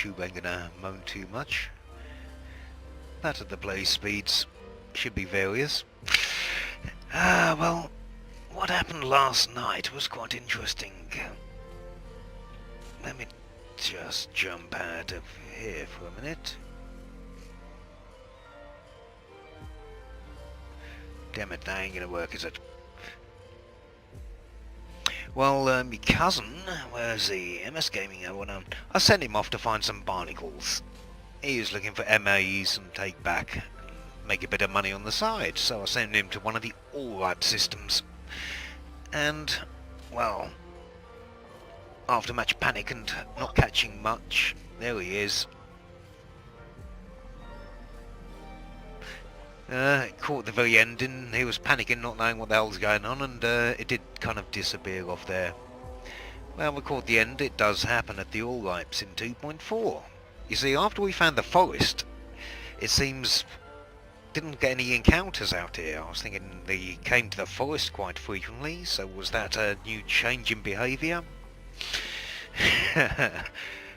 YouTube ain't gonna moan too much. But the play speeds should be various. Well, what happened last night was quite interesting. Let me just jump out of here for a minute. Damn it, that ain't gonna work, is it? Well, my cousin, where's the MS Gaming one? I sent him off to find some barnacles. He was looking for MAs and take back, and make a bit of money on the side, so I sent him to one of the all-right systems. And, well, after much panic and not catching much, there he is. Caught at the very end, and he was panicking, not knowing what the hell's going on, and it did kind of disappear off there. Well, we caught the end. It does happen at the All Ripes in 2.4. You see, after we found the forest, it seems didn't get any encounters out here. I was thinking they came to the forest quite frequently, so was that a new change in behaviour?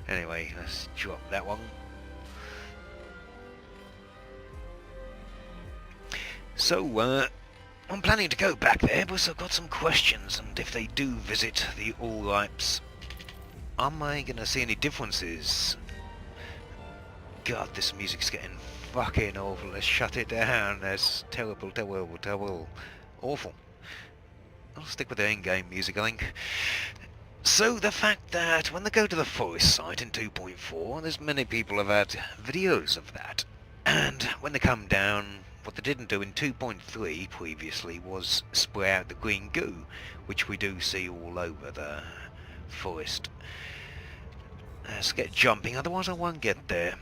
Anyway, let's drop that one. So, I'm planning to go back there, but I've got some questions, and if they do visit the All Ripes, am I going to see any differences? God, this music's getting fucking awful. Let's shut it down. That's terrible, terrible, terrible. Awful. I'll stick with the in-game music, I think. So, the fact that when they go to the forest site in 2.4, there's many people have had videos of that. And when they come down, what they didn't do in 2.3 previously was spray out the green goo, which we do see all over the forest. Let's get jumping, otherwise I won't get there.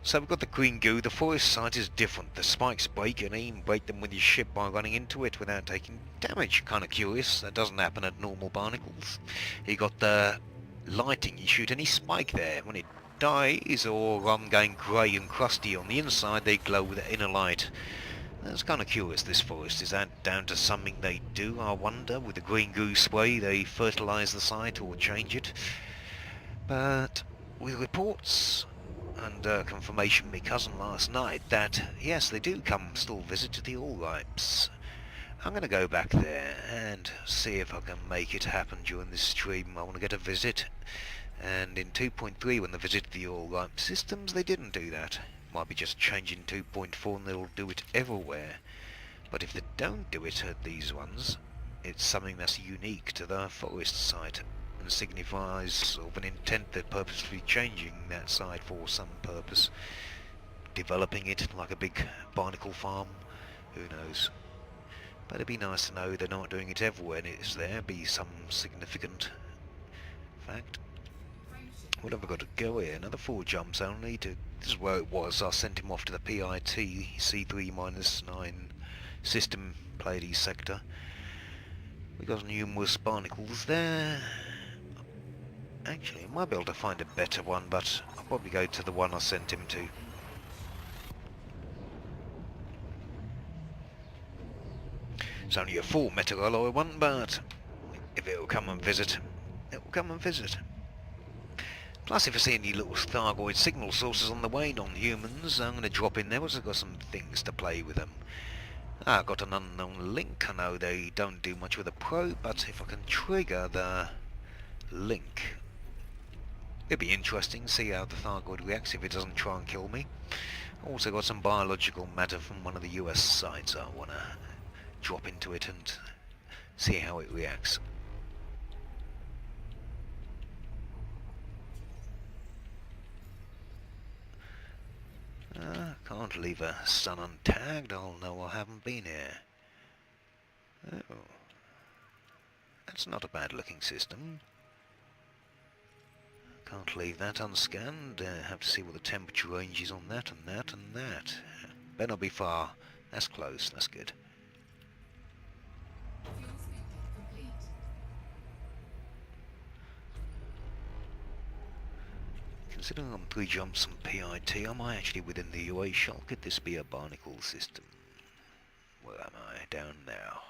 So we've got the green goo. The forest site is different. The spikes break, and you can break them with your ship by running into it without taking damage. Kind of curious. That doesn't happen at normal barnacles. You got the lighting. You shoot any spike there. When it dies or going grey and crusty on the inside, they glow with the inner light. That's kind of curious, this forest. Is that down to something they do, I wonder? With the green goo spray, they fertilise the site or change it. But with reports and confirmation from my cousin last night that, yes, they do come still visit to the All Ripes. I'm going to go back there and see if I can make it happen during this stream. I want to get a visit. And in 2.3, when they visited the All Ripes systems, they didn't do that. Might be just changing 2.4 and they'll do it everywhere. But if they don't do it at these ones, it's something that's unique to the forest site and signifies sort of an intent they're purposefully changing that site for some purpose. Developing it like a big barnacle farm, who knows. But it'd be nice to know they're not doing it everywhere and it's there, be some significant fact. What have I got to go here? Another 4 jumps only to... This is where it was. I sent him off to the PIT C3-9 system Pleiades sector. We got numerous barnacles there. Actually, I might be able to find a better one, but I'll probably go to the one I sent him to. It's only a 4 metal alloy one, but if it'll come and visit, it will come and visit. Plus, if I see any little Thargoid signal sources on the way, non-humans, I'm going to drop in there because I've got some things to play with them. I've got an unknown link. I know they don't do much with a probe, but if I can trigger the link, it'd be interesting to see how the Thargoid reacts if it doesn't try and kill me. Also got some biological matter from one of the US sites I want to drop into it and see how it reacts. Can't leave a sun untagged. I'll know I haven't been here. Oh, that's not a bad looking system. Can't leave that unscanned. Have to see what the temperature range is on that and that and that. Better not be far. That's close. That's good. Considering I'm 3 jumps from PIT, am I actually within the UA shell? Could this be a barnacle system? Where am I? Down now.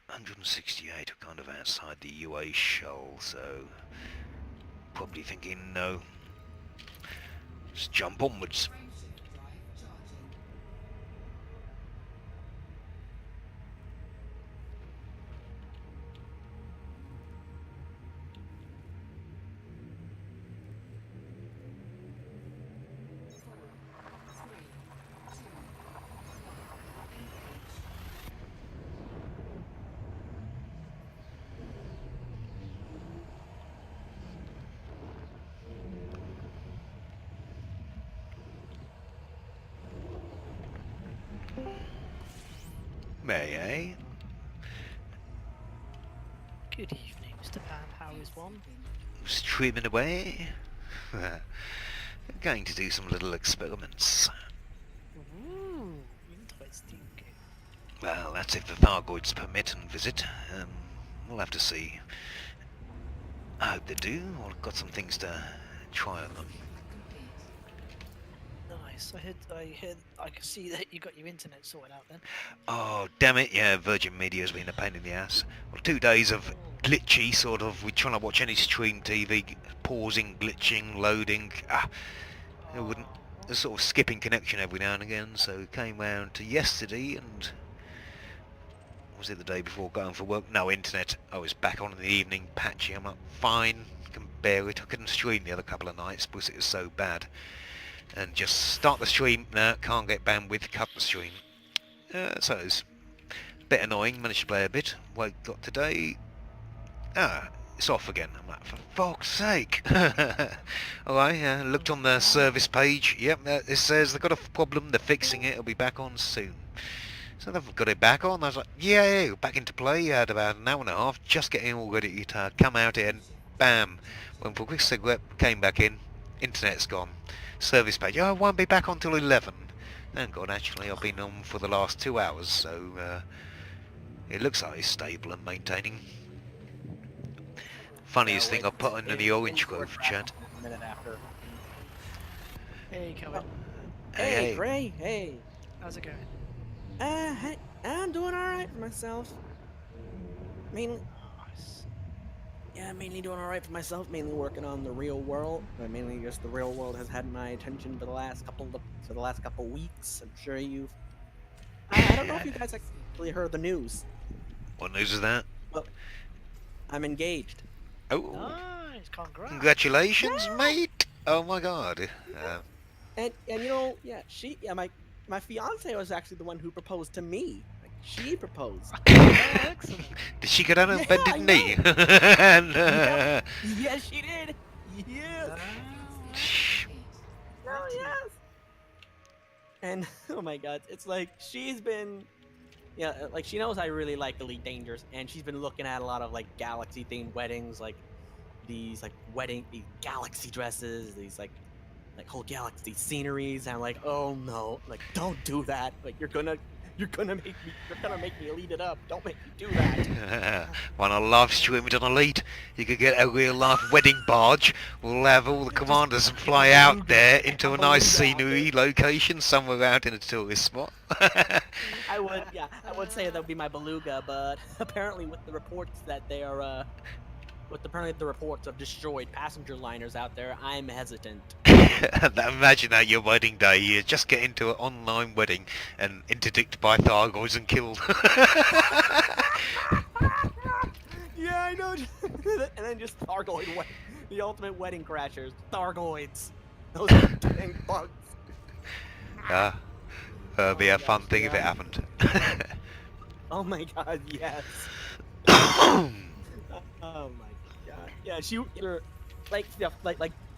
168 are kind of outside the UA shoal, so probably thinking no. Just jump onwards. May Good evening, Mr. Pan. How is one? streaming away. Going to do some little experiments. Ooh, interesting. Well, that's if the Thargoids permit and visit. We'll have to see. I hope they do. I've got some things to try on them. Nice. I can see that you got your internet sorted out then. Oh, damn it, yeah, Virgin Media has been a pain in the ass. Well, 2 days of glitchy, sort of, we're trying to watch any stream TV, pausing, glitching, loading. It wouldn't, sort of skipping connection every now and again, so it came round to yesterday, and was it the day before going for work? No internet. I was back on in the evening, patchy. I'm like, fine, can bear it. I couldn't stream the other couple of nights because it was so bad. And just start the stream, no, can't get bandwidth, cut the stream. So it's a bit annoying, managed to play a bit. Got today, it's off again. I'm like, for fuck's sake. Alright, looked on the service page, yep, it says they've got a problem, they're fixing it, it'll be back on soon. So they've got it back on, I was like, yay, back into play, had about an hour and a half, just getting all ready to come out here, and bam, went for a quick cigarette, came back in, internet's gone. Service page, oh, I won't be back on till 11. Thank God, actually, I've been on for the last 2 hours, so it looks like it's stable and maintaining. Funniest thing I put into the Orange Grove chat. A minute after. Hey, Kevin. Hey, Gray. Hey. How's it going? Hey, I'm doing all right for myself. Mainly, mainly doing all right for myself. Mainly working on the real world. Mainly just the real world has had my attention for the last couple weeks. I'm sure you've. I don't know if you guys actually heard the news. What news is that? Well, I'm engaged. Oh, Nice, congrats. congratulations, mate! Oh my God. And you know, my fiance was actually the one who proposed to me. Like, she proposed. Excellent. Did she get out of bed, Yeah, didn't he? And, Yes, she did. Yes. Oh, yes. And oh my God, it's like she's been, like she knows I really like Elite Dangerous, and she's been looking at a lot of like galaxy themed weddings, like these galaxy dresses, these like whole galaxy sceneries. And I'm like, oh no, like don't do that. Like you're gonna make me elite it up. Don't make me do that. When I live stream it on Elite, you could get a real life wedding barge. We'll have all the commanders fly out there into a nice scenery location somewhere out in a tourist spot. I would say that would be my beluga, but apparently with the reports that they are, apparently the reports of destroyed passenger liners out there, I'm hesitant. Imagine that your wedding day, you just get into an online wedding and interdicted by Thargoids and killed. Yeah, I know. And then just Thargoid, the ultimate wedding crashers, Thargoids. Those dang bugs. It'd be a fun thing if it happened. Oh my God, yes. Oh my God. Yeah, she like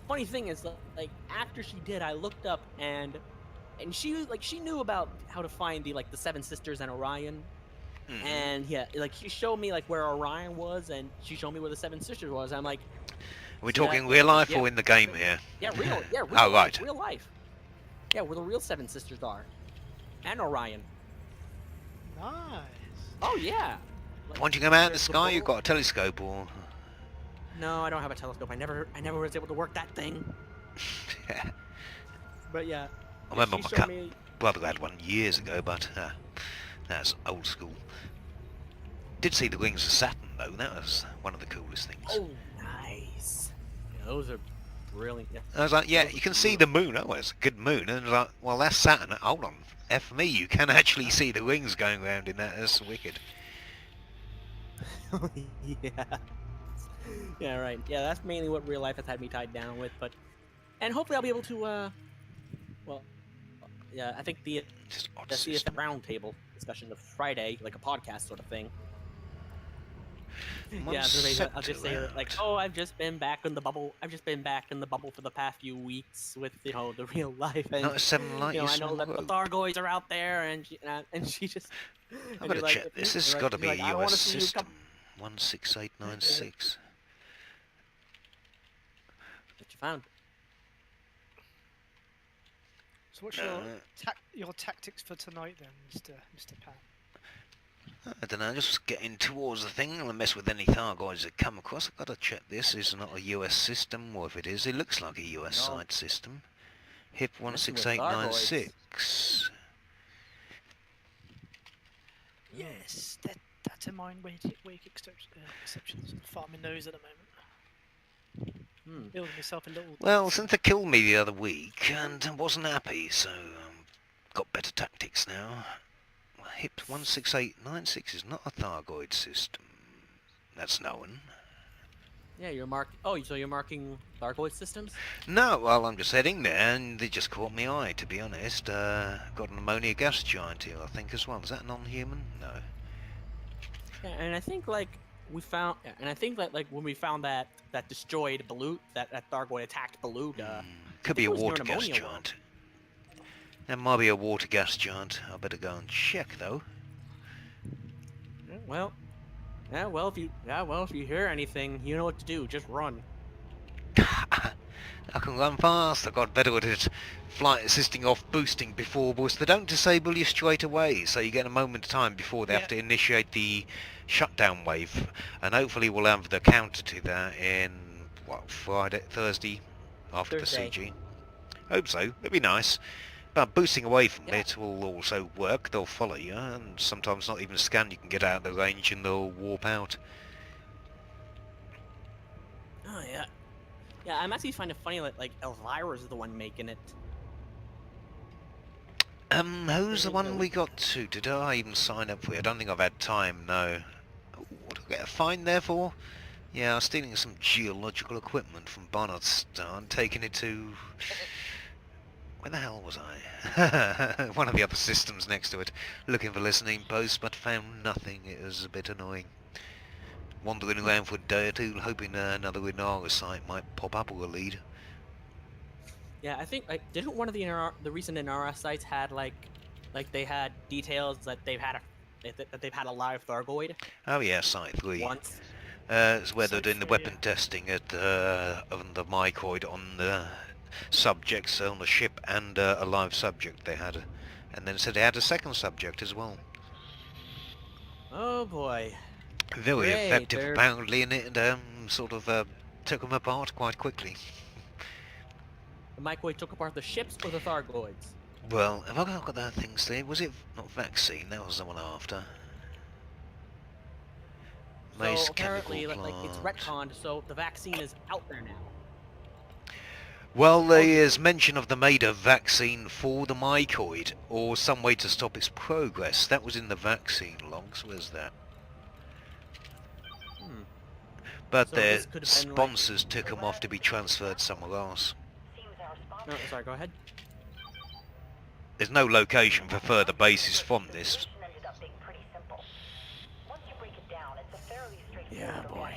funny thing is like after she did, I looked up and she knew about how to find the Seven Sisters and Orion. Mm-hmm. And yeah, like she showed me like where Orion was, and she showed me where the Seven Sisters was. I'm like, Are we talking real life or in the game here? Yeah, real Oh, right. real life. Yeah, where the real Seven Sisters are. And Orion. Nice. Oh yeah. Pointing them out in the sky, you've got a telescope or... No, I don't have a telescope. I never was able to work that thing. But yeah. I remember she my showed me... brother had one years ago, but that's old school. Did see the rings of Saturn though. That was one of the coolest things. Oh, nice. Yeah, those are brilliant. Yeah. I was like, yeah, Those you are can see the moon. Oh, it's a good moon. And I was like, well, that's Saturn. Hold on. F me, you can actually see the rings going around in that. That's wicked. Yeah. Yeah, right. Yeah, that's mainly what real life has had me tied down with. And hopefully I'll be able to, well, yeah, I think the Just odd CF system. roundtable discussion of Friday, like a podcast sort of thing. Yeah, so basically, I'll just say that, like, oh, I've just been back in the bubble. I've just been back in the bubble for the past few weeks with, the real life. And, Not a 7 light, I know smell that the rope. Thargoids are out there, and she just. I've got to check this. This has got to be a I wanna US see you system. come- 16896. What you found? So what's your tactics for tonight then, Mr. Pat? I don't know, just getting towards the thing. I'm going to mess with any Thargoids that come across. I've got to check this. It's not a US system, or if it is, it looks like a US side system. HIP Messing with 16896. Yes, that's a mine wake exceptions. Farming those at the moment. Building myself a little. Well, since they killed me the other week, and I wasn't happy, so got better tactics now. HIP 16896 is not a Thargoid system. That's known. Yeah, you're so you're marking Thargoid systems? No, well, I'm just heading there, and they just caught me eye, to be honest. Got an ammonia gas giant here, I think, as well. Is that non-human? No. Yeah, and I think we found, and I think that when we found that destroyed Beluga, that Thargoid attacked Beluga. Could be a it was near water an gas ammonia giant. That might be a water gas giant. I better go and check, though. Well, if you hear anything, you know what to do. Just run. I can run fast. I got better at it. Flight assisting off boosting before boost. They don't disable you straight away, so you get a moment of time before they have to initiate the shutdown wave. And hopefully we'll have the counter to that in Thursday after Thursday. the CG. Hope so. It'd be nice. But boosting away from it will also work. They'll follow you, and sometimes not even scan. You can get out of the range and they'll warp out. Oh yeah. Yeah, I'm actually finding it funny that Elvira's the one making it. Who's the one we got to? Did I even sign up for it? I don't think I've had time, no. Oh, what did I get a fine there for? Yeah, I was stealing some geological equipment from Barnacles and taking it to... Where the hell was I? One of the other systems next to it. Looking for listening posts, but found nothing. It was a bit annoying. Wandering around for a day or two, hoping another Inara site might pop up or a lead. Yeah, I think didn't one of the recent Inara sites had they had details that they've had a live Thargoid? Oh yeah, Site 3. Once. It's where they're Site doing the 3, weapon testing at on the mycoid on the subjects on the ship, and a live subject they had. And then it said they had a second subject as well. Oh boy. Very Great, effective they're- apparently, and it sort of took them apart quite quickly. The Mycoid took apart the ships or the Thargoids? Well, have I got that thing, Steve? Was it not vaccine? That was the one after. Mace So apparently, chemical it's plant. retconned, so the vaccine is out there now. Well, there is mention of the Maida vaccine for the mycoid, or some way to stop its progress. That was in the vaccine logs. Where's that? But So their this could have been, sponsors took them off to be transferred somewhere else. No, sorry, go ahead. There's no location for further bases from this. Yeah, boy.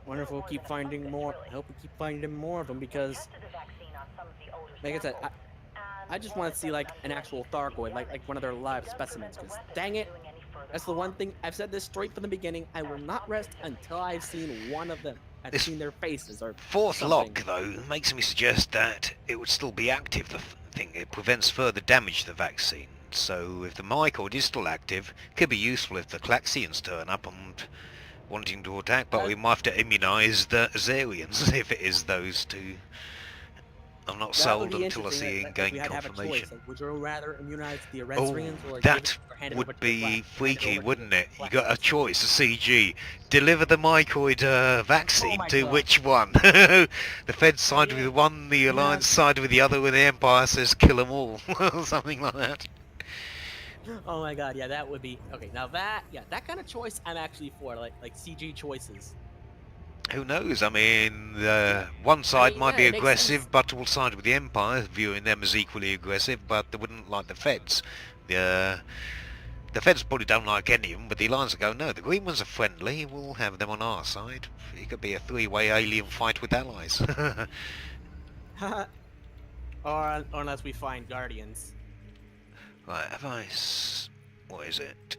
Wonder if we'll keep finding more. I hope we keep finding more of them because, like I said, I just want to see an actual Thargoid, like one of their live specimens. Cause dang it, that's the one thing I've said this straight from the beginning. I will not rest until I've seen one of them. I've This seen their faces or Fourth something. lock, though, makes me suggest that it would still be active, the thing. It prevents further damage to the vaccine. So if the mycoid is still active, it could be useful if the Claxians turn up and wanting to attack, but we might have to immunise the Azarians if it is those two. I'm not That would sold be until I interesting. see Like, in-game we had to have a confirmation. choice. Like, would you rather immunize the Oh, Erestrians or give it that or hand it would over to be hand it freaky, over to wouldn't the it? You got a collectors? choice, a CG. Deliver the mycoid Oh vaccine my to god. which one? The Feds side Yeah. with one, the Yeah. Alliance side with the other, and the Empire says kill them all. Something like that. Oh my god. Yeah, that would be okay. Now that kind of choice, I'm actually for like CG choices. Who knows? I mean, Yeah. one I side mean, might yeah, be it makes sense. aggressive, but will side with the Empire, viewing them as equally aggressive, but they wouldn't like the Feds. The Feds probably don't like any of them, but the Alliance will go, no, the Green ones are friendly, we'll have them on our side. It could be a three-way alien fight with allies. or unless we find Guardians. Right, have I... what is it?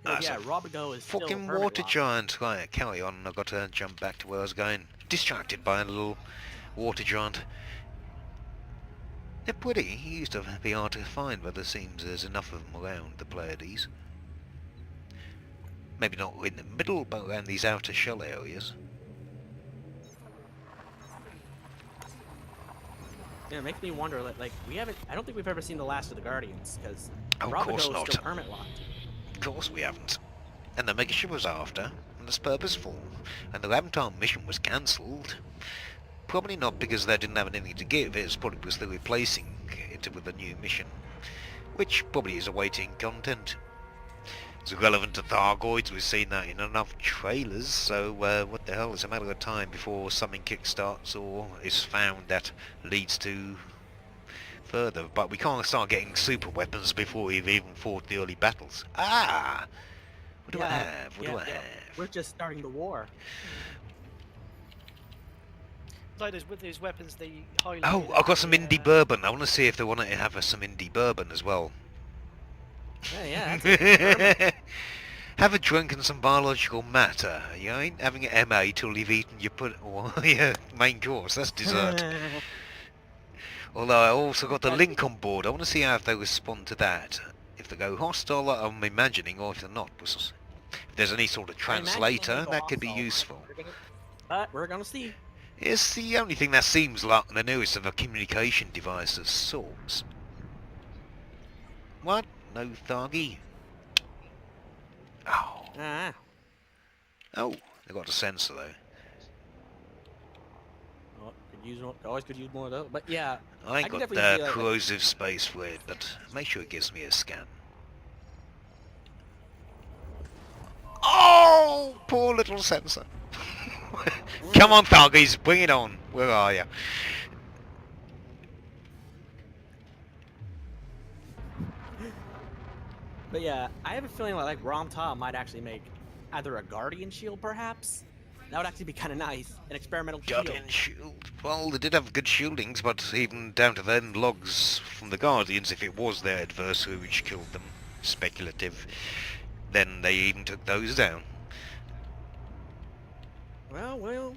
Like, That's yeah, a Robigo is still a fucking permit water lock. giant. Right, carry on, I've got to jump back to where I was going. Distracted by a little water giant. They're pretty. He used to be hard to find, but there seems there's enough of them around the Pleiades. Maybe not in the middle, but around these outer shell areas. Yeah, it makes me wonder. Like we haven't. I don't think we've ever seen the last of the Guardians because Oh, of Robigo course is not. still permit locked. Of course we haven't. And the megaship was after, and it's purposeful. And the Ramtar mission was cancelled. Probably not because they didn't have anything to give, it's probably because they're replacing it with a new mission. Which probably is awaiting content. It's relevant to Thargoids, we've seen that in enough trailers, so what the hell, it's a matter of time before something kickstarts or is found that leads to further. But we can't start getting super weapons before we've even fought the early battles. Ah! What do I have? What do I have? We're just starting the war. Like with those weapons, they highlight. Oh, I've got some indie bourbon. I want to see if they want to have some indie bourbon as well. Yeah, that's Have a drink and some biological matter. You ain't having an MA till you've eaten your your main course. That's dessert. Although I also got the link on board. I want to see how if they respond to that. If they go hostile, I'm imagining, or if they're not. If there's any sort of translator, that could be useful. We're gonna see. It's the only thing that seems like the newest of a communication device of sorts. What? No Thargy? Oh. Ah. Oh, they got a sensor though. Oh, always could use more of those. But yeah, I ain't can got definitely see, like, corrosive space for it, but make sure it gives me a scan. Oh, poor little sensor. Come on, Thargies, bring it on. Where are you? But yeah, I have a feeling like Rom-Tom might actually make either a Guardian shield, perhaps. That would actually be kind of nice. An experimental Guardian shield. shield. Well, they did have good shieldings, but even down to then, logs from the Guardians, if it was their adversary which killed them, speculative, then they even took those down. Well, we'll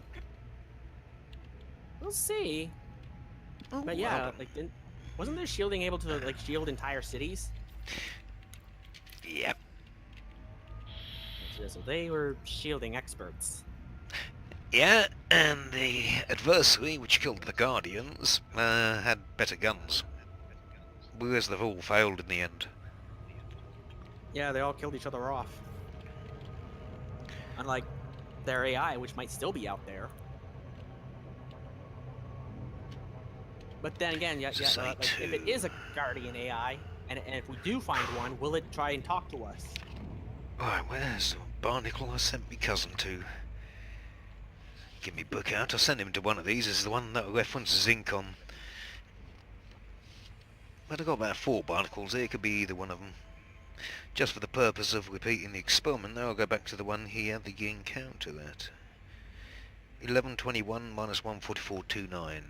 see. Oh, But yeah, like, wasn't their shielding able to like shield entire cities? Yep. So they were shielding experts. Yeah, and the adversary, which killed the Guardians, had better guns. Whereas they've all failed in the end. Yeah, they all killed each other off. Unlike their AI, which might still be out there. But then again, like, if it is a Guardian AI, and if we do find one, will it try and talk to us? Alright, where's the Barnacle I sent me cousin to? Give me book out, I'll send him to one of these. This is the one that references Incon. But I've got about 4 Barnacles here, it could be either one of them. Just for the purpose of repeating the experiment, now I'll go back to the one he had the encounter at. 1121 minus 144.29.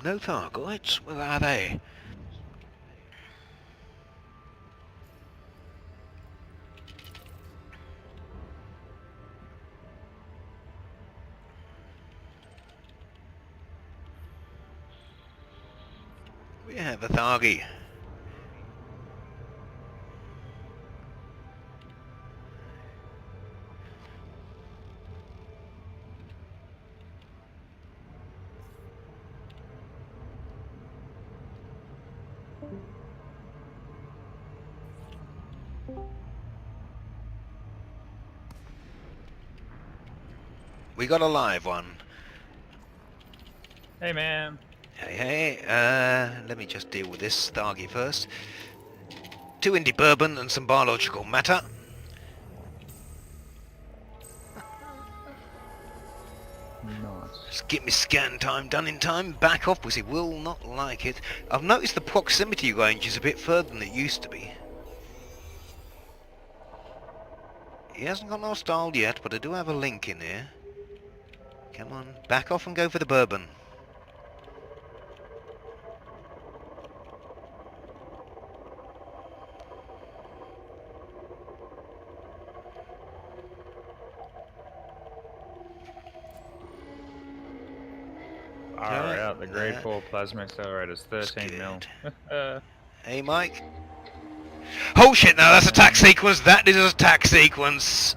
No Thargoids? Where are they? We have a Thargy. We got a live one. Hey, man. Hey, let me just deal with this Thargy first. 2 indie bourbon and some biological matter. Nice. Just get me scan time done in time. Back off because he will not like it. I've noticed the proximity range is a bit further than it used to be. He hasn't got no style yet, but I do have a link in here. Come on, back off and go for the bourbon. Alright, out. The grade Yeah. 4 plasma accelerator is 13 mil. Hey, Mike. Oh shit, no, that's a attack sequence. That is a attack sequence.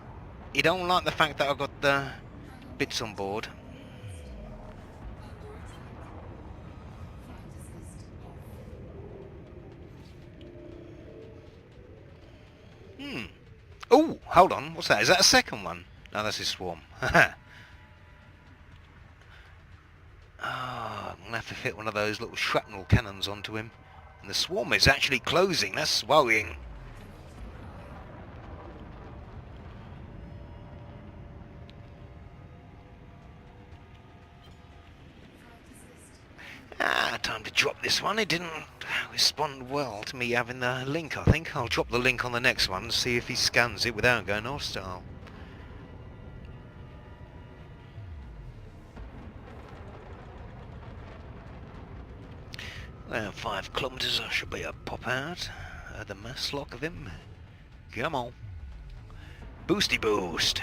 You don't like the fact that I've got the bits on board. Oh, hold on. What's that? Is that a second one? No, that's his swarm. Oh, I'm going to have to fit one of those little shrapnel cannons onto him. And the swarm is actually closing. That's worrying. Time to drop this one. It didn't respond well to me having the link, I think. I'll drop the link on the next one and see if he scans it without going hostile. 5 kilometres I should be able to pop out the mass lock of him. Come on. Boosty boost.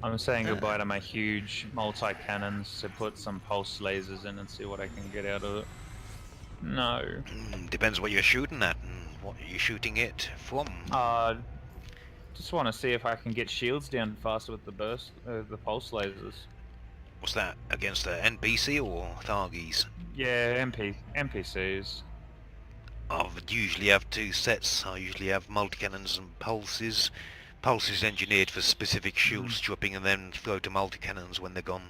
I'm saying goodbye to my huge multi-cannons to put some pulse lasers in and see what I can get out of it. No. Depends what you're shooting at and what you're shooting it from. Just want to see if I can get shields down faster with the burst, the pulse lasers. What's that? Against the NPC or Thargies? Yeah, NPCs. I usually have 2 sets. I usually have multi-cannons and pulses. Pulses engineered for specific shield stripping and then throw to multi-cannons when they're gone.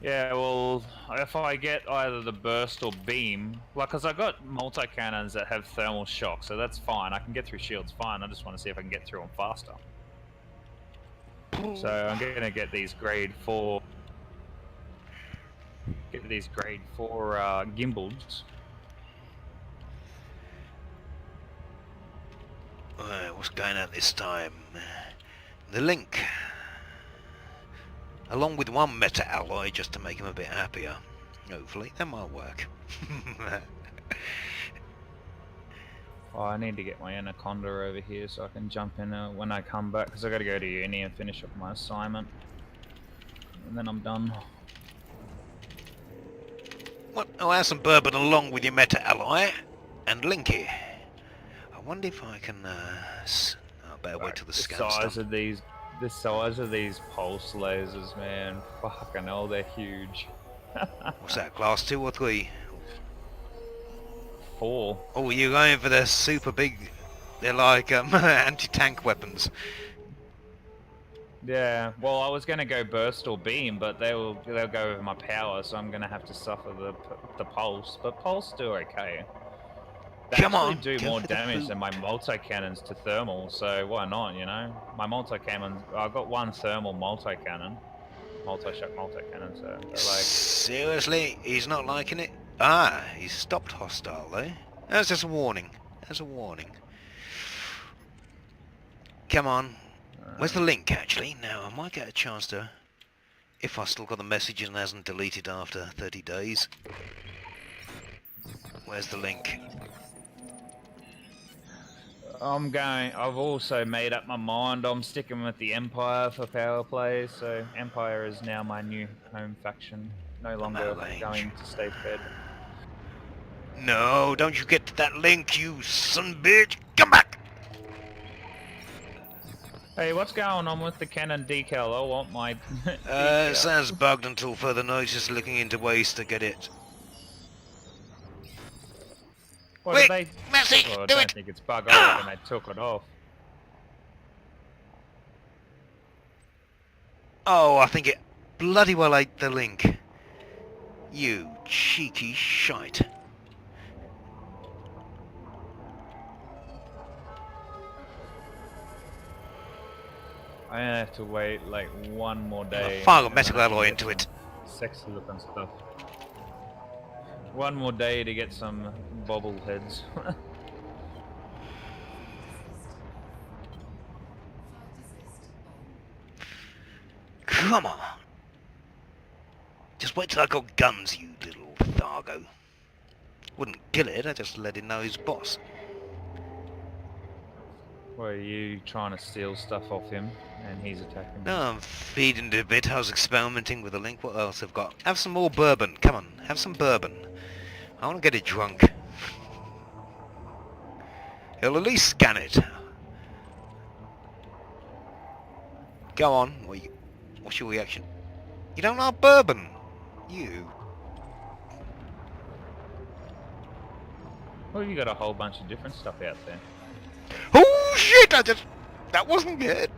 Yeah, well, if I get either the burst or beam, like, cause I got multi-cannons that have thermal shock, so that's fine. I can get through shields fine. I just want to see if I can get through them faster. So I'm gonna get these grade 4. Get these grade 4 gimbals. What's going on this time? The link. Along with 1 meta alloy just to make him a bit happier. Hopefully, that might work. Oh, I need to get my anaconda over here so I can jump in when I come back, because I got to go to uni and finish up my assignment, and then I'm done. What? I'll have some bourbon along with your meta alloy and Linky. I wonder if I can. I better wait till the scan's done. The size of these pulse lasers, man, fucking hell, they're huge. What's that? Class 2 or 3? 4. Oh, you're going for the super big. They're like anti-tank weapons. Yeah, well, I was gonna go burst or beam, but they'll go over my power, so I'm gonna have to suffer the pulse. But pulse do okay. They Come actually on, do go more for the damage poop. than my multi-cannons to thermal, so why not, you know? My multi-cannons, I've got 1 thermal multi-cannon, multi-shock multi-cannon, so they're like... Seriously? He's not liking it? Ah, he's stopped hostile though. That's just a warning. That's a warning. Come on. Where's the link actually? Now I might get a chance to... If I still got the message and hasn't deleted after 30 days. Where's the link? I've also made up my mind. I'm sticking with the Empire for power plays, so Empire is now my new home faction. No longer range. going to stay fed. No, don't you get to that link, you son bitch! Come back! Hey, what's going on with the cannon decal? I want my It decal. says bugged until further notice, looking into ways to get it. What Quick, did they? Messi, Well, I do don't it! think it's bug. I reckon they took it off. Oh, I think it bloody well ate the link. You cheeky shite. I have to wait like one more day. Fire a and then metal I can alloy get into some it. Sexy looking stuff. One more day to get some bobbleheads. Come on. Just wait till I got guns, you little Thargo. Wouldn't kill it, I just let it know he's boss. Were you trying to steal stuff off him and he's attacking No, you? I'm feeding it a bit. I was experimenting with the link. What else I've got? Have some more bourbon. Come on, have some bourbon. I want to get it drunk. He'll at least scan it. Go on. What's your reaction? You don't like bourbon? You. Well, you got a whole bunch of different stuff out there. Oh shit! That wasn't good.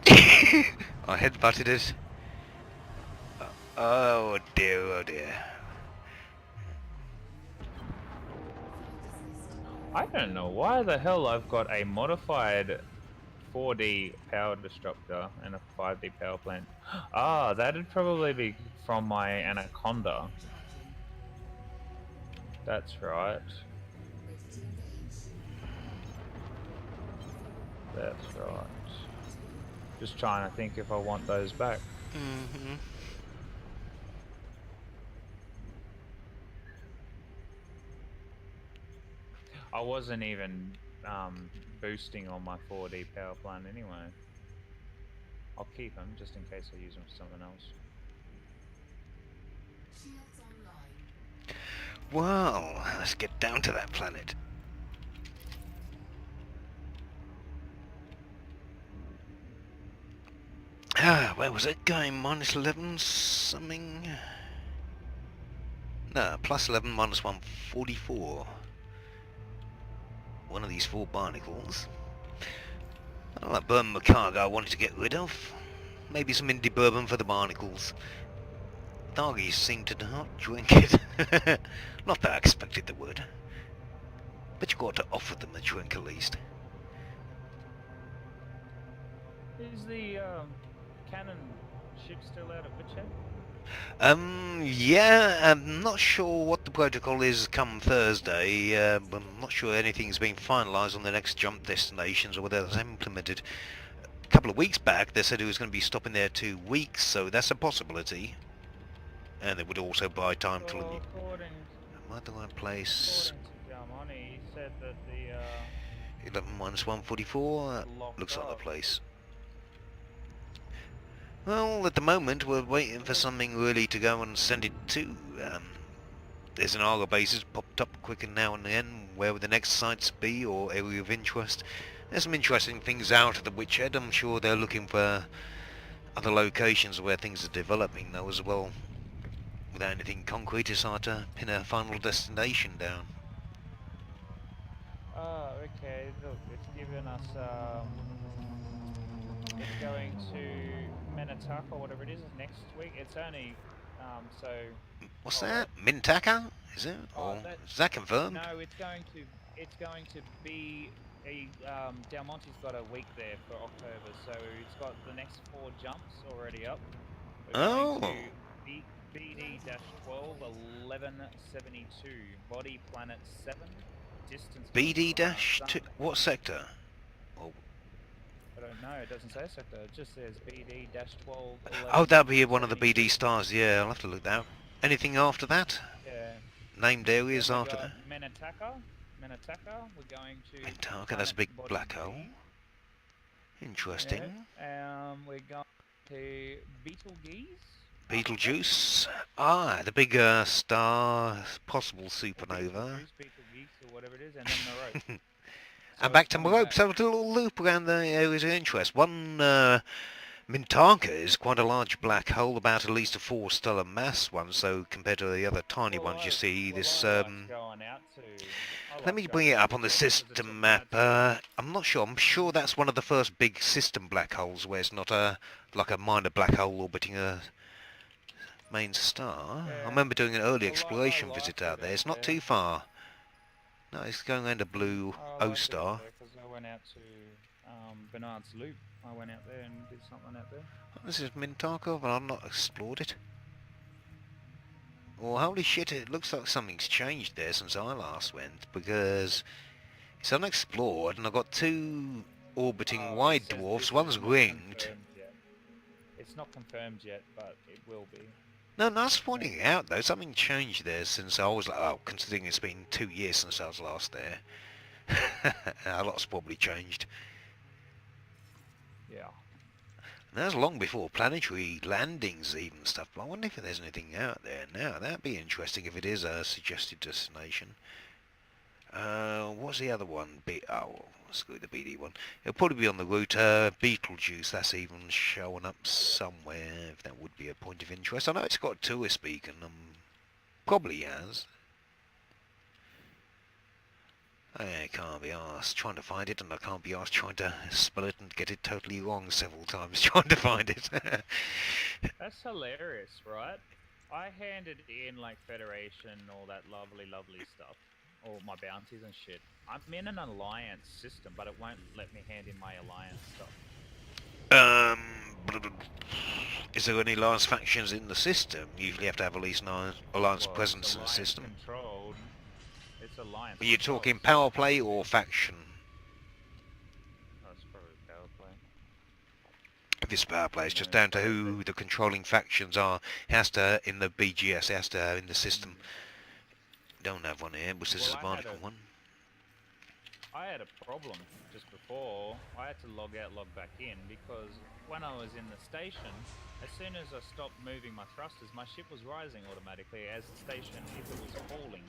I headbutted it. Oh dear, oh dear. I don't know why the hell I've got a modified 4D power disruptor and a 5D power plant. Ah, that'd probably be from my Anaconda. That's right. That's right. Just trying to think if I want those back. Mm-hmm. I wasn't even boosting on my 4D power plant anyway. I'll keep them just in case I use them for something else. Well, let's get down to that planet. Where was it going? Minus 11 something? No, plus 11, minus 144. One of these 4 barnacles. I like bourbon cargo I wanted to get rid of. Maybe some indie bourbon for the barnacles. Thargoids seem to not drink it. Not that I expected they would. But you got to offer them a drink at least. Is the cannon ship still out of Witchhead? Yeah, I'm not sure what the protocol is come Thursday. I'm not sure anything's been finalised on the next jump destinations or whether that's implemented. A couple of weeks back they said it was going to be stopping there 2 weeks, so that's a possibility. And they would also buy time till... Well, according Am I the right place? to Gamoni, he said that the 11 minus 144, locked looks like the off. place. Well, at the moment we're waiting for something really to go and send it to. There's an Argo bases popped up quicker now and then, where would the next sites be or area of interest. There's some interesting things out of the Witchhead. I'm sure they're looking for other locations where things are developing though as well. Without anything concrete, it's hard to pin a final destination down. Oh, okay. Look, it's given us. It's going to Minnetonka or whatever it is next week. It's only so. What's that? Mintaka? Is it? Or is that confirmed? No, it's going to be a Del Monte's got a week there for October, so it's got the next 4 jumps already up. We're going to BD-12 1172 body planet 7 distance. BD-2? What sector? Oh, I don't know. It doesn't say sector. It just says BD-12. oh, that'll be one of the BD stars. Yeah, I'll have to look that up. Anything after that? Yeah. Named areas Then we after got that? Minotaka. We're going to Mintaka, that's a big Body black B. hole. Interesting. Yeah. We're going to Betelgeuse. Betelgeuse. Ah, the big star, possible supernova. Betelgeuse, or whatever it is, and then Merope. And back to Merope, so a little loop around the areas of interest. One, Mintaka is quite a large black hole, about at least a 4 stellar mass one, so compared to the other tiny ones you see, this... Let me bring it up on the system map. I'm not sure. I'm sure that's one of the first big system black holes where it's not like a minor black hole orbiting a main star. I remember doing an early exploration visit out there. It's not too far. No, it's going around a blue O star. Because I went out to Bernard's Loop. I went out there and did something out there. This is Mintaka, but I've not explored it. Well, holy shit, it looks like something's changed there since I last went, because it's unexplored, and I've got 2 orbiting white dwarfs. One's ringed. It's not confirmed yet, but it will be. No, that's pointing it out, though. Something changed there since I was... Oh, considering it's been 2 years since I was last there. A lot's probably changed. Yeah. And that's long before planetary landings even stuff, but I wonder if there's anything out there now. That'd be interesting if it is a suggested destination. What's the other one? Oh, screw the BD one. It'll probably be on the route. Betelgeuse, that's even showing up somewhere, if that would be a point of interest. I know it's got a tourist beacon, probably has. I can't be arsed trying to find it, and I can't be arsed trying to spell it and get it totally wrong several times trying to find it. That's hilarious, right? I handed in, like, Federation and all that lovely, lovely stuff. All my bounties and shit. I'm in an alliance system, but it won't let me hand in my alliance stuff. Is there any alliance factions in the system? You usually have to have at least 9 alliance presence in the system. Controlled. It's alliance. Are you talking power play or faction? That's probably power play. If it's power play, it's just down to who the controlling factions are. It has to, in the BGS, it has to, in the system. Don't have one here, which is a Barnacle one. I had a problem just before. I had to log out, log back in, because when I was in the station, as soon as I stopped moving my thrusters, my ship was rising automatically as the station, if it was falling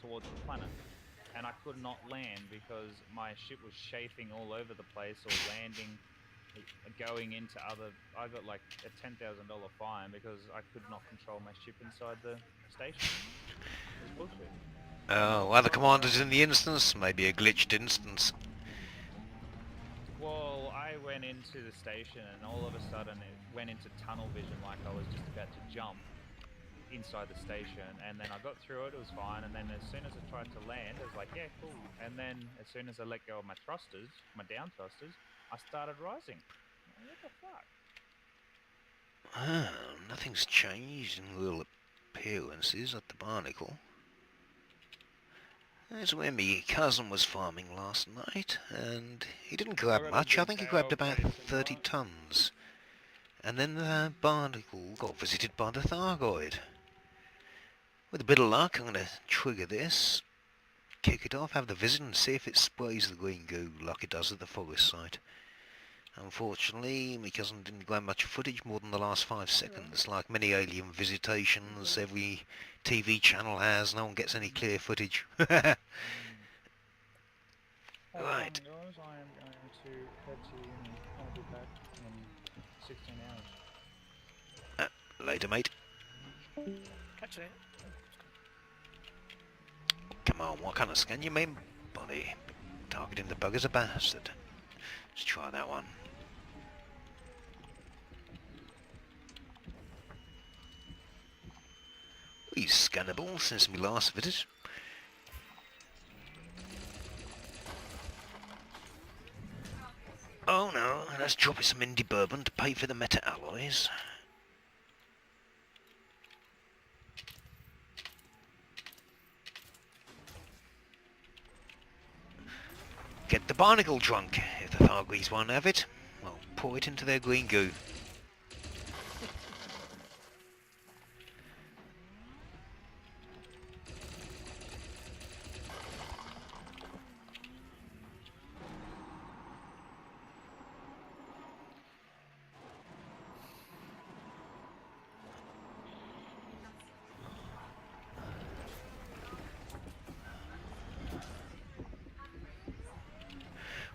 towards the planet. And I could not land because my ship was chafing all over the place, or landing, going into other... I got like a $10,000 fine because I could not control my ship inside the station. Oh, other commanders in the instance? Maybe a glitched instance. Well, I went into the station and all of a sudden it went into tunnel vision, like I was just about to jump inside the station, and then I got through it, it was fine, and then as soon as I tried to land, I was like, yeah, cool. And then as soon as I let go of my thrusters, my down thrusters, I started rising. What the fuck? Oh, nothing's changed in real appearances at the Barnacle. That's where my cousin was farming last night, and he didn't grab much. I think he grabbed about 30 tons. And then the Barnacle got visited by the Thargoid. With a bit of luck, I'm going to trigger this, kick it off, have the visit, and see if it sprays the green goo like it does at the forest site. Unfortunately, my cousin didn't grab much footage more than the last 5 seconds. Like many alien visitations, every TV channel has, no one gets any clear footage. Right. I am going to head to uni. I'll be back in 16 hours. Later, mate. Catch you later. Come on, what kind of scan you mean, buddy? Targeting the bug as a bastard. Let's try that one. He's scannable since my last visit. Oh no, let's drop it some indie bourbon to pay for the meta alloys. Get the Barnacle drunk. If the Thargoids won't have it, well, pour it into their green goo.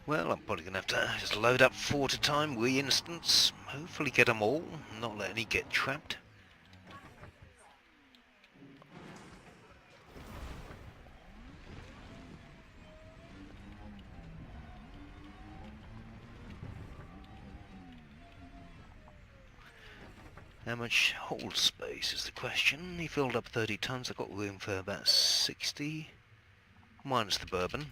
Well, I'm probably going to have to just load up 4 at a time, re-instance, hopefully get them all, not let any get trapped. How much hold space is the question. He filled up 30 tons, I've got room for about 60, minus the bourbon.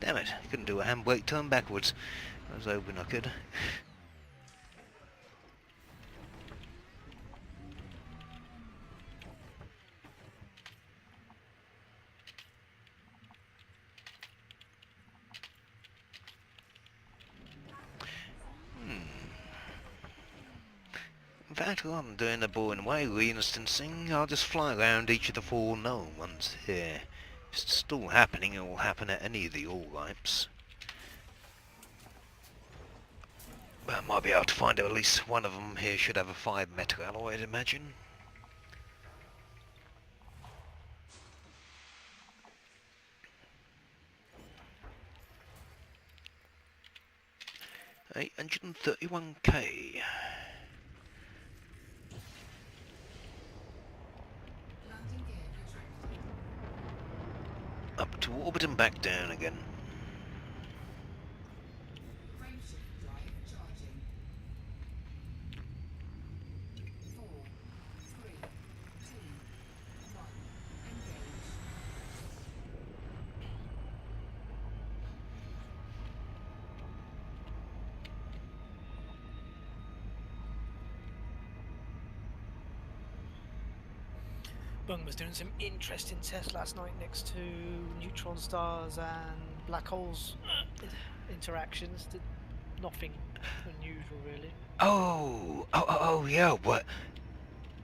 Damn it, couldn't do a handbrake turn backwards. I was hoping I could. In fact, rather than doing the boring way re-instancing, I'll just fly around each of the 4 known ones here. If it's still happening, it will happen at any of the all-ripes. But I might be able to find out at least one of them here should have a 5 metal alloy, I'd imagine. $831k. Up to orbit and back down again. Bung was doing some interesting tests last night next to neutron stars and black holes interactions. Nothing unusual, really. Oh, yeah, what?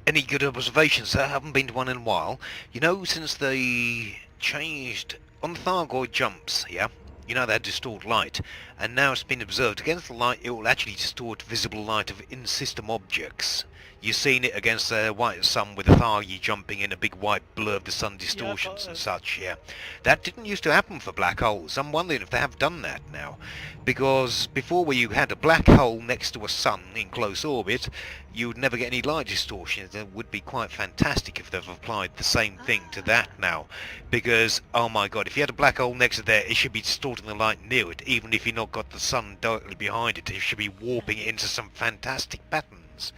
Any good observations, sir? Haven't been to one in a while. You know, since they changed on the Thargoid jumps, yeah? You know they had distorted light, and now it's been observed against the light it will actually distort visible light of in-system objects. You've seen it against the white sun with the Thargy jumping in a big white blur of the sun distortions and such, yeah. That didn't used to happen for black holes. I'm wondering if they have done that now. Because before where you had a black hole next to a sun in close orbit, you would never get any light distortion. It would be quite fantastic if they've applied the same thing to that now. Because, oh my god, if you had a black hole next to there, it should be distorting the light near it, even if you've not got the sun directly behind it. It should be warping it into some fantastic patterns.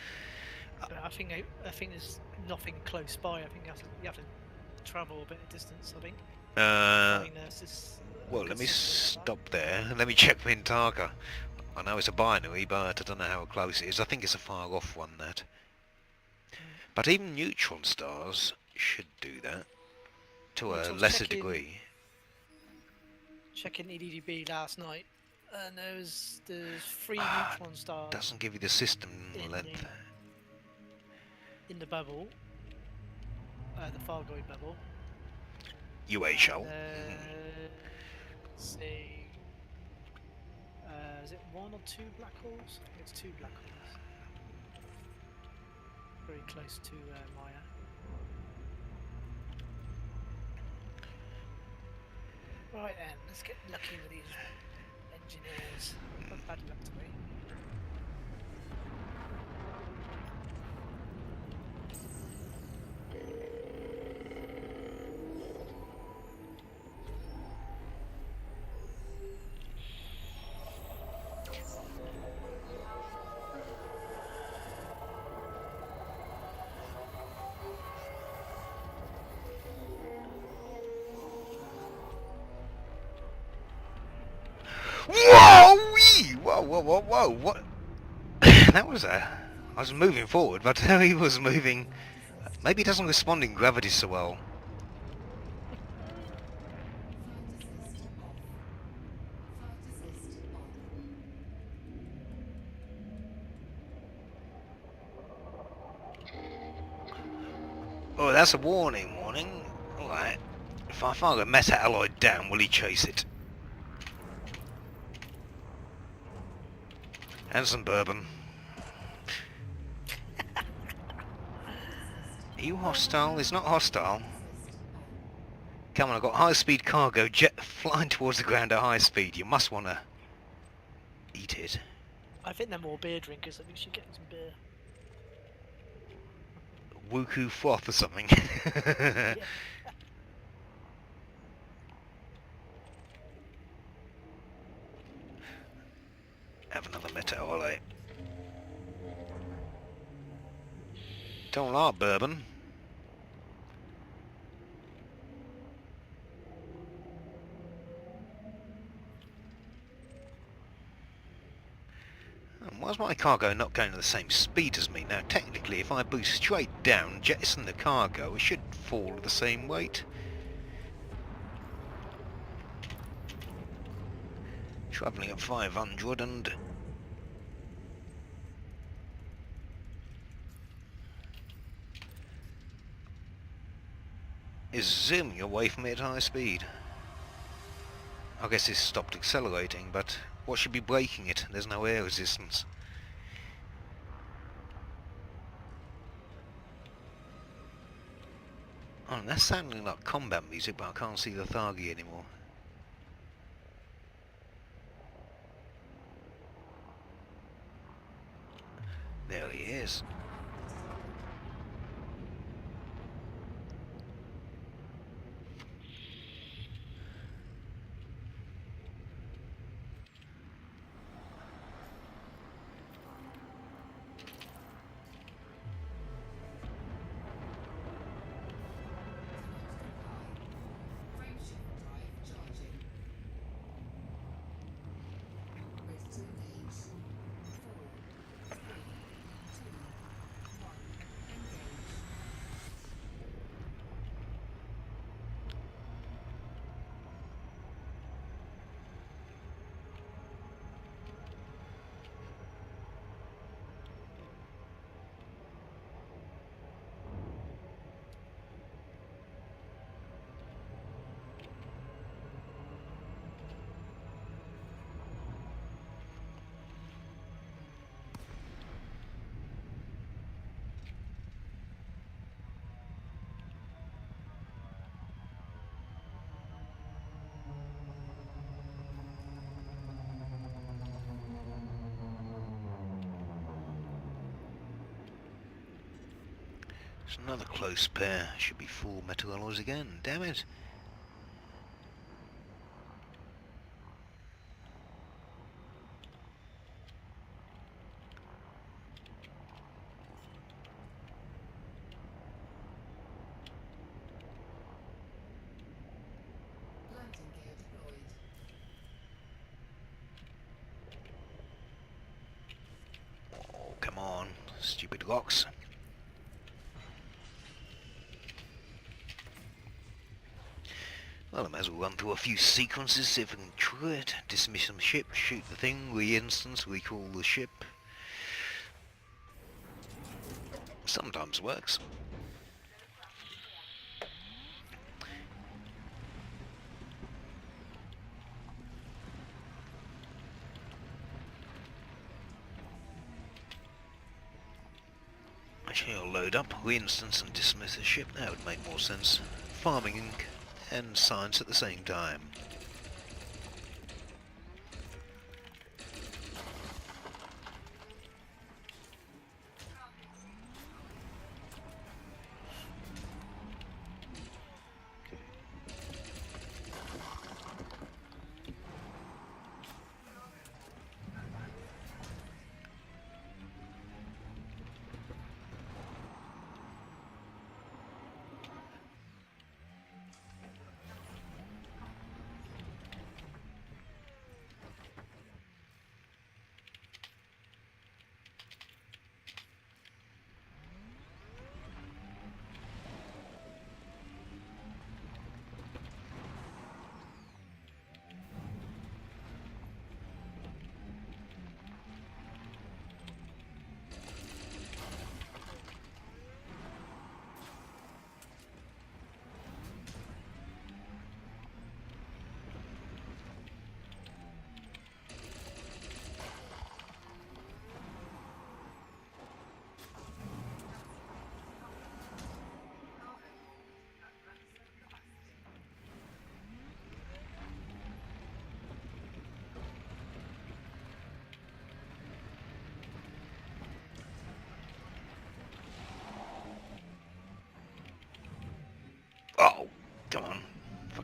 But I think there's nothing close by. I think you have to travel a bit of distance. I think. Well, let me stop there and let me check Mintarka. I know it's a binary, but I don't know how close it is. I think it's a far off one, that. But even neutron stars should do that to a lesser degree. Checking EDDB last night, and there's 3 neutron stars. Doesn't give you the system length. In the bubble, the Thargoid bubble. UHL. Let's see. Is it 1 or 2 black holes? I think it's 2 black holes. Very close to Maya. Right then, let's get lucky with these engineers. Not bad luck to me. whoa, whoa, what? That was a... I was moving forward, but he was moving... Maybe he doesn't respond in gravity so well. Oh, that's a warning, warning. Alright. If I find a meta-alloy down, will he chase it? And some bourbon. Are you hostile? It's not hostile. Come on, I've got high-speed cargo jet flying towards the ground at high speed. You must want to eat it. I think they're more beer drinkers. I think she's getting some beer. Wuku froth or something. Yeah. Have another meta-alloy. Don't like bourbon. Why's my cargo not going at the same speed as me? Now technically if I boost straight down, jettison the cargo, it should fall at the same weight. Travelling at 500 and... is zooming away from it at high speed. I guess it's stopped accelerating, but what should be braking it? There's no air resistance. Oh, that's sounding like combat music, but I can't see the Thargi anymore. There he is. It's another close pair. Should be 4 metal alloys again. Damn it. Oh, come on. Stupid rocks. Well, I might as well run through a few sequences, see if I can trigger it. Dismiss some ship, shoot the thing, re-instance, recall the ship. Sometimes works. Actually, I'll load up, re-instance and dismiss the ship. That would make more sense. Farming and science at the same time.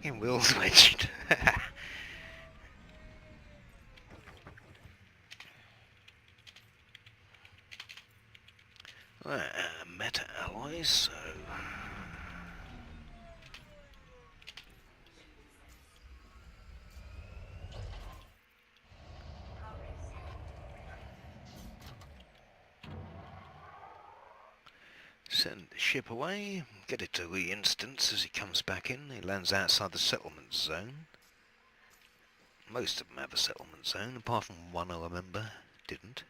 Fucking wheel switched. Right, meta alloys, so send the ship away, get it to re-instance as he comes back in. He lands outside the settlement zone. Most of them have a settlement zone, apart from one I remember didn't.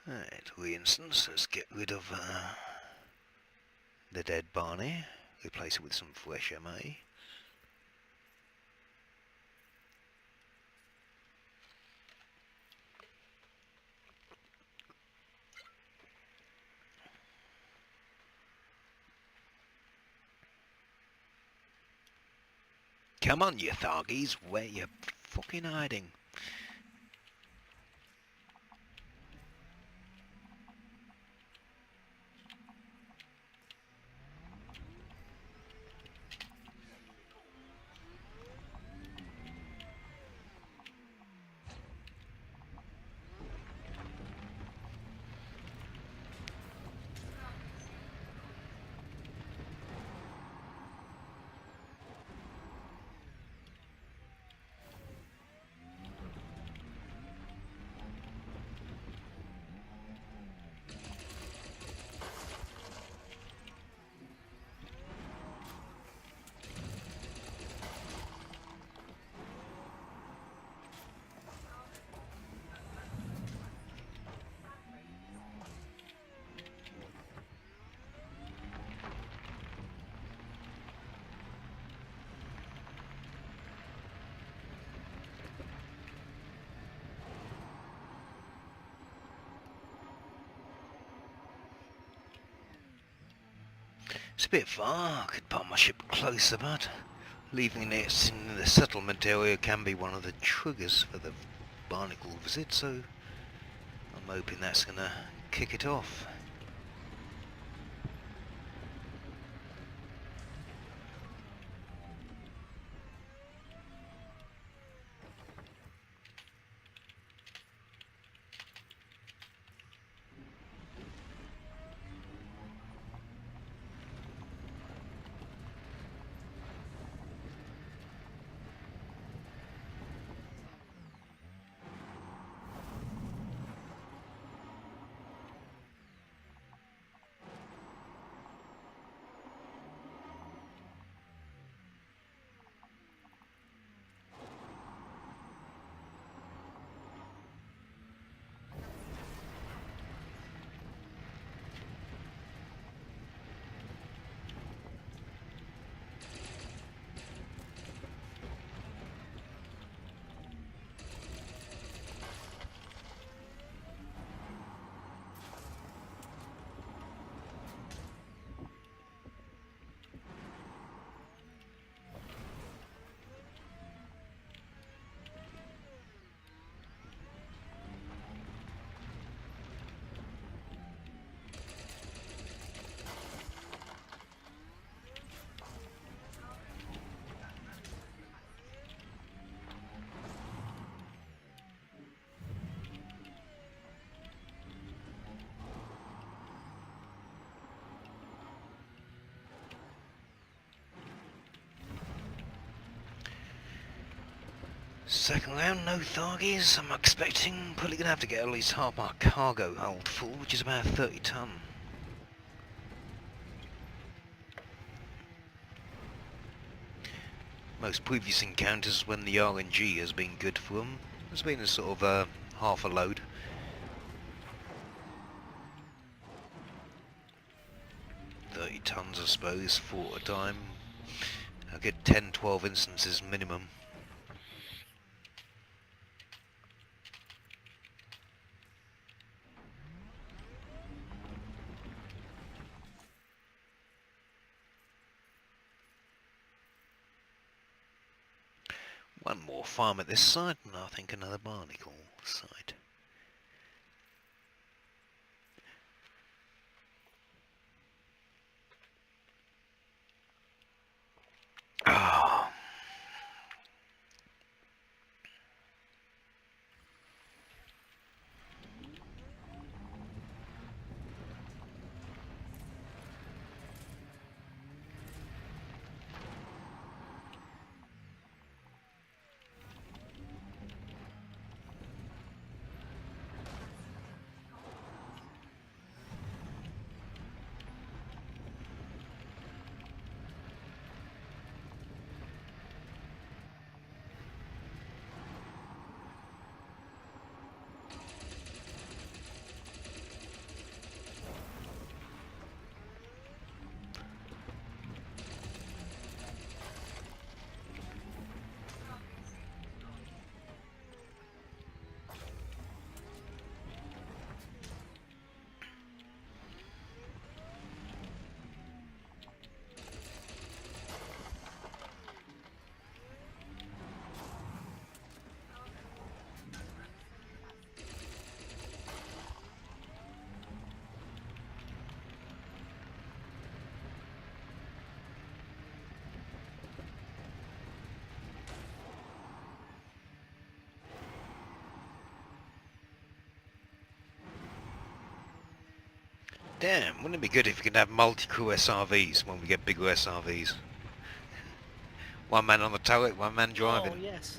Right, re-instance, let's get rid of the dead Barney, replace it with some fresh MA. Come on, you Thargoids, where you fucking hiding? It's a bit far, I could park my ship closer, but leaving it in the settlement area can be one of the triggers for the Barnacle visit, so I'm hoping that's gonna kick it off. Second round, no Thargoids. I'm expecting probably gonna have to get at least half my cargo hold full, which is about 30 ton. Most previous encounters when the RNG has been good for them, has been a sort of half a load. Tons I suppose, 4 at a time. I get 10-12 instances minimum. One more farm at this site, and I think another barnacle site. Ah. Damn, wouldn't it be good if we could have multi-crew SRVs when we get bigger SRVs? One man on the turret, one man Oh driving. yes.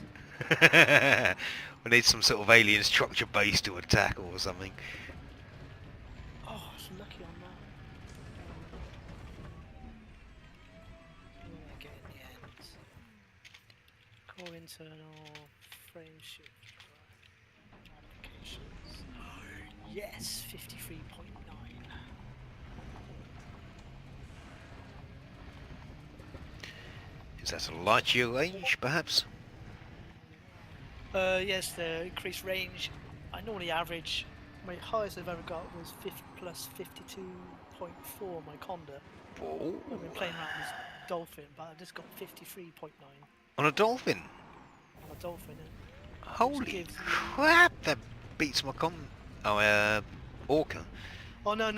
We need some sort of alien structure base to attack or something. Oh, I was lucky on that. What did I get in the end? Core internal frame shift applications. Yes, 53.9. Is that a light year range, perhaps? Yes, the increased range. I normally average. My highest I've ever got was plus 52.4. My Conda. Oh, I've been playing around with this Dolphin, but I just got 53.9 on a dolphin. on a Dolphin. Holy gives you- crap! That beats my Orca. Oh no!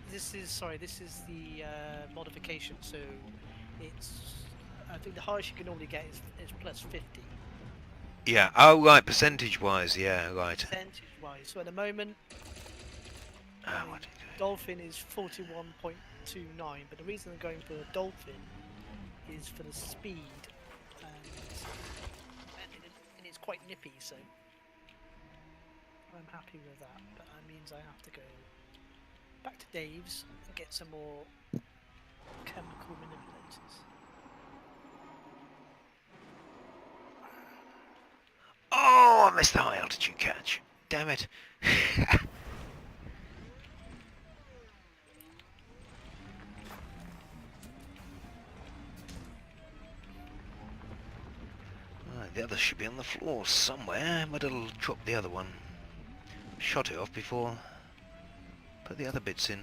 This is sorry. This is the modification. So it's. I think the highest you can normally get is plus 50 Yeah. Oh, right. Percentage-wise, yeah, right. percentage wise. So at the moment, Ah, what did I do? Dolphin is 41.29. But the reason I'm going for a Dolphin is for the speed, and it's quite nippy. So I'm happy with that. But that means I have to go back to Dave's and get some more chemical manipulators. Oh, I missed the high altitude catch. Damn it. Right, the other should be on the floor somewhere, but it'll drop the other one. Shot it off before. Put the other bits in.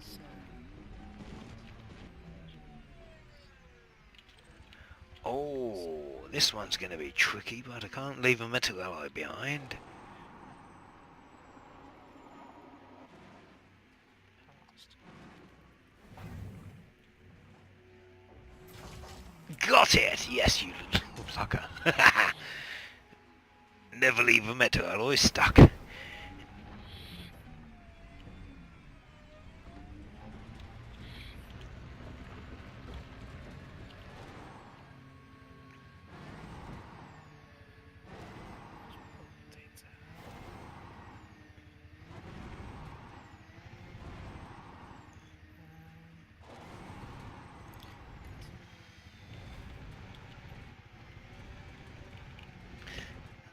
So Oh, this one's going to be tricky, but I can't leave a metal alloy behind. Got it! Yes, you little fucker. Never leave a metal alloy stuck.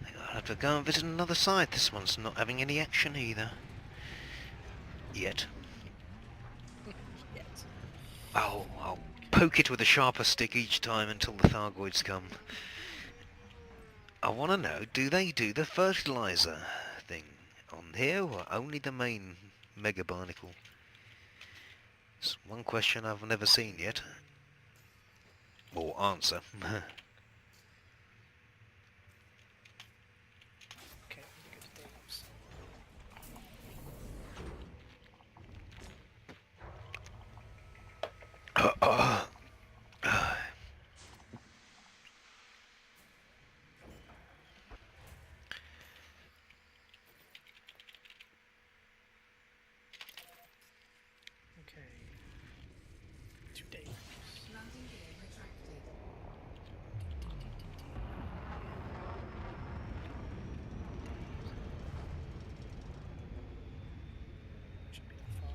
I'll have to go and visit another site. This one's not having any action either. Yet. yes. I'll poke it with a sharper stick each time until the Thargoids come. I want to know, do they do the fertilizer thing on here or only the main Mega Barnacle? It's one question I've never seen yet. or answer. Okay, let me go to Dave's. Okay. To Dave's. Should be 5.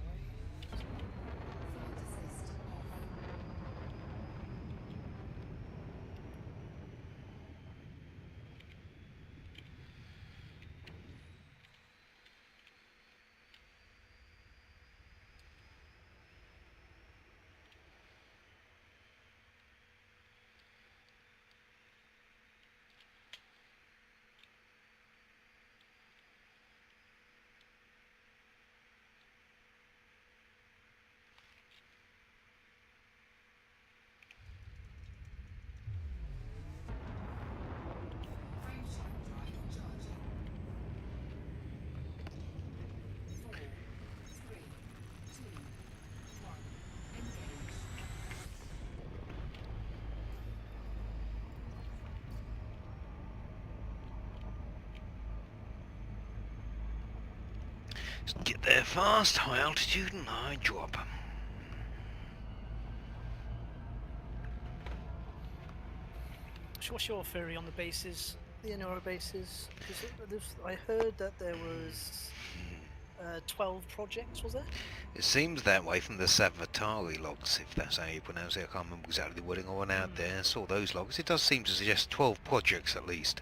Just get there fast, high altitude and high drop. So what's your theory on the bases, the Enora bases? Because I heard that there was 12 projects, was there? It seems that way from the Savatari logs, if that's how you pronounce it. I can't remember exactly the wording. I went out there and saw those logs. It does seem to suggest 12 projects at least.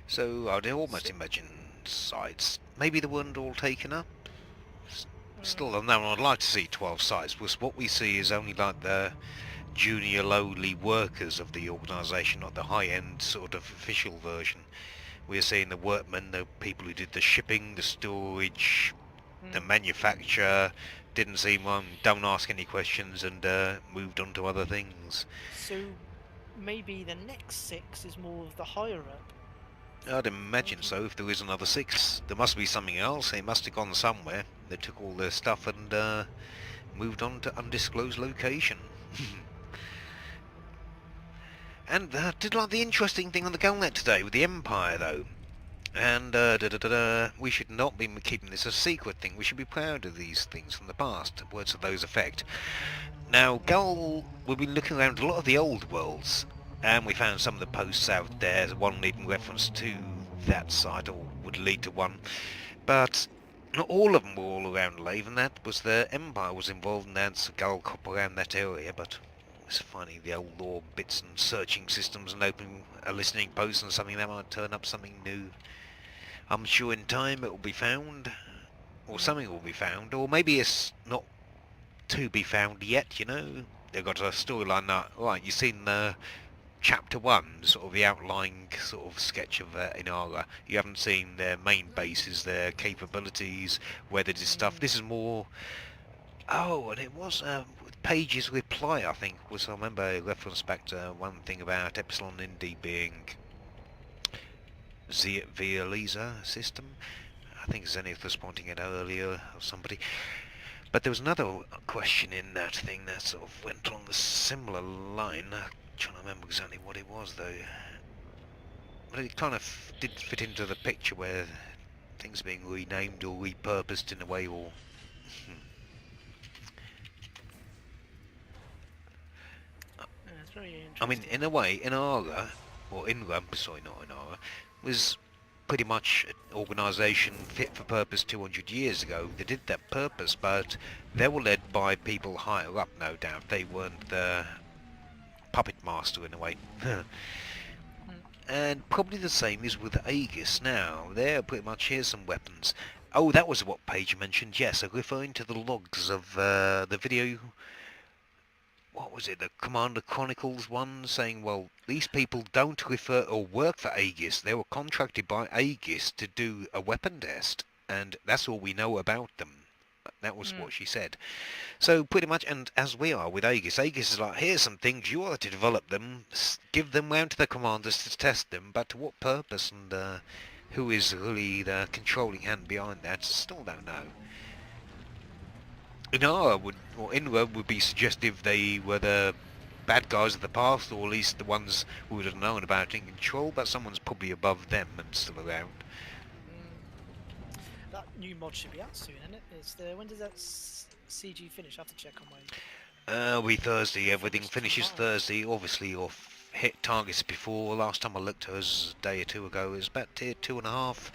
So I'd almost imagine sites. Maybe they weren't all taken up. Still, no, I'd like to see 12 sites, because what we see is only like the junior lowly workers of the organisation, not the high-end sort of official version. We're seeing the workmen, the people who did the shipping, the storage, the manufacture, didn't seem don't ask any questions, and moved on to other things. So maybe the next 6 is more of the higher up. I'd imagine so. If there is another 6, there must be something else. They must have gone somewhere. They took all their stuff and moved on to undisclosed location. And did like the interesting thing on the Galnet today with the Empire, though. And we should not be keeping this a secret thing. We should be proud of these things from the past. Words of those effect. Now, Gull, we've been looking around a lot of the old worlds, and we found some of the posts out there, one leading reference to that site, or would lead to one. But not all of them were all around Laven. That was the Empire was involved, and that's Gull cop around that area, but it's finding the old lore bits and searching systems and opening a listening post and something that might turn up something new. I'm sure in time it will be found, or something will be found, or maybe it's not to be found yet, you know. They've got a storyline that, right, you've seen chapter 1, sort of the outlying sort of sketch of Inara. You haven't seen their main bases, their capabilities, where they did stuff. This is more... Oh, and it was Page's reply, I think, was, I remember a reference back to one thing about Epsilon Indy being via Lisa system. I think Zenith was pointing it out earlier, or somebody. But there was another question in that thing that sort of went along the similar line. I'm trying to remember exactly what it was, though. But it kind of did fit into the picture where things are being renamed or repurposed in a way, or... It's very interesting. I mean, in a way, Inara, or Inram, sorry, not Inara, was pretty much an organisation fit for purpose 200 years ago. They did that purpose, but they were led by people higher up, no doubt. They weren't the puppet master in a way. And probably the same is with Aegis now. They're pretty much, here's some weapons. Oh, that was what Paige mentioned, yes, referring to the logs of the video. What was it, the Commander Chronicles one, saying, well, these people don't refer or work for Aegis. They were contracted by Aegis to do a weapon test, and that's all we know about them. That was what she said. So pretty much, and as we are with Aegis, Aegis is like, here's some things, you are to develop them, give them round to the commanders to test them, but to what purpose and who is really the controlling hand behind that, still don't know. Inara would, or Inra would be suggestive they were the bad guys of the past, or at least the ones who would have known about in control, but someone's probably above them and still around. That new mod should be out soon, isn't it? It's the when does that CG finish? I have to check on my. We Thursday, everything Finished finishes tomorrow. Thursday, obviously you've hit targets before. Last time I looked it was a day or two ago, it was about tier 2.5.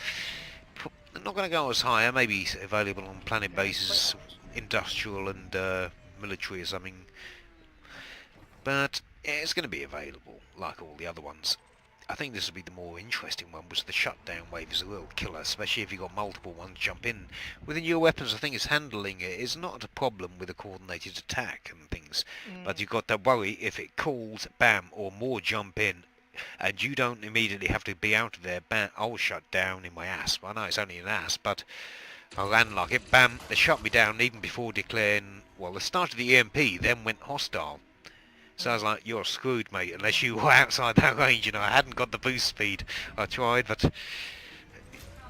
Not going to go as high, maybe available on planet bases, industrial and military or something. But it's going to be available, like all the other ones. I think this would be the more interesting one, was the shutdown wave is a real killer, especially if you've got multiple ones jump in. With the newer weapons, I think it's handling it is not a problem with a coordinated attack and things, but you've got to worry if it calls, bam, or more jump in, and you don't immediately have to be out of there, bam, I'll shut down in my ass. I know it's only an ass, but I ran like it, bam, they shut me down even before declaring, well, they started the EMP, then went hostile. So I was like, you're screwed, mate, unless you were outside that range. You know, I hadn't got the boost speed. I tried, but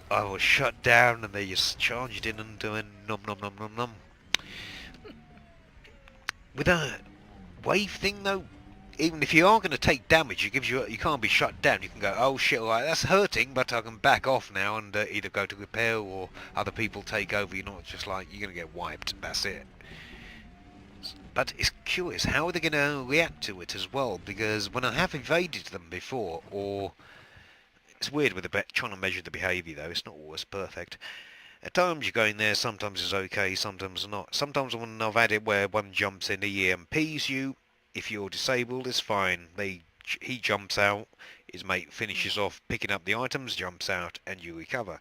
I was shut down and they just charged in and doing nom nom nom nom nom. With a wave thing, though, even if you are going to take damage, it gives you can't be shut down. You can go, oh shit, alright, that's hurting, but I can back off now and either go to repair or other people take over. You're not just like, you're going to get wiped, that's it. But it's curious, how are they going to react to it as well? Because when I have evaded them before, or it's weird with trying to measure the behaviour though, it's not always perfect. At times you go in there, sometimes it's okay, sometimes not. Sometimes when I've had it where one jumps in, he EMPs you, if you're disabled it's fine. He jumps out, his mate finishes off picking up the items, jumps out, and you recover.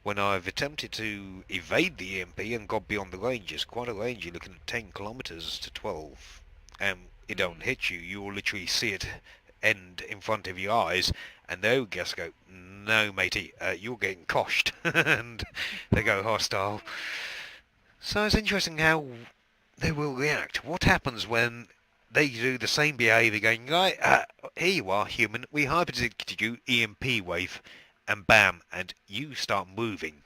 When I've attempted to evade the EMP and got beyond the range, it's quite a range, you're looking at 10 kilometres to 12, and it don't hit you, you'll literally see it end in front of your eyes, and they'll just go, no matey, you're getting coshed, and they go hostile. So it's interesting how they will react. What happens when they do the same behaviour going, right, here you are human, we hyper-detected you, EMP wave, and bam, and you start moving.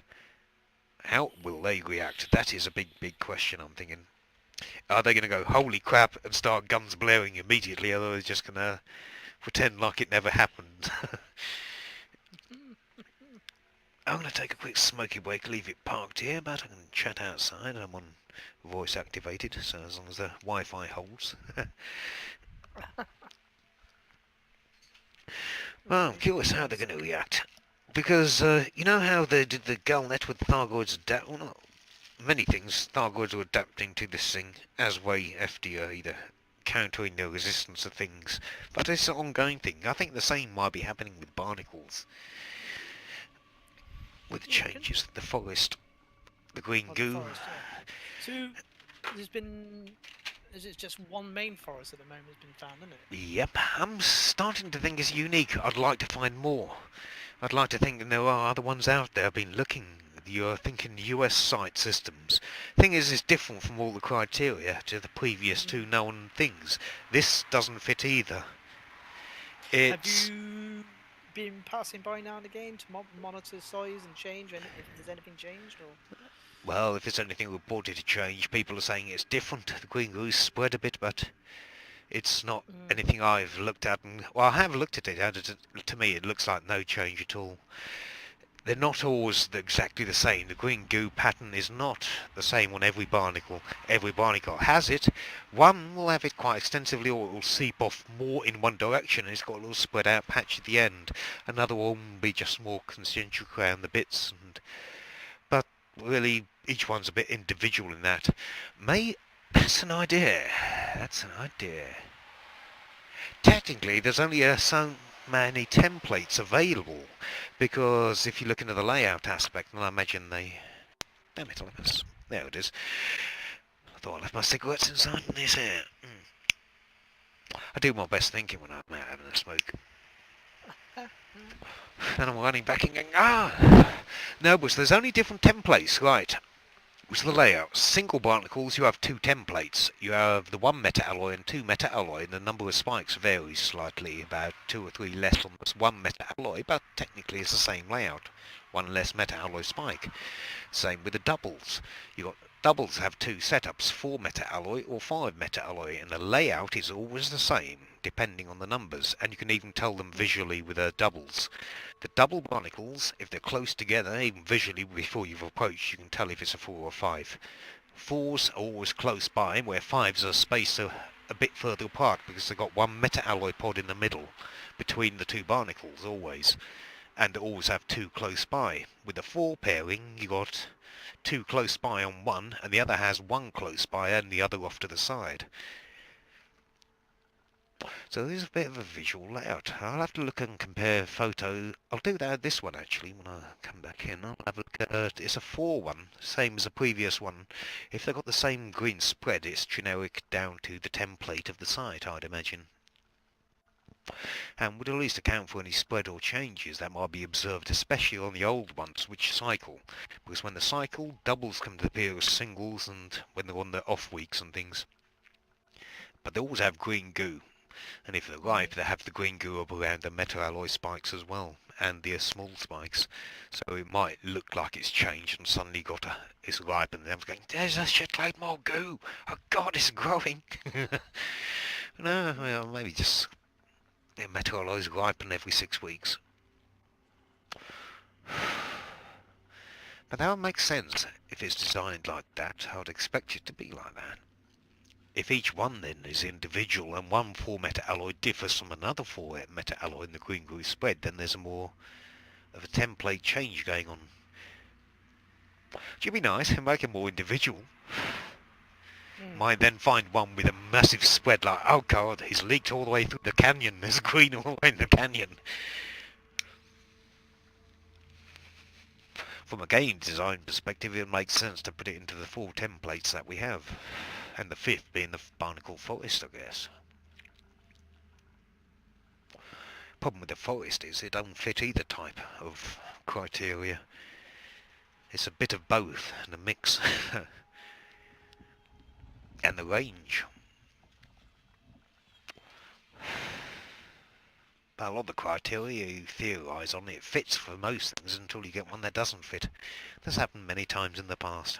How will they react? That is a big, big question, I'm thinking. Are they going to go, holy crap, and start guns blaring immediately, or are they just going to pretend like it never happened? I'm going to take a quick smoky break, leave it parked here, but I can chat outside. I'm on voice activated, so as long as the Wi-Fi holds. Well, I'm curious how they're going to react. Because, you know how they did the Galnet with Thargoids well, not many things, Thargoids were adapting to this thing as way after either countering the resistance of things. But it's an ongoing thing. I think the same might be happening with Barnacles. With the changes, the forest, the green goo. Forest, yeah. So, is it just one main forest at the moment has been found, isn't it? Yep, I'm starting to think it's unique. I'd like to find more. I'd like to think that there are other ones out there. I've been looking. You're thinking US site systems. Thing is, it's different from all the criteria to the previous two known things. This doesn't fit either. It's... Have you been passing by now and again to monitor size and change, and if there's anything changed, or? Well, if there's anything reported to change, people are saying it's different. The green goo's spread a bit, but it's not anything I've looked at. And well, I have looked at it, and to me it looks like no change at all. They're not always exactly the same. The green goo pattern is not the same on every barnacle. Every barnacle has it. One will have it quite extensively, or it will seep off more in one direction, and it's got a little spread out patch at the end. Another one will be just more concentric around the bits, but really each one's a bit individual in that. That's an idea. That's an idea. Technically, there's only so many templates available, because if you look into the layout aspect, and I imagine damn it, there it is. I thought I left my cigarettes inside this here. I do my best thinking when I'm out having a smoke. Then I'm running back and going, no, but there's only different templates, right? So the layout, single barnacles, you have two templates. You have the one meta-alloy and two meta-alloy, and the number of spikes varies slightly, about 2 or 3 less on this one meta-alloy, but technically it's the same layout. One less meta-alloy spike. Same with the doubles. Doubles have two setups, 4 meta-alloy or 5 meta-alloy, and the layout is always the same, depending on the numbers, and you can even tell them visually with the doubles. The double barnacles, if they're close together, even visually before you've approached, you can tell if it's a 4 or 5. 4s are always close by, where 5s are spaced a bit further apart because they've got one meta-alloy pod in the middle, between the two barnacles always, and always have 2 close by. With the 4 pairing, you got 2 close by on one, and the other has 1 close by and the other off to the side. So there's a bit of a visual layout. I'll have to look and compare photo. I'll do that this one actually when I come back in. I'll have a look at it's a 4 one, same as the previous one. If they've got the same green spread, it's generic down to the template of the site, I'd imagine. And would at least account for any spread or changes that might be observed, especially on the old ones which cycle. Because when they cycle, doubles come to appear as singles, and when they're on the off weeks and things. But they always have green goo. And if they're ripe, they have the green goo up around the meta-alloy spikes as well, and the small spikes. So it might look like it's changed and suddenly it's ripe, and everyone's going, there's a shitload more goo! Oh god, it's growing! No, well, maybe just the meta-alloys ripen every 6 weeks. But that would make sense if it's designed like that. I would expect it to be like that. If each one then is individual and one 4 meta-alloy differs from another 4 meta-alloy in the green goo spread, then there's a more of a template change going on. Which would be nice and make it more individual. Might then find one with a massive spread like, oh god, he's leaked all the way through the canyon, there's green all the way in the canyon. From a game design perspective, it makes sense to put it into the 4 templates that we have. And the 5th being the barnacle forest, I guess. Problem with the forest is it don't fit either type of criteria. It's a bit of both and a mix. And the range. But a lot of the criteria you theorise on, it fits for most things until you get one that doesn't fit. This happened many times in the past.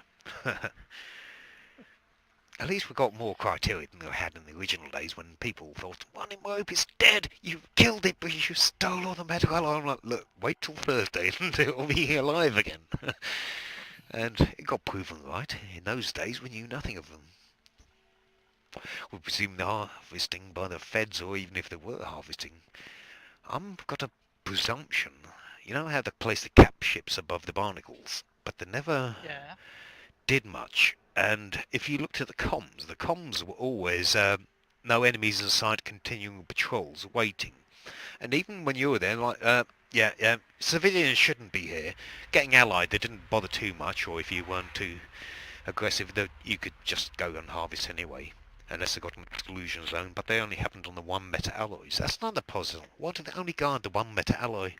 At least we got more criteria than we had in the original days when people thought, one in rope is dead, you've killed it, but you stole all the metal. I'm like, look, wait till Thursday and it'll be alive again. And it got proven right. In those days we knew nothing of them. We presumed harvesting by the feds, or even if they were harvesting. I've got a presumption. You know how they place the cap ships above the barnacles, but they never did much. And if you looked at the comms were always no enemies in sight, continuing patrols, waiting. And even when you were there, like, civilians shouldn't be here. Getting allied, they didn't bother too much, or if you weren't too aggressive, you could just go and harvest anyway. Unless they got an exclusion zone, but they only happened on the 1 meta-alloys. That's not a puzzle. Why did they only guard the 1 meta-alloy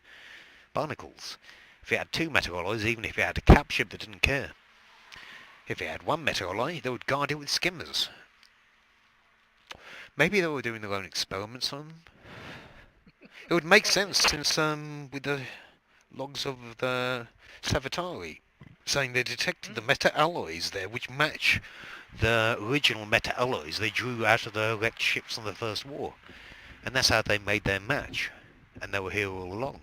barnacles? If it had 2 meta-alloys, even if it had a cap ship, they didn't care. If it had 1 meta-alloy, they would guard it with skimmers. Maybe they were doing their own experiments on them. It would make sense since, with the logs of the Savatari, saying they detected the meta-alloys there, which match the original meta-alloys they drew out of the wrecked ships on the First War. And that's how they made their match. And they were here all along.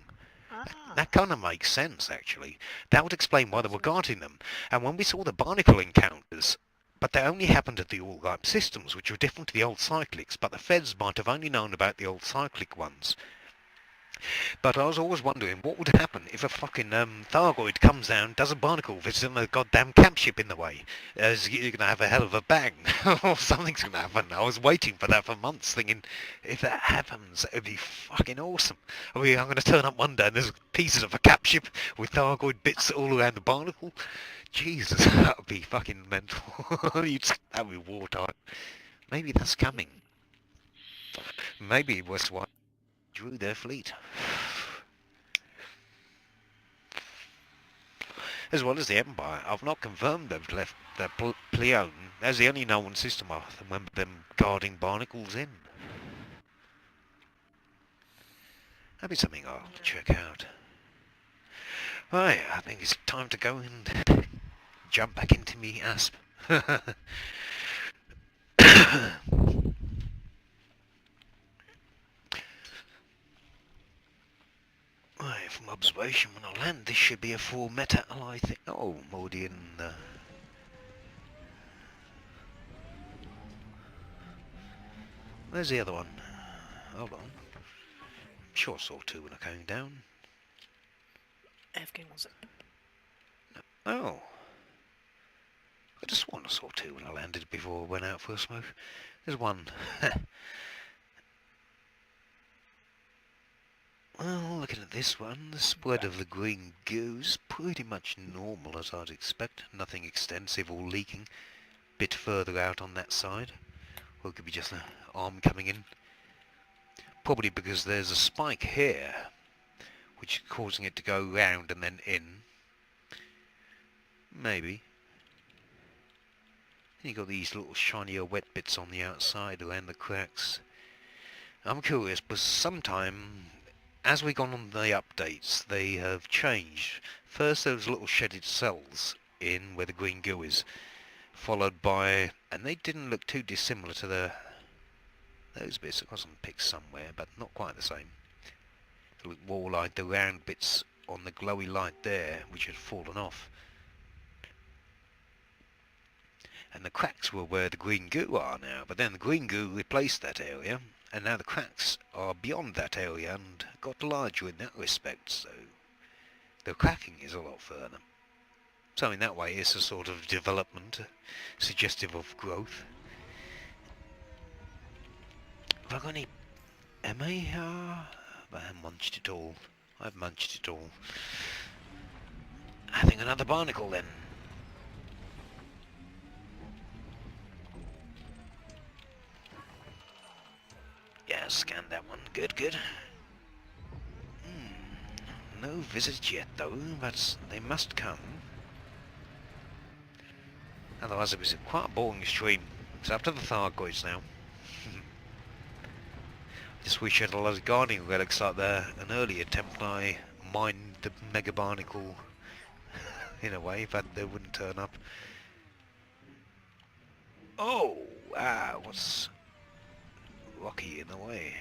That kind of makes sense, actually. That would explain why they were guarding them. And when we saw the barnacle encounters, but they only happened at the all-ripe systems, which were different to the old cyclics, but the feds might have only known about the old cyclic ones. But I was always wondering what would happen if a fucking Thargoid comes down, does a barnacle visit, and a goddamn camp ship in the way. You're going to have a hell of a bang, or something's going to happen. I was waiting for that for months, thinking, if that happens, it would be fucking awesome. I mean, I'm going to turn up one day and there's pieces of a cap ship with Thargoid bits all around the barnacle. Jesus, that would be fucking mental. That would be wartime. Maybe that's coming. Maybe West White drew their fleet. as well as the Empire. I've not confirmed they've left the Pleone as the only known system I remember them guarding Barnacles in. That'd be something I'll check out. Right, I think it's time to go and jump back into me asp. Right, from observation, when I land, this should be a full meta ally thing. Oh, Mordian. Where's the other one? Hold on. I'm sure I saw two when I came down. AFK was it? Oh. I just sworn I saw two when I landed before I went out for a smoke. There's one. Well, looking at this one, the spread of the green goo is pretty much normal as I'd expect. Nothing extensive or leaking. Bit further out on that side. Or it could be just an arm coming in. Probably because there's a spike here, which is causing it to go round and then in. Maybe. You got these little shinier wet bits on the outside around the cracks. I'm curious, but sometime, as we gone on the updates, they have changed. First there was little shedded cells in where the green goo is, followed by, and they didn't look too dissimilar to those bits. I've got some pics somewhere, but not quite the same. They look more like the round bits on the glowy light there, which had fallen off. And the cracks were where the green goo are now, but then the green goo replaced that area, and now the cracks are beyond that area and got larger in that respect, so the cracking is a lot further. So in that way it's a sort of development, suggestive of growth. Have I got any MA? I haven't munched it all. I've munched it all. I think another barnacle then. Yeah, scan that one. Good, good. No visits yet though, but they must come. Otherwise it was quite a boring stream. It's up to the Thargoids now. Just wish I had a lot of guarding relics like there. An earlier attempt I mined the Mega Barnacle in a way, but they wouldn't turn up. Oh! What's rocky in the way?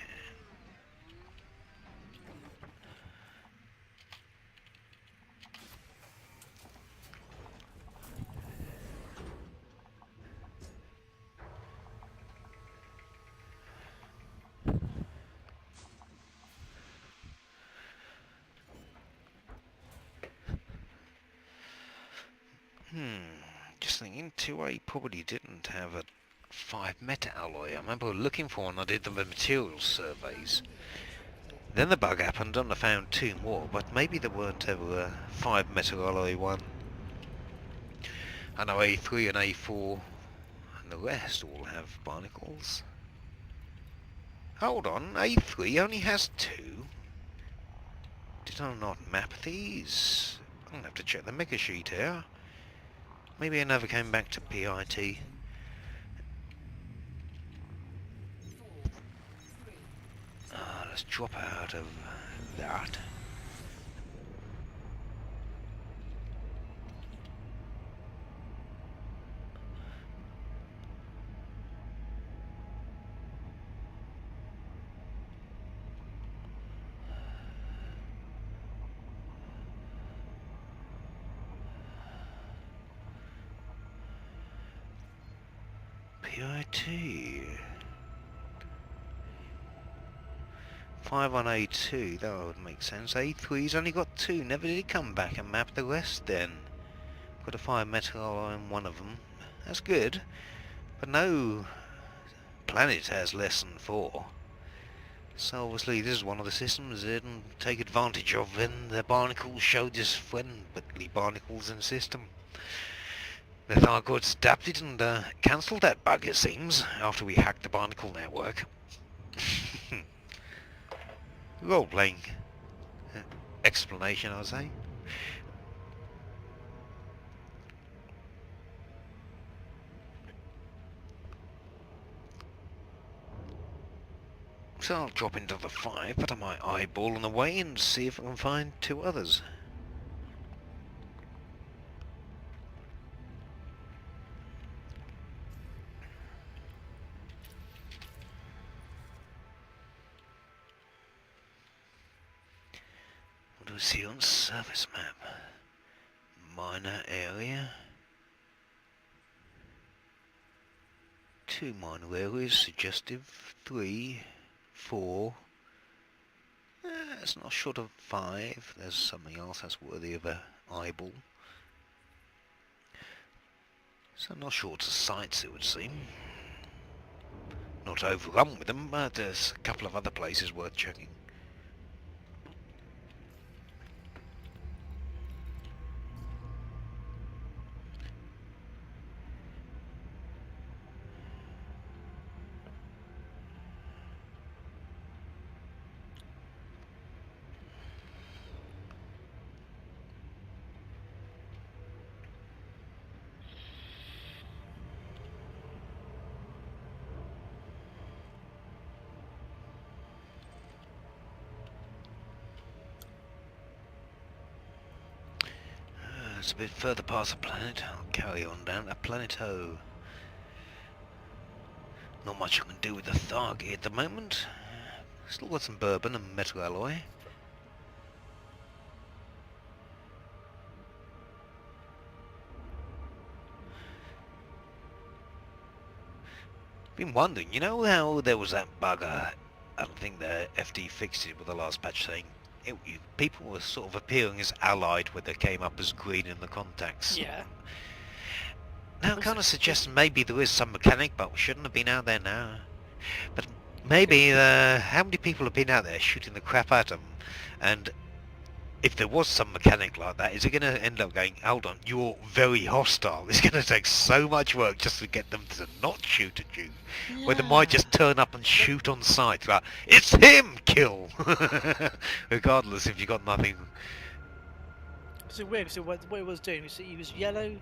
Just thinking, 2A probably didn't have a 5 meta alloy. I remember looking for one, I did the materials surveys. Then the bug happened and I found 2 more, but maybe there weren't ever a 5 meta alloy one. I know A3 and A4 and the rest all have barnacles. Hold on, A3 only has 2? Did I not map these? I'm gonna have to check the mega sheet here. Maybe I never came back to PIT. Let's drop out of that. PIT. 5 on A2, that would make sense. A3's only got 2, never did come back and map the rest then. Got a 5 metal on one of them. That's good. But no planet has less than 4. So obviously this is one of the systems they didn't take advantage of when the barnacles showed us friendly barnacles in the system. The Thargoids adapted and cancelled that bug, it seems, after we hacked the barnacle network. Role-playing explanation, I would say. So I'll drop into the 5, but I might eyeball on the way and see if I can find 2 others. What do we see on surface map? Minor area. 2 minor areas, suggestive. 3, 4. It's not short of 5. There's something else that's worthy of a eyeball. So not short of sights, it would seem. Not overrun with them, but there's a couple of other places worth checking. It's a bit further past the planet. I'll carry on down to Planet O. Not much I can do with the Thargoid at the moment. Still got some bourbon and metal alloy. Been wondering, you know how there was that bug, I don't think the FD fixed it with the last patch, saying people were sort of appearing as allied when they came up as green in the contacts. Yeah. Now it kind of suggests maybe there is some mechanic, but we shouldn't have been out there now. But maybe, how many people have been out there shooting the crap at them? And if there was some mechanic like that, is it going to end up going, hold on, you're very hostile. It's going to take so much work just to get them to not shoot at you. Yeah. Where they might just turn up and shoot on sight. Like, it's him! Kill! Regardless if you got nothing. So weird. So what it was doing was he was yellow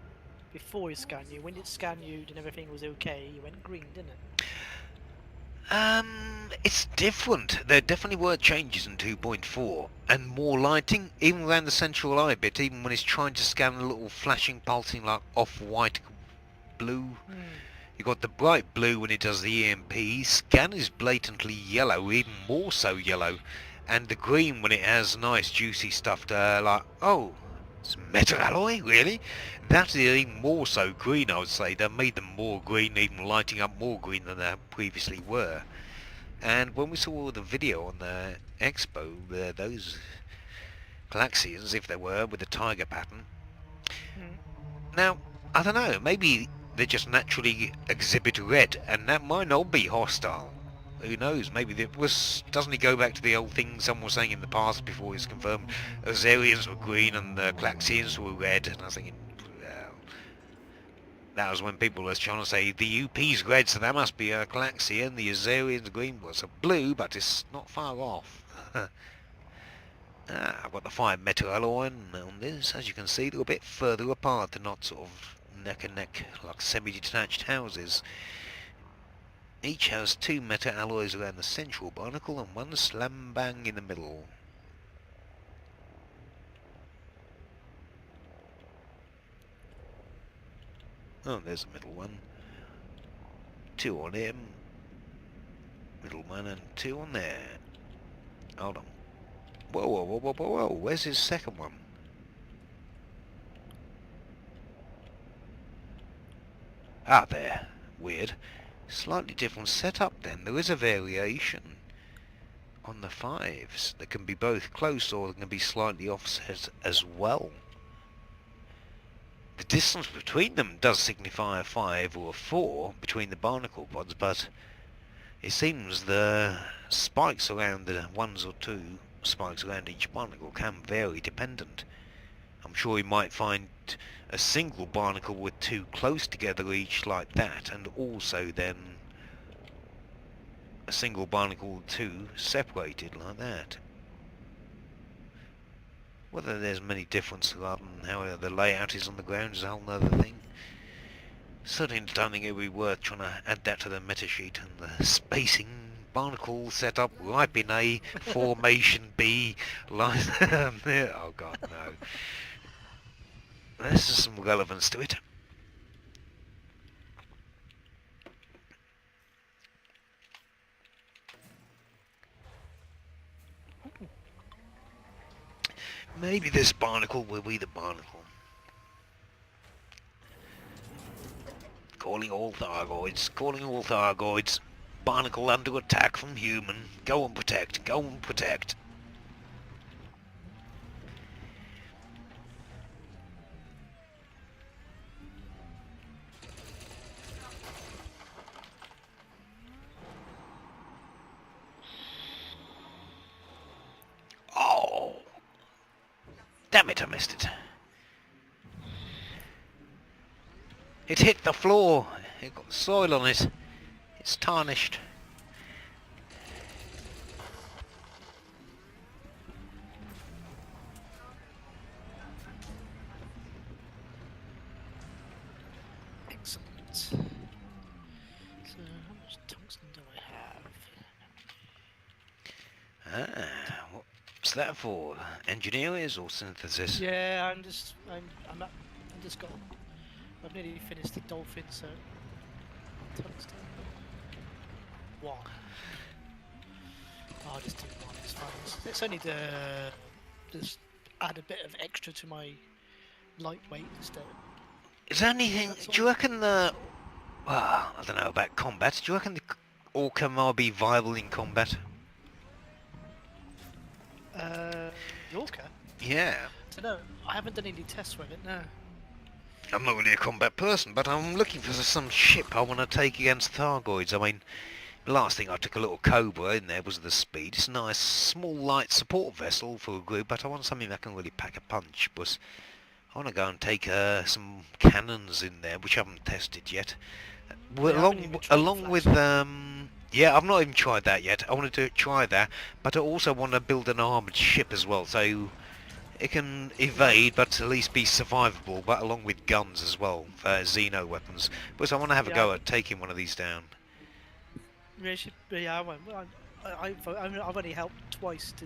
before he scanned you. When it scanned you and everything was okay, you went green, didn't it? It's different. There definitely were changes in 2.4, and more lighting, even around the central eye bit, even when it's trying to scan a little flashing, pulsing like off-white blue. You got the bright blue when it does the EMP, scan is blatantly yellow, even more so yellow, and the green when it has nice juicy stuff to like, oh, it's metal alloy, really? That's even more so green, I would say. They made them more green, even lighting up more green than they previously were. And when we saw the video on the expo, those Galaxians, if they were, with the tiger pattern. Now, I don't know, maybe they just naturally exhibit red, and that might not be hostile. Who knows, maybe it was... Doesn't he go back to the old thing someone was saying in the past before it's confirmed? Azarians were green and the Galaxians were red, and I was thinking, well... That was when people were trying to say, the UP's red, so that must be a Galaxian, the Azarian's green was a blue, but it's not far off. I've got the 5 metal alloy on this. As you can see, they're a bit further apart. They're not sort of neck and neck like semi-detached houses. Each has 2 metal alloys around the central barnacle and 1 slam bang in the middle. Oh, there's a middle one. 2 on him. Middle one and 2 on there. Hold on. Whoa, whoa, whoa, whoa, whoa, whoa. Where's his second one? Ah, there. Weird. Slightly different setup then. There is a variation on the 5s. They can be both close or they can be slightly offset as well. The distance between them does signify a 5 or a 4 between the barnacle pods, but it seems the spikes around the 1s or 2 spikes around each barnacle can vary dependent. I'm sure you might find a single barnacle with 2 close together each like that, and also then a single barnacle with 2 separated like that. Whether there's many differences rather than how the layout is on the ground is a whole other thing. Certainly don't think it would be worth trying to add that to the meta sheet and the spacing Barnacle set up right in A, formation B, line... oh god, no. There's some relevance to it. Maybe this barnacle will be the barnacle. Calling all Thargoids, calling all Thargoids. Barnacle under attack from human. Go and protect, go and protect. Oh! Damn it, I missed it. It hit the floor. It got soil on it. It's tarnished. Excellent. So, how much tungsten do I have? Ah, what's that for? Engineers or synthesis? Yeah, I'm just got. I've nearly finished the dolphin, so tungsten. One. Oh, I'll just do one. It's fine. It's only to just add a bit of extra to my lightweight instead. Is there anything... That's Do you reckon the... Well, I don't know about combat. Do you reckon the Orca might be viable in combat? Yorker? Yeah. I don't know. I haven't done any tests with it. No. I'm not really a combat person, but I'm looking for some ship I want to take against Thargoids. I mean, the last thing I took a little Cobra in there was the speed. It's a nice, small, light support vessel for a group, but I want something that can really pack a punch. But I want to go and take some cannons in there, which I haven't tested yet. Well, Yeah, I haven't even tried along with yeah, I've not even tried that yet. I want to try that, but I also want to build an armoured ship as well, so it can evade, but at least be survivable, but along with guns as well, for Xeno weapons. But I want to have a go at taking one of these down. Yeah, I won't. I've only helped twice to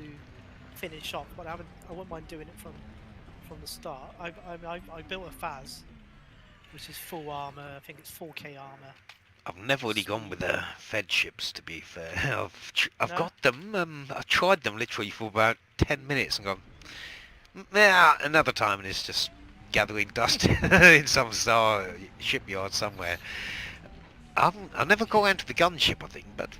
finish off, but I wouldn't mind doing it from the start. I built a Faz, which is full armor. I think it's 4K armor. I've never really gone with the Fed ships, to be fair. I've No? got them. I tried them literally for about 10 minutes and gone, yeah, another time, and it's just gathering dust in some star shipyard somewhere. I never got into the gunship, I think, but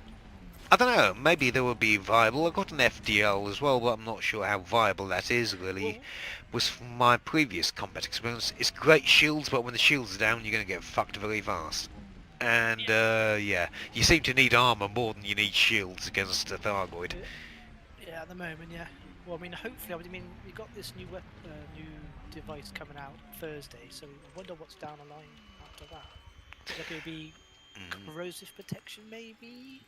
I don't know. Maybe they will be viable. I got an FDL as well, but I'm not sure how viable that is really. Well, Was from my previous combat experience. It's great shields, but when the shields are down, you're going to get fucked very fast. And yeah, you seem to need armor more than you need shields against a Thargoid. yeah, at the moment, yeah. Well, I mean, hopefully, I mean, we got this new new device coming out Thursday, so I wonder what's down the line after that. Is there going to be corrosive protection, maybe?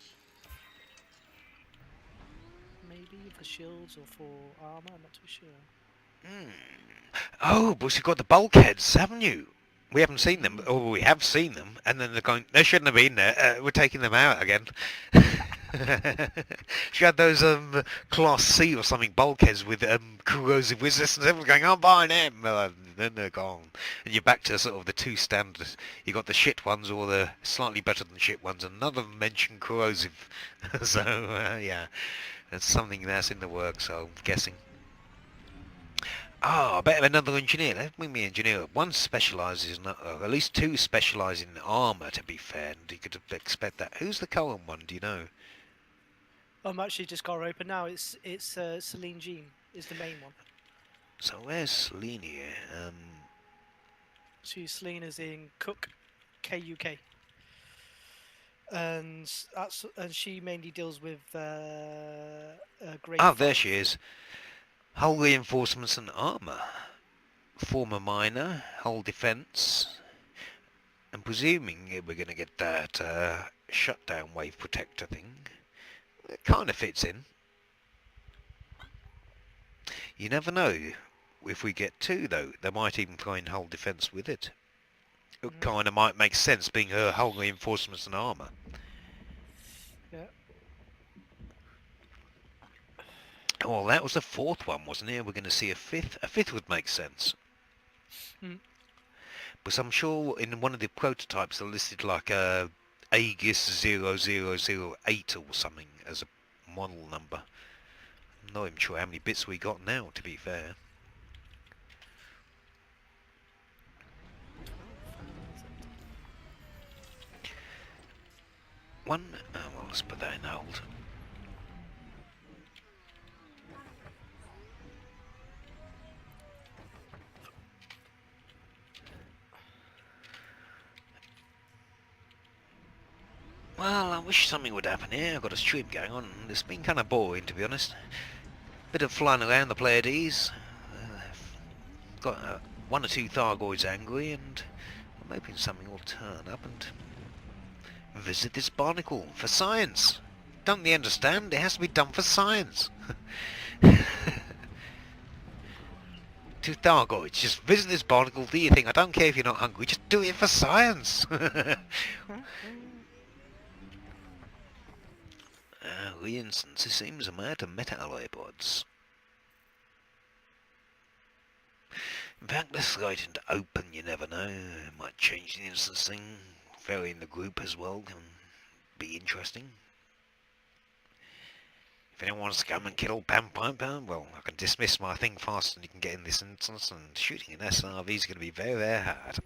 Maybe for shields or for armor, I'm not too sure. Oh, but you've got the bulkheads, haven't you? We haven't seen them, or we have seen them, and then they're going, they shouldn't have been there, we're taking them out again. She had those Class C or something bulkheads with corrosive resistance, everyone's going, I'm buying them, then they're gone. And you're back to sort of the two standards. You got the shit ones or the slightly better than shit ones, and none of them mention corrosive. So, yeah, that's something that's in the works, so I'm guessing. Oh, I bet another engineer. Let me be engineer. One specialises in, at least two specialise in armour, to be fair, and you could expect that. Who's the current one, do you know? I'm actually just got her open now. It's Celine Jean is the main one. So where's Celine here? Celine is in Cook, KUK. And she mainly deals with grade Oh, there 5. she is. Hull reinforcements and armour. Former miner, hull defence. And presuming we're going to get that shutdown wave protector thing. It kind of fits in. You never know. If we get two, though, they might even find hull defence with it. It kind of might make sense, being her hull reinforcements and armour. Yeah. Well, that was the fourth one, wasn't it? We're going to see a fifth. A fifth would make sense. Mm. Because I'm sure in one of the prototypes they listed like a Aegis 0008 or something as a model number. I'm not even sure how many bits we got now, to be fair. 12,000. Well, let's put that in hold. Well, I wish something would happen here. I've got a stream going on and it's been kind of boring, to be honest. Bit of flying around the Pleiades. Got one or two Thargoids angry, and I'm hoping something will turn up and visit this barnacle for science. Don't they understand? It has to be done for science. Two Thargoids, just visit this barnacle, do your thing. I don't care if you're not hungry, just do it for science. Reinstance, it seems I'm out of meta-alloy pods. In fact, let's slide into open, you never know. It might change the instance thing. Varying the group as well can be interesting. If anyone wants to come and kill Pam Piper, well, I can dismiss my thing faster than you can get in this instance, and shooting an SRV is going to be very, very hard.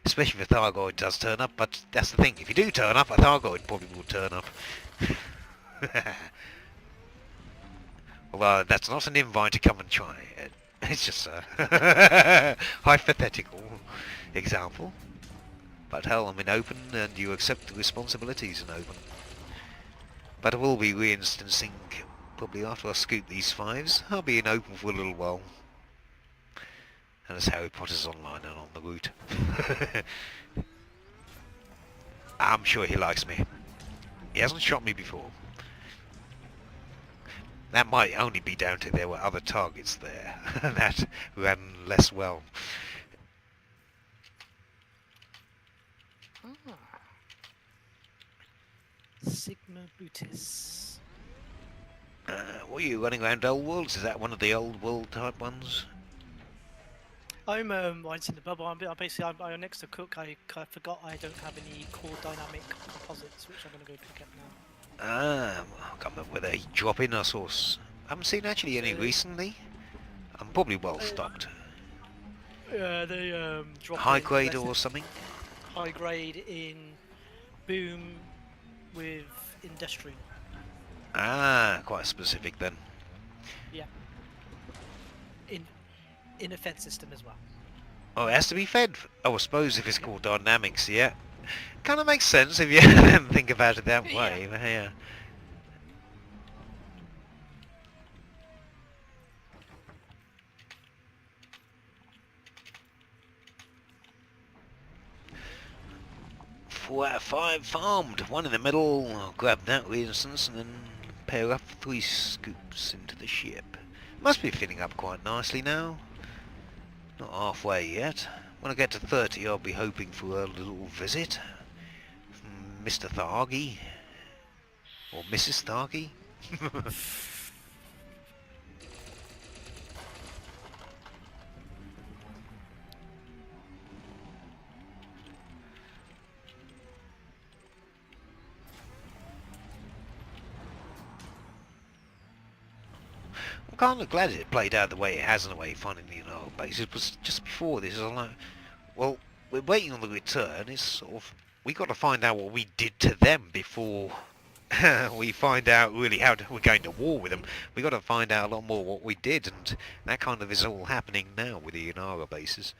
Especially if a Thargoid does turn up, but that's the thing. If you do turn up, a Thargoid probably will turn up. Although that's not an invite to come and try it. It's just a hypothetical example. But hell, I'm in open and you accept the responsibilities in open. But I will be reinstancing probably after I scoop these fives. I'll be in open for a little while. And as Harry Potter's online and on the route. I'm sure he likes me. He hasn't shot me before. That might only be down to there were other targets there that ran less well. Ah. Sigma Butis. What are you running around old worlds? Is that one of the old world type ones? I'm it's in the bubble. I'm next to Cook. I forgot I don't have any core dynamic composites, which I'm going to go pick up now. I can't remember whether they drop in. I haven't seen actually any recently. I'm probably well stocked. They drop High in grade less or something? high grade in boom with industrial. Quite specific then. Yeah. In a fed system as well. Oh, it has to be fed. Oh, I suppose if it's called dynamics, yeah. Kind of makes sense if you think about it that way. But yeah. Four out of 5 farmed. One in the middle. I'll grab that instance and then pair up 3 scoops into the ship. Must be filling up quite nicely now. Not halfway yet. When I get to 30, I'll be hoping for a little visit from Mr. Thargy. Or Mrs. Thargy. I'm kind of glad it played out the way it has in a way, finding the base. It was just before this, I was like, well, we're waiting on the return. It's sort of, we got to find out what we did to them before we find out really how we're going to war with them. We got to find out a lot more what we did, and that kind of is all happening now with the Inara bases.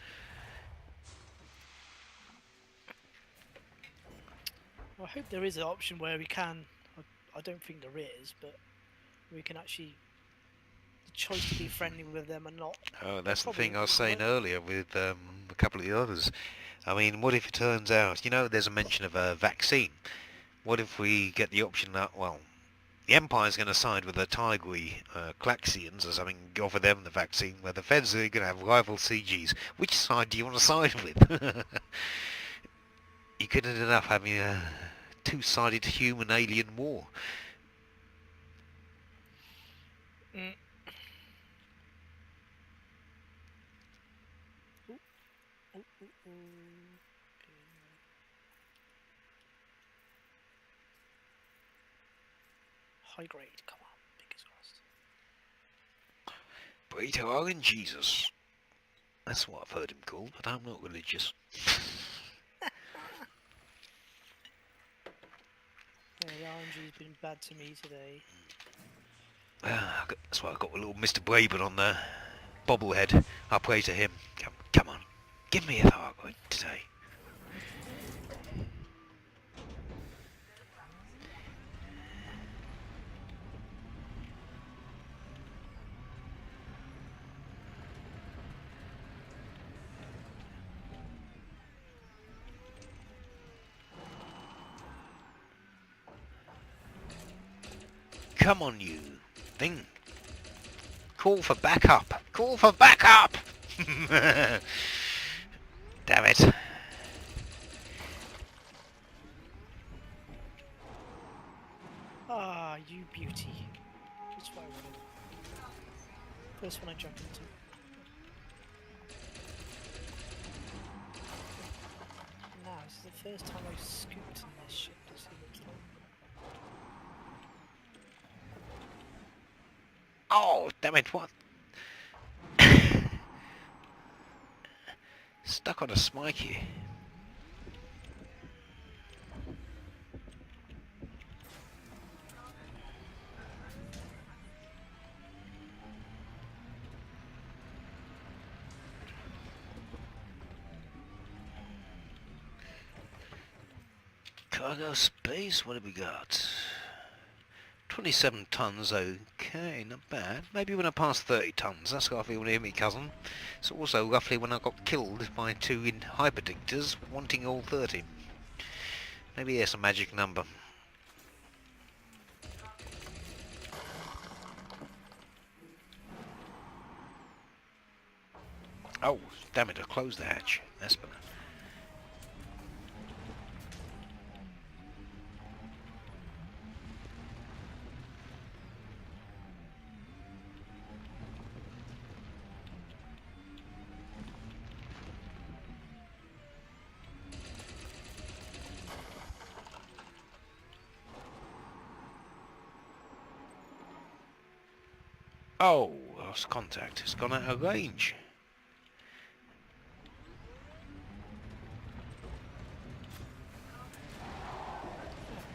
Well, I hope there is an option where we can. I don't think there is, but we can actually the choice to be friendly with them and not. Oh, that's the Probably thing I was won't saying work. earlier with a couple of the others. I mean, what if it turns out, there's a mention of a vaccine. What if we get the option that, well, the Empire's going to side with the Tigri Klaxians or something, offer them the vaccine, where the Feds are going to have rival CGs. Which side do you want to side with? You could end up having a two-sided human-alien war. Mm. Ooh, ooh, ooh, ooh. High grade, come on, biggest rust. Burrito and Jesus. That's what I've heard him called, but I'm not religious. Yeah, the RNG's been bad to me today. That's why I got a little Mr. Braben on the bobblehead. I pray to him. Come on. Give me a Thargoid today. Come on, you thing. Call for backup. Call for backup! Damn it. Ah, you beauty. That's what I wanted. First one I jumped into. Now, this is the first time I've scooped in this ship to see what it's like. Oh, damn it, what? Stuck on a smikey. Cargo space, what have we got? 27 tons, okay, not bad. Maybe when I pass 30 tons, that's roughly near me, cousin. It's also roughly when I got killed by two hyperdictors wanting all 30. Maybe there's a magic number. Oh, damn it, I closed the hatch. That's better. Oh, lost contact. It's gone out of range.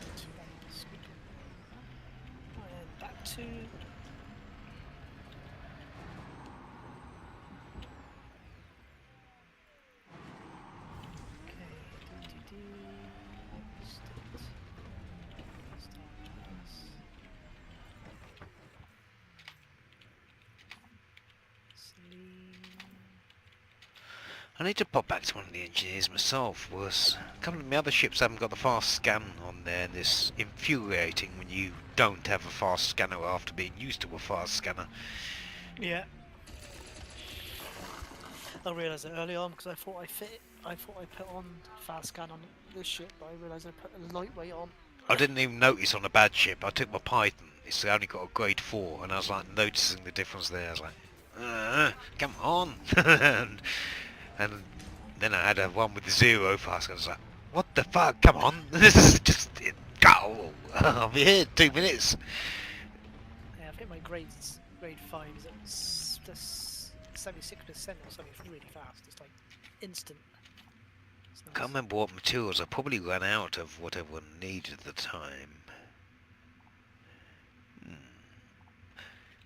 Not too bad, that's good. And back to... Okay, state. Start pass. I need to pop back to one of the engineers myself. Worse, a couple of my other ships haven't got the fast scan on there, and it's infuriating when you don't have a fast scanner after being used to a fast scanner. Yeah. I realised it early on because I thought I put on fast scan on this ship, but I realised I put a lightweight on. I didn't even notice on a bad ship. I took my Python. It's only got a grade 4, and I was like noticing the difference there. I was like, come on. and then I had a one with the 0 fast scan. I was like, what the fuck? Come on. This is just... Go! I'll be here in 2 minutes. Yeah, I think my grade 5 is at 76% or something. It's really fast. It's like instant. It's nice. Can't remember what materials. I probably ran out of what everyone needed at the time.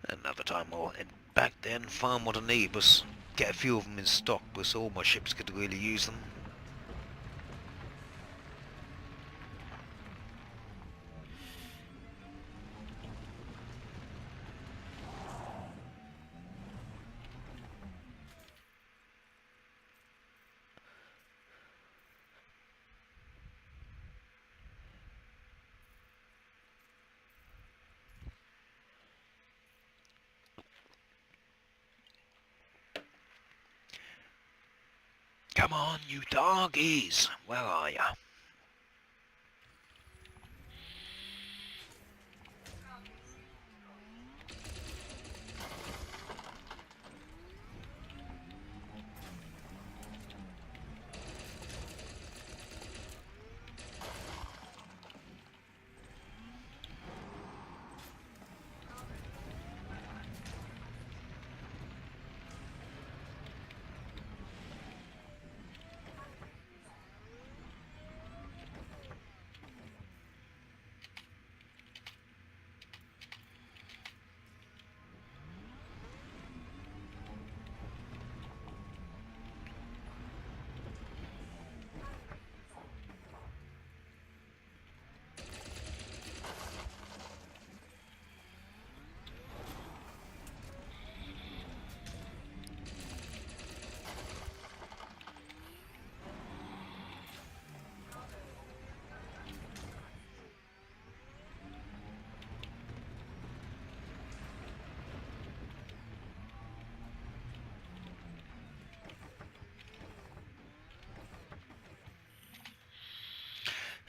Another time I'll head back there and farm what I need, but get a few of them in stock, but all my ships could really use them. Come on, you doggies! Where are ya?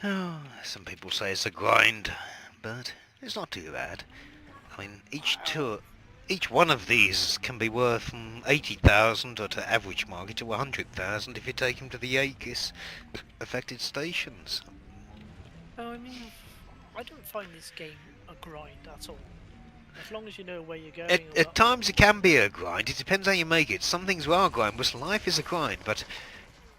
Oh, some people say it's a grind, but it's not too bad. I mean, each one of these can be worth from 80,000 or to average market to 100,000 if you take them to the Aegis affected stations. No, I mean, I don't find this game a grind at all. As long as you know where you're At, going. Or at times it can be a grind, it depends how you make it. Some things are a grind, but life is a grind, but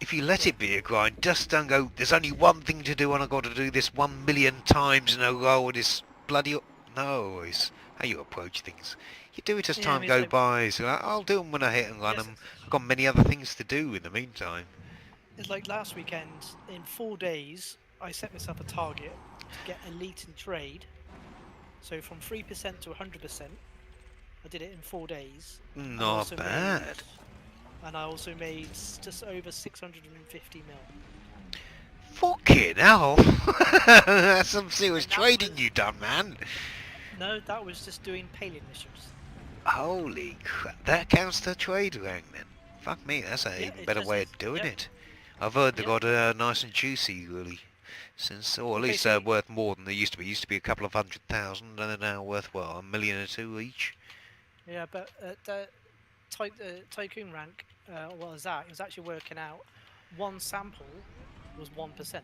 if you let Yeah. it be a grind, just don't go, there's only one thing to do and I've got to do this 1,000,000 times in a row and it's bloody... No, it's how you approach things. You do it as Yeah, I time mean, it's go like by, so I'll do them when I hit and run yes, them. I've got many other things to do in the meantime. it's like last weekend. In 4 days, I set myself a target to get elite in trade. So from 3% to 100%, I did it in 4 days, and Not also made bad. just over 650 mil. Fucking hell. That's some serious And that trading was you done, man. no, that was just doing paling missions. Holy crap, that counts the trade rank then. Fuck me, that's an Yeah, even it's better just way it's of doing yeah, it. I've heard they yeah. got nice and juicy, really. Since, or at Well, least basically, worth more than they used to be. Used to be a couple of 100,000, and they're now worth, what, 1,000,000 or two each? yeah. But at tycoon rank, what was that? It was actually working out. One sample was 1%.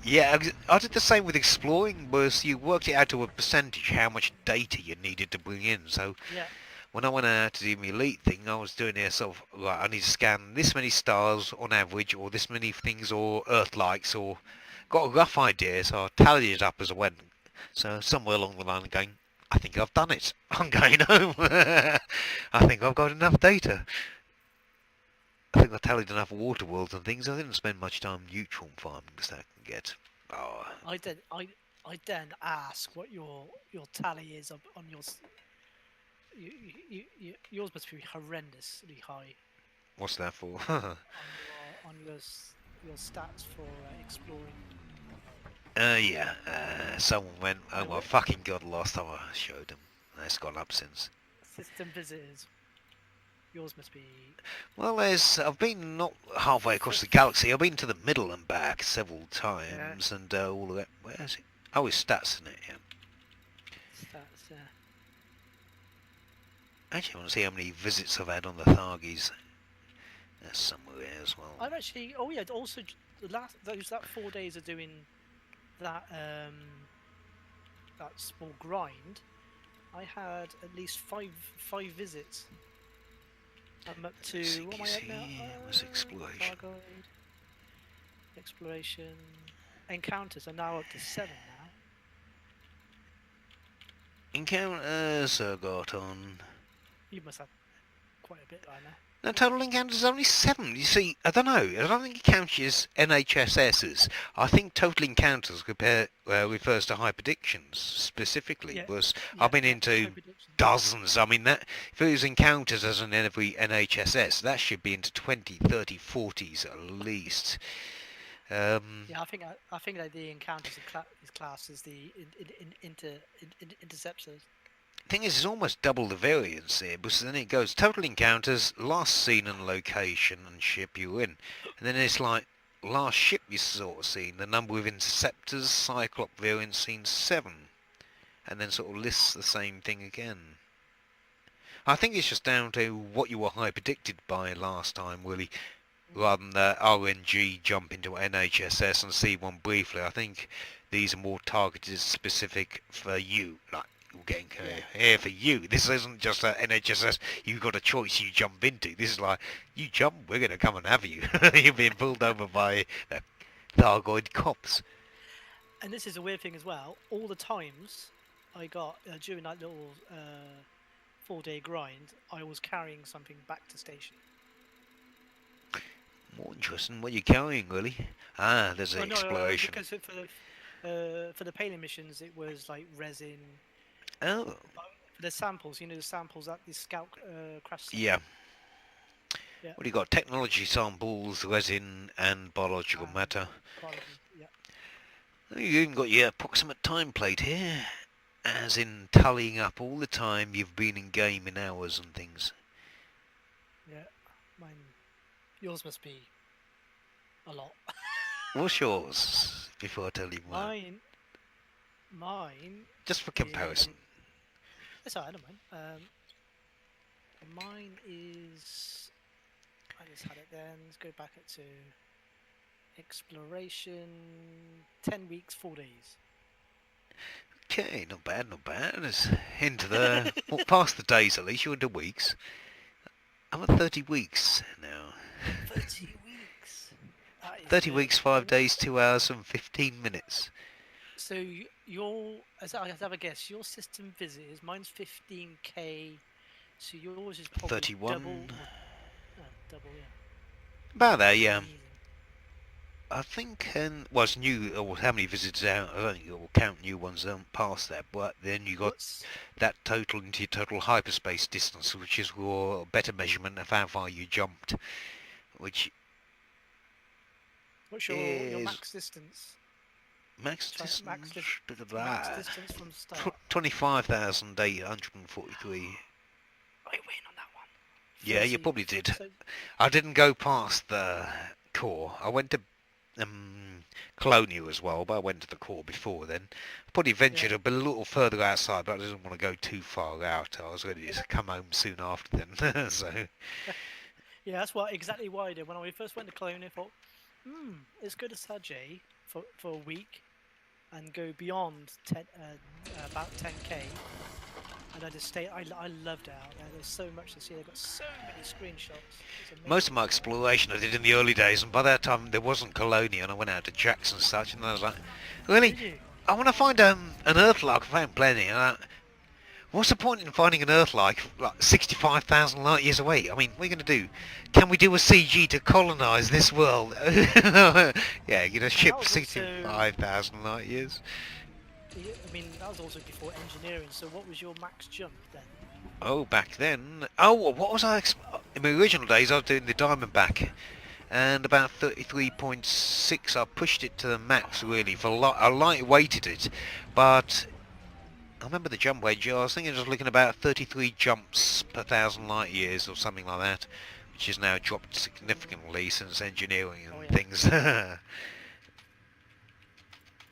Yeah, I did the same with exploring, was you worked it out to a percentage how much data you needed to bring in. So Yeah, when I went out to do my elite thing, I was doing it sort of, right, I need to scan this many stars on average, or this many things, or Earth-likes, or got a rough idea, so I tallied it up as I went. So somewhere along the line, I'm going, I think I've done it. I'm going home. I think I've got enough data. I think I tallied enough water worlds and things. I didn't spend much time neutron farming because that can get... Oh, I then ask what your tally is on yours must be horrendously high what's that for? your stats for exploring. Yeah. Someone went, oh I my wi- fucking god, last time I showed them. It's gone up since. System visitors. Yours must be Well, I've been not halfway across the four, galaxy. I've been to the middle and back several yeah, times, and all of that. Where is it? Oh, it's stats, isn't it? Yeah. stats. Yeah. Actually, I want to see how many visits I've had on the Thargoids. That's somewhere there as well. I've actually. Oh yeah. Also, that 4 days of doing that that small grind, I had at least five visits. I'm up to Let's see, what am you I at see, now? what's exploration? Thargoid, exploration, encounters are now up to 7 now. Encounters I got on. You must have quite a bit by now. No, total encounters is only 7. You see, I don't know. I don't think it counts as NHSSs. I think total encounters refers to high predictions specifically. Yeah, Because yeah, I've been yeah. High into prediction. dozens. I mean, that if it was encounters as in every NHSS, that should be into 20, 30, 40s at least. Yeah, I think that the encounters is classed as the interceptors. Thing is, it's almost double the variance here, because then it goes total encounters, last scene and location and ship you're in. And then it's like, last ship you sort of seen, the number of interceptors, Cyclop variance seen 7. And then sort of lists the same thing again. I think it's just down to what you were high predicted by last time, really, rather than the RNG jump into NHSS and C1 briefly. I think these are more targeted specific for you, like you're getting here for you. This isn't just a NHSS, you've got a choice you jump into. This is like, you jump, we're going to come and have you. You're being pulled over by the Thargoid cops. And this is a weird thing as well. All the times I got during that little 4-day grind, I was carrying something back to station. More interesting what you're carrying, really. Ah, there's an Oh, no, exploration. because for the paling missions, it was like resin. Oh, For the samples, the samples at the scout crash site. yeah. Yeah. What do you got? Technology samples, resin, and biological matter. Biology, yeah. You even got your approximate time plate here, as in tallying up all the time you've been in game in hours and things. Yeah, yours must be a lot. What's yours? Before I tell you mine. Mine Just for comparison. It's alright, I don't mind. Mine is. I just had it then. Let's go back to exploration. 10 weeks, 4 days. Okay, not bad, not bad. It's into the... well, past the days at least, you're into weeks. I'm at 30 weeks now. 30 weeks. That is 30 good. weeks, 5 days, 2 hours and 15 minutes. So your, as I have a guess, your system visit is mine's 15k. So yours is probably 31. double. Double, yeah. About there, yeah. Amazing. I think, well, it's new, or how many visitors out, I don't think you'll count new ones past that, but then you got What's, that total into your total hyperspace distance, which is your better measurement of how far you jumped, which what's your is max distance? max Try- distance, max dis- blah, blah, Max blah. distance from start. 25,843. I win on that one. Yeah, you 30 probably did. So, I didn't go past the core. I went to Colonia as well, but I went to the core before then. I probably ventured Yeah. a bit a little further outside, but I didn't want to go too far out. I was ready to come home soon after then. So yeah, that's exactly what I did. When I first went to Cologne, I thought, it's good to Sajay for a week and go beyond about 10k. And I just stay. I loved it out there. There's so much to see. They've got so many screenshots. It's amazing. most of my exploration I did in the early days, and by that time there wasn't Colonia, and I went out to Jackson and such, and I was like, really? Did you? I want to find an Earth-like. I found plenty. And what's the point in finding an Earth-like 65,000 light years away? I mean, what are you going to do? Can we do a CG to colonise this world? Yeah, get a ship was also- 65,000 light years. Yeah, I mean, that was also before engineering. So what was your max jump then? Oh, back then. Oh, what was I? In my original days, I was doing the Diamondback, and about 33.6. I pushed it to the max really. I lightweighted it, but I remember the jump weight. I was thinking, just looking about 33 jumps per 1,000 light years or something like that, which has now dropped significantly since engineering and yeah. things.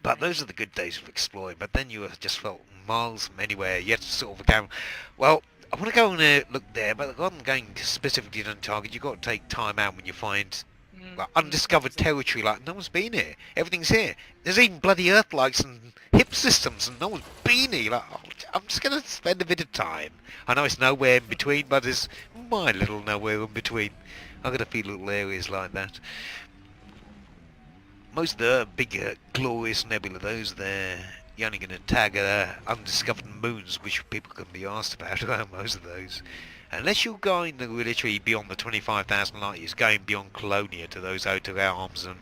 But those are the good days of exploring. But then you just felt miles from anywhere. You had to sort of go, well, I want to go and look there, but rather than going specifically to the target, you've got to take time out when you find like, undiscovered territory. Like, no one's been here. Everything's here. There's even bloody Earth-likes and hip systems, and no one's been here. Like, oh, I'm just going to spend a bit of time. I know it's nowhere in between, but it's my little nowhere in between. I've got a few little areas like that. Most of the big glorious nebula, those there, you're only going to tag undiscovered moons, which people can be asked about most of those. Unless you're going literally beyond the 25,000 light years, going beyond Colonia to those outer arms, and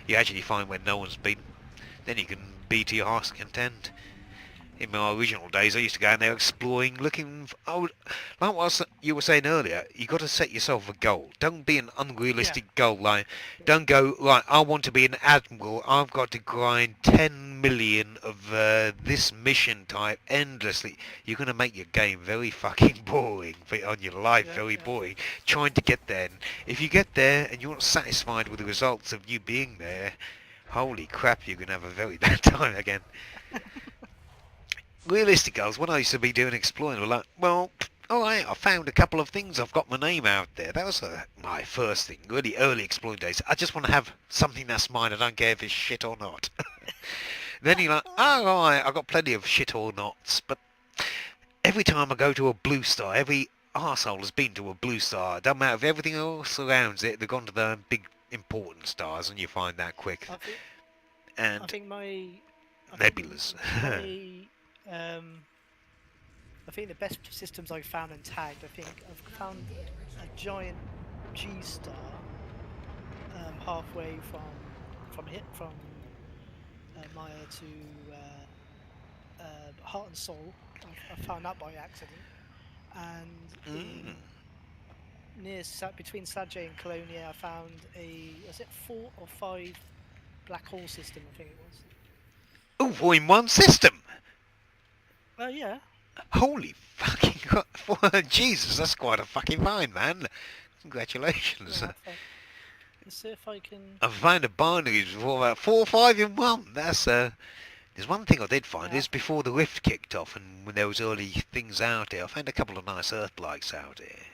you actually find where no one's been, then you can be to your heart's content. In my original days, I used to go in there exploring, looking for, like what you were saying earlier, you got to set yourself a goal. Don't be an unrealistic goal. Like, don't go, right, I want to be an admiral, I've got to grind 10 million of this mission type endlessly. You're going to make your game very fucking boring, on your life very boring, trying to get there. And if you get there and you're not satisfied with the results of you being there, holy crap, you're going to have a very bad time again. Realistic goals, when I used to be doing exploring, were like, well, alright, I found a couple of things, I've got my name out there. That was my first thing, really early exploring days. I just want to have something that's mine, I don't care if it's shit or not. Then you're like, oh, alright, I've got plenty of shit or nots, but every time I go to a blue star, every arsehole has been to a blue star. It doesn't matter if everything else surrounds it, they've gone to the big important stars, and you find that quick. I think my... Nebulas. I think the best systems I've found and tagged, I think I've found a giant G star halfway from Maya to Heart and Soul. I found that by accident, and between Sajay and Colonia, I found was it 4 or 5 black hole system? I think it was. Oh, 4 in one system. Yeah. Holy fucking God. Jesus, that's quite a fucking find, man. Congratulations. Let's see if I can. I've found a barnacles before, about 4 or 5 in one. That's there's one thing I did find Yeah. is before the rift kicked off and when there was early things out there, I found a couple of nice Earthlikes out here.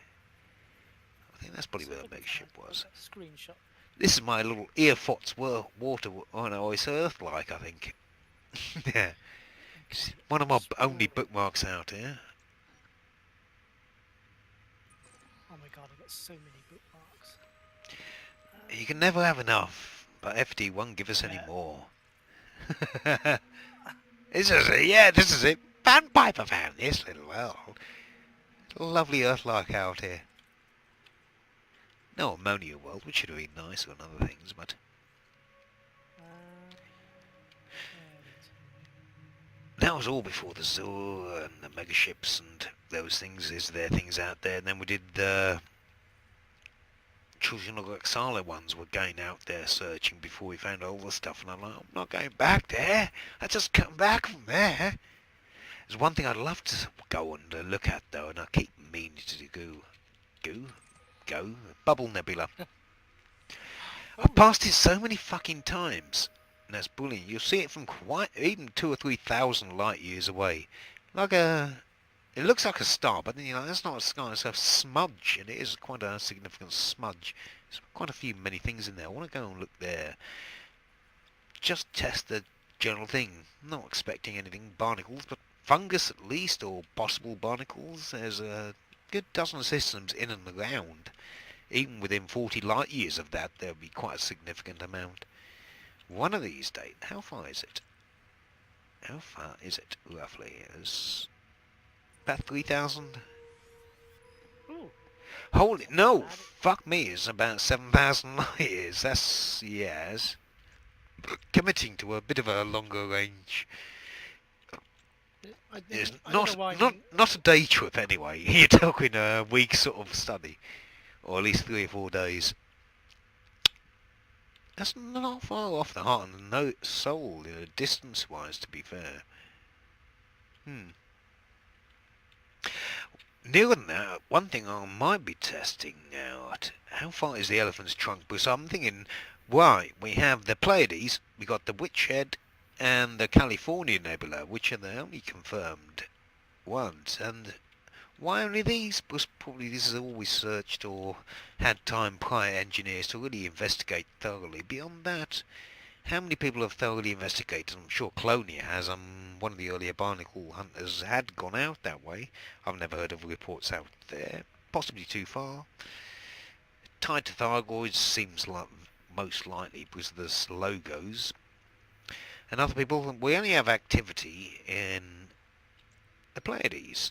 I think that's probably where the megaship was. Screenshot. This is my little Earfots water. Oh no, it's Earthlike, I think. Yeah, it's Okay. one of my only Scrolling. bookmarks out here. Oh my god, I've got so many bookmarks. You can never have enough, but FD won't give us any Yeah. more. This is it, yeah, this is it. Panpiper found this little world. Lovely Earthlike out here. No ammonia world, which should have been nicer and other things, but There it is. that was all before the Zoo and the megaships and those things. Is there things out there? And then we did the Children of Exile ones were going out there searching before we found all the stuff, and I'm like, I'm not going back there. I just come back from there. There's one thing I'd love to go and look at though, and I keep meaning to go. Bubble Nebula. I've passed it so many fucking times, and that's brilliant. You'll see it from quite even 2,000 or 3,000 light years away. It looks like a star, but then that's not a star. It's a smudge, and it is quite a significant smudge. There's quite many things in there. I want to go and look there. Just test the general thing. Not expecting anything barnacles, but fungus at least, or possible barnacles. There's a good dozen systems in and around. Even within 40 light years of that, there would be quite a significant amount. One of these days, how far is it? How far is it, roughly? It's about 3,000? Ooh, Holy, no! bad. Fuck me, it's about 7,000 light years. That's, yes. Committing to a bit of a longer range. It's I don't know why. not a day trip anyway. You're talking a week sort of study. Or at least 3 or 4 days. That's not far off the heart and the soul, distance-wise, to be fair. Nearer than that, one thing I might be testing out, how far is the elephant's trunk? Because I'm thinking, right, we have the Pleiades, we got the Witch Head, and the California Nebula, which are the only confirmed ones, and why only these? Because probably this is all we searched or had time prior engineers to really investigate thoroughly. Beyond that, how many people have thoroughly investigated? I'm sure Clonia has. One of the earlier barnacle hunters had gone out that way. I've never heard of reports out there. Possibly too far. Tied to Thargoids seems like most likely because of the logos. And other people, we only have activity in the Pleiades.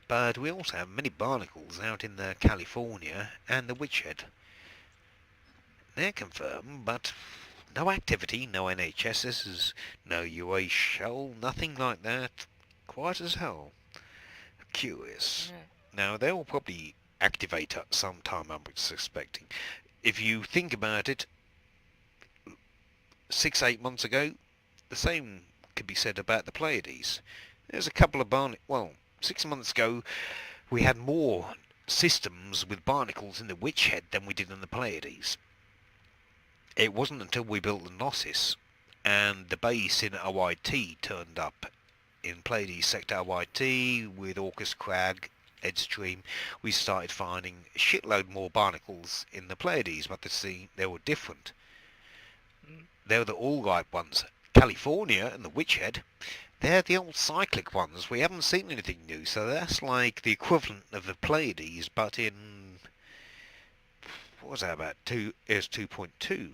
But we also have many barnacles out in the California and the Witch Head. They're confirmed, but no activity, no NHSs, no UA shell, nothing like that. Quiet as hell. Curious. Yeah. Now, they'll probably activate at some time, I'm suspecting. If you think about it, 6-8 months ago, the same could be said about the Pleiades. There's a couple of 6 months ago, we had more systems with barnacles in the Witch Head than we did in the Pleiades. It wasn't until we built the Gnosis and the base in OIT turned up in Pleiades Sector OIT with Orcus Crag, Edstream, we started finding a shitload more barnacles in the Pleiades, but they were different. They were the all-right ones. California and the Witch Head, they're the old cyclic ones. We haven't seen anything new, so that's like the equivalent of the Pleiades, but in... what was that about? 2.2.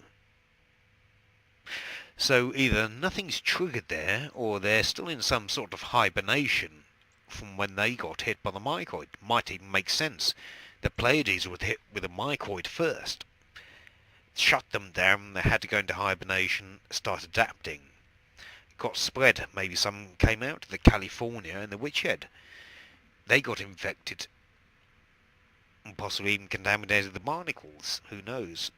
So either nothing's triggered there, or they're still in some sort of hibernation from when they got hit by the mycoid. Might even make sense. The Pleiades were hit with a mycoid first. Shut them down, they had to go into hibernation, start adapting. Got spread, maybe some came out to the California and the Witch Head. They got infected and possibly even contaminated the barnacles, who knows.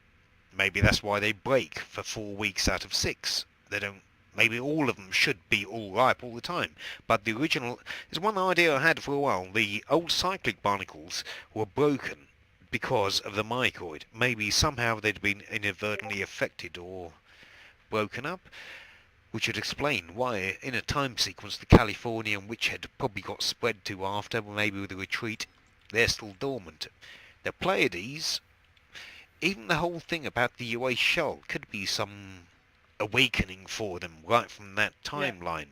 Maybe that's why they break for 4 weeks out of 6. They don't. Maybe all of them should be all ripe all the time. But the original... there's one idea I had for a while. The old cyclic barnacles were broken because of the mycoid. Maybe somehow they'd been inadvertently affected or broken up, which would explain why, in a time sequence, the Californian witchhead probably got spread to after, maybe with a retreat, they're still dormant. The Pleiades, even the whole thing about the UA shell could be some awakening for them right from that timeline.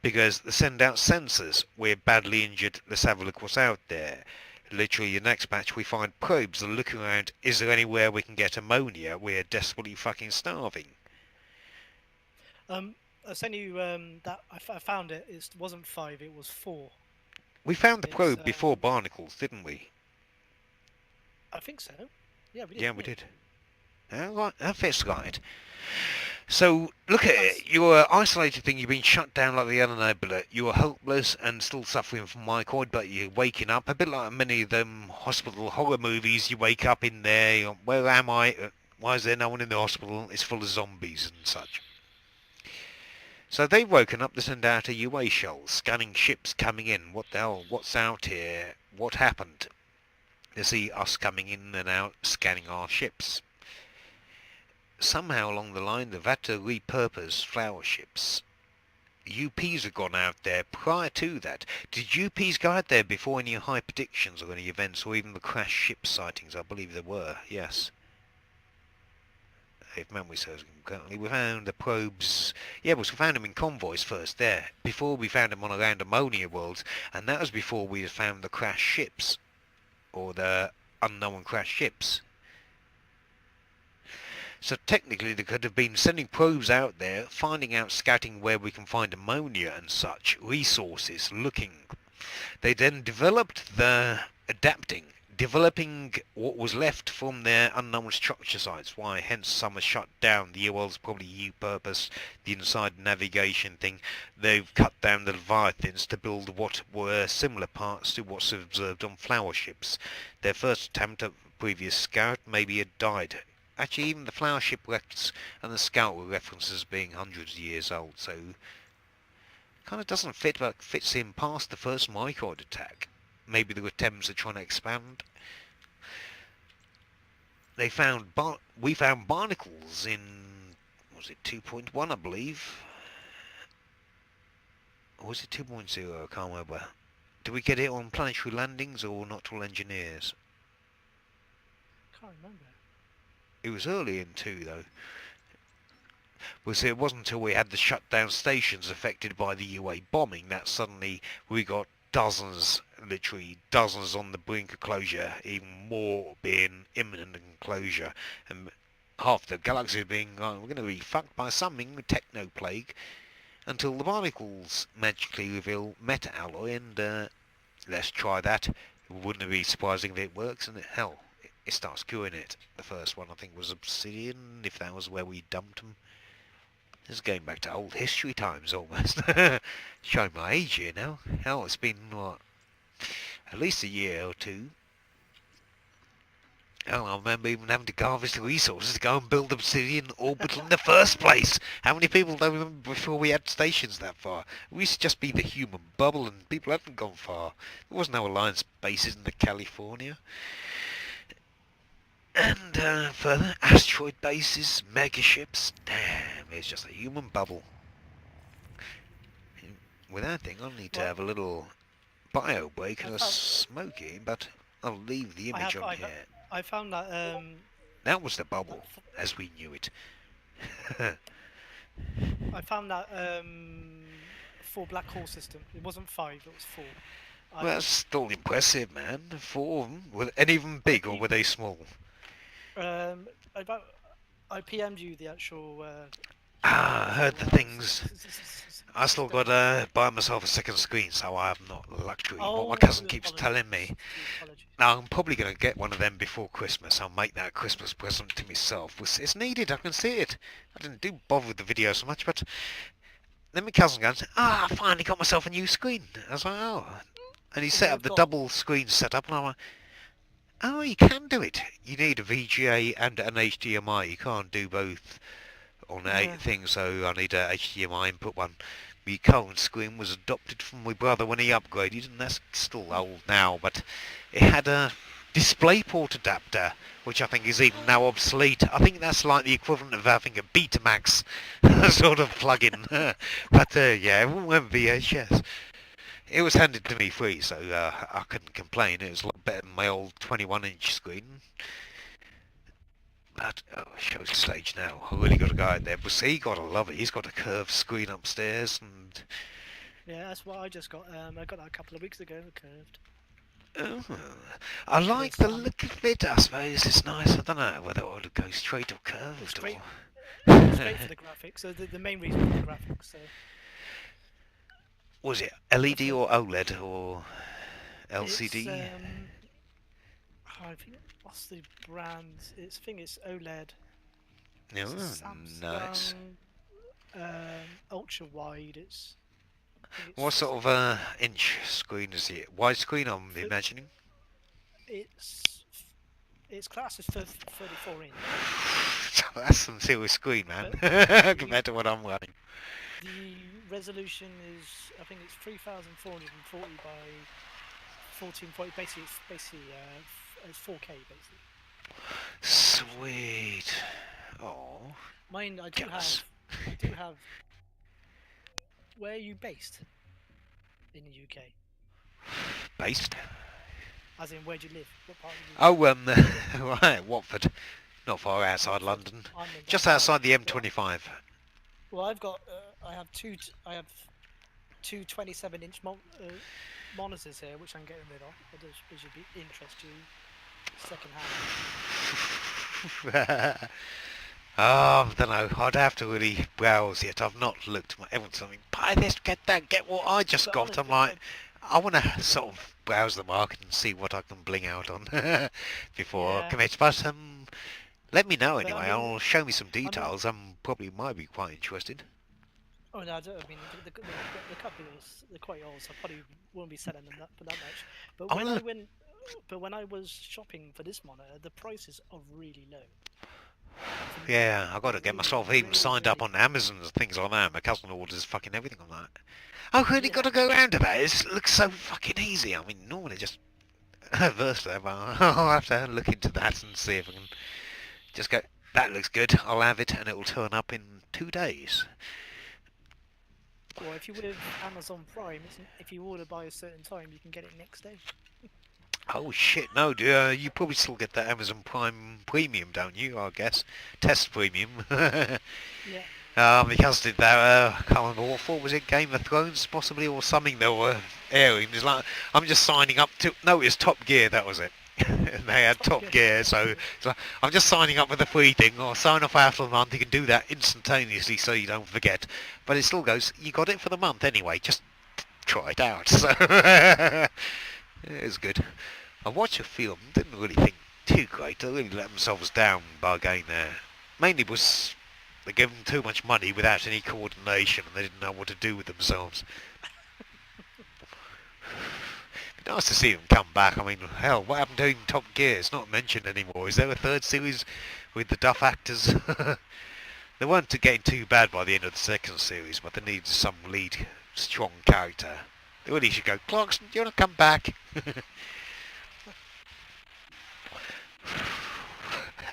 Because they send out sensors, we're badly injured, let's have a look what's out there. Literally, the next batch we find probes that are looking around, is there anywhere we can get ammonia? We're desperately fucking starving. I sent you that I found it. It wasn't 5, it was 4. We found the It's, probe before Barnacles, didn't we? I think so. Yeah, we did. Yeah, we did. Right, that fits right. So, look at it. You're an isolated thing. You've been shut down like the other nebula. You are helpless and still suffering from mycoid, but you're waking up. A bit like many of them hospital horror movies. You wake up in there. You're, where am I? Why is there no one in the hospital? It's full of zombies and such. So they've woken up to send out a UA shell, scanning ships coming in. What the hell? What's out here? What happened? They see us coming in and out, scanning our ships. Somehow along the line they've had to repurpose flower ships. UPs have gone out there prior to that. Did UPs go out there before any high predictions or any events or even the crash ship sightings? I believe there were, yes. If memory serves me correctly, we found the probes. Yeah, we found them in convoys first there, before we found them on around ammonia worlds, and that was before we had found the crash ships, or the unknown crash ships. So technically they could have been sending probes out there, finding out, scouting where we can find ammonia and such, resources, looking. They then developed developing what was left from their unknown structure sites, why hence some are shut down. The UL's probably repurposed the inside navigation thing. They've cut down the Leviathans to build what were similar parts to what's observed on flower ships. Their first attempt at previous scout maybe had died. Actually, even the flower shipwrecks and the scout were references being hundreds of years old, so kind of doesn't fit, but fits in past the first mycoid attack. Maybe there were attempts at trying to expand. We found barnacles in, was it 2.1, I believe? Or was it 2.0? I can't remember. Did we get it on planetary landings or Nocturnal Engineers? Can't remember. It was early in 2 though. It wasn't until we had the shut down stations affected by the UA bombing that suddenly we got dozens, literally dozens on the brink of closure, even more being imminent in closure, and half the galaxy being, we're going to be fucked by something, techno plague, until the Barnacles magically reveal meta alloy, and let's try that. Wouldn't it be surprising if it works? And hell, it starts curing it. The first one I think was Obsidian, if that was where we dumped them. This is going back to old history times almost. Showing my age here now. Hell, it's been, what, at least a year or 2. Hell, I remember even having to harvest the resources to go and build Obsidian Orbital in the first place. How many people don't remember before we had stations that far? We used to just be the human bubble and people hadn't gone far. There was no Alliance bases in the California. And further, asteroid bases, megaships. Damn, it's just a human bubble. With that thing, I'll need to have a little bio break and a smoky, but I'll leave the image on here. I found that That was the bubble, as we knew it. I found that 4 black hole system. It wasn't 5, it was 4. Well, that's still impressive, man. 4 of them. Were any of them big or were they small? I PM'd you the actual. I heard the things. I still got to buy myself a second screen, so I have not the luxury. What my cousin keeps telling me. Now, I'm probably going to get one of them before Christmas. I'll make that a Christmas present to myself. It's needed, I can see it. I didn't do bother with the video so much, but then my cousin goes, I finally got myself a new screen. I was like, oh. And he set up the double screen setup, and I'm like, oh, you can do it. You need a VGA and an HDMI. You can't do both on a thing, so I need a HDMI input one. My current screen was adopted from my brother when he upgraded, and that's still old now, but it had a DisplayPort adapter, which I think is even now obsolete. I think that's like the equivalent of having a Betamax sort of plug-in. But yeah, it won't VHS. It was handed to me free, so I couldn't complain. It was a lot better than my old 21-inch screen. But show stage now. I really got to go out there. But see, gotta love it. He's got a curved screen upstairs, and Yeah, that's what I just got. I got that a couple of weeks ago, curved. oh, I like the look of it. I suppose it's nice. I don't know whether it would go straight or curved. It's Or... great. It's great for the graphics. So the main reason for the graphics. So Was it LED or OLED or LCD? I think what's the brand? I think it's OLED. No, It's nice. Ultra wide. I think it's What sort of inch screen is it? Widescreen, I'm imagining. It's classed as 34 inch. That's some serious screen, man, compared to what I'm running. The resolution is, I think it's 3,440 by 1440. Basically, it's 4K basically. Sweet. Oh. Mine, I Yes. do have. Where are you based? In the UK. Based? As in, where do you live? What part of the UK? Oh, right, Watford. Not far outside London. I'm in Just Dartford. outside the M25. Well, I have two 27-inch monitors here, which I'm getting rid of. Which would be interest you second hand. I don't know. I'd have to really browse it. I've not looked. Everyone's something. Buy this, get that, get what I just But got. honestly, I'm like, I want to sort of browse the market and see what I can bling out on before I Yeah. commit. But let me know But, anyway. I mean, I'll show me some details. Probably might be quite interested. oh no, I mean the companies, they're quite old, so I probably won't be selling them for that much. But I when mean, I went, but when I was shopping for this monitor, the prices are really low. Yeah, I got to get Really, myself even really, signed up really- on Amazon and things like that. My cousin orders fucking everything on that. I've really Yeah. got to go around to that. It looks so fucking easy. I mean, normally just verse there, but I'll have to look into that and see if I can just go, that looks good, I'll have it, and it will turn up in 2 days. Well, if you with Amazon Prime, if you order by a certain time, you can get it next day. Oh shit, no, you probably still get that Amazon Prime Premium, don't you, I guess? Test Premium. Yeah. Because did that, I can't remember what for, was it Game of Thrones possibly, or something they were airing. It's like, I'm just signing up to, no, it was Top Gear, that was it. And they had Top Gear, so it's like, I'm just signing up with a free thing, or sign off after the month, you can do that instantaneously so you don't forget. But it still goes, you got it for the month anyway, just try it out. So it was good. I watched a film, didn't really think too great, they really let themselves down by going there. Mainly was they gave them too much money without any coordination and they didn't know what to do with themselves. Nice to see them come back. I mean, hell, what happened to even Top Gear? It's not mentioned anymore. Is there a third series with the Duff actors? They weren't getting too bad by the end of the second series, but they needed some lead, strong character. They really should go, Clarkson, do you want to come back?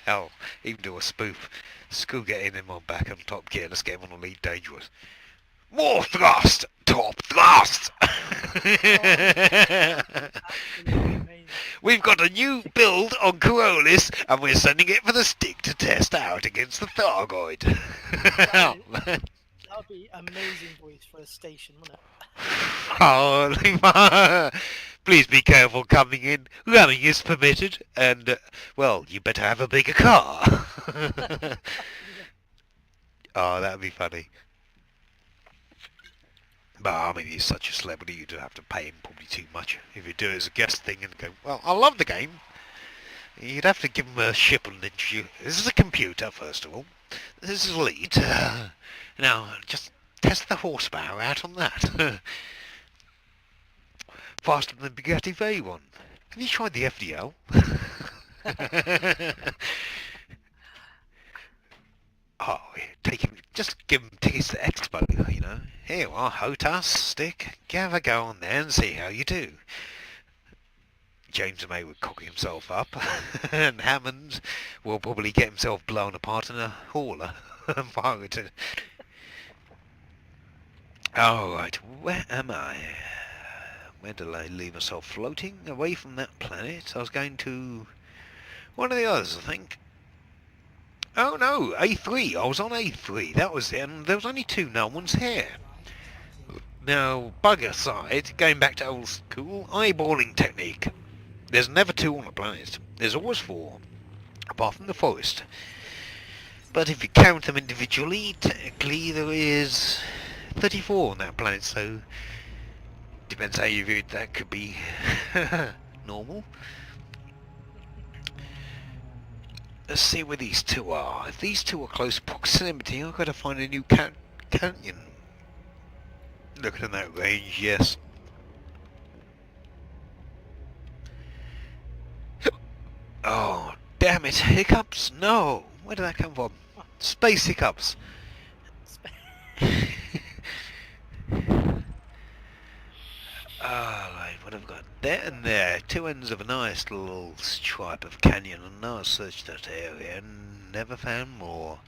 Hell, even do a spoof. Screw getting him on back on Top Gear. Let's get him on Elite Dangerous. More thrust! Top thrust! Absolutely amazing. We've got a new build on Corollis and we're sending it for the stick to test out against the Thargoid. That would be amazing voice for a station, wouldn't it? Oh, please be careful coming in. Running is permitted and, well, you better have a bigger car. Oh, that would be funny. But I mean, he's such a celebrity, you'd have to pay him probably too much. If you do it as a guest thing and go, well, I love the game. You'd have to give him a ship and introduce. This is a computer, first of all. This is Elite. Now, just test the horsepower out on that. Faster than the Bugatti Veyron. Have you tried the FDL? Oh, take him, just give him tickets to Expo, you know. Here you are, HOTAS, stick. Have a go on there and see how you do. James May would cock himself up, and Hammond will probably get himself blown apart in a hauler. Alright, where am I? Where did I leave myself? Floating away from that planet. I was going to one of the others, I think. Oh no, A3. I was on A3. That was it. And there was only two. No one's here. Now, bugger aside, going back to old school, eyeballing technique. There's never two on a planet. There's always four, apart from the forest. But if you count them individually, technically there is 34 on that planet, so depends how you view it. That could be normal. Let's see where these two are. If these two are close proximity, I've got to find a new canyon. Looking at that range, yes. Oh, damn it. Hiccups? No. Where did that come from? Space hiccups. Alright, what have I got? There and there. Two ends of a nice little stripe of canyon, and I searched that area and never found more.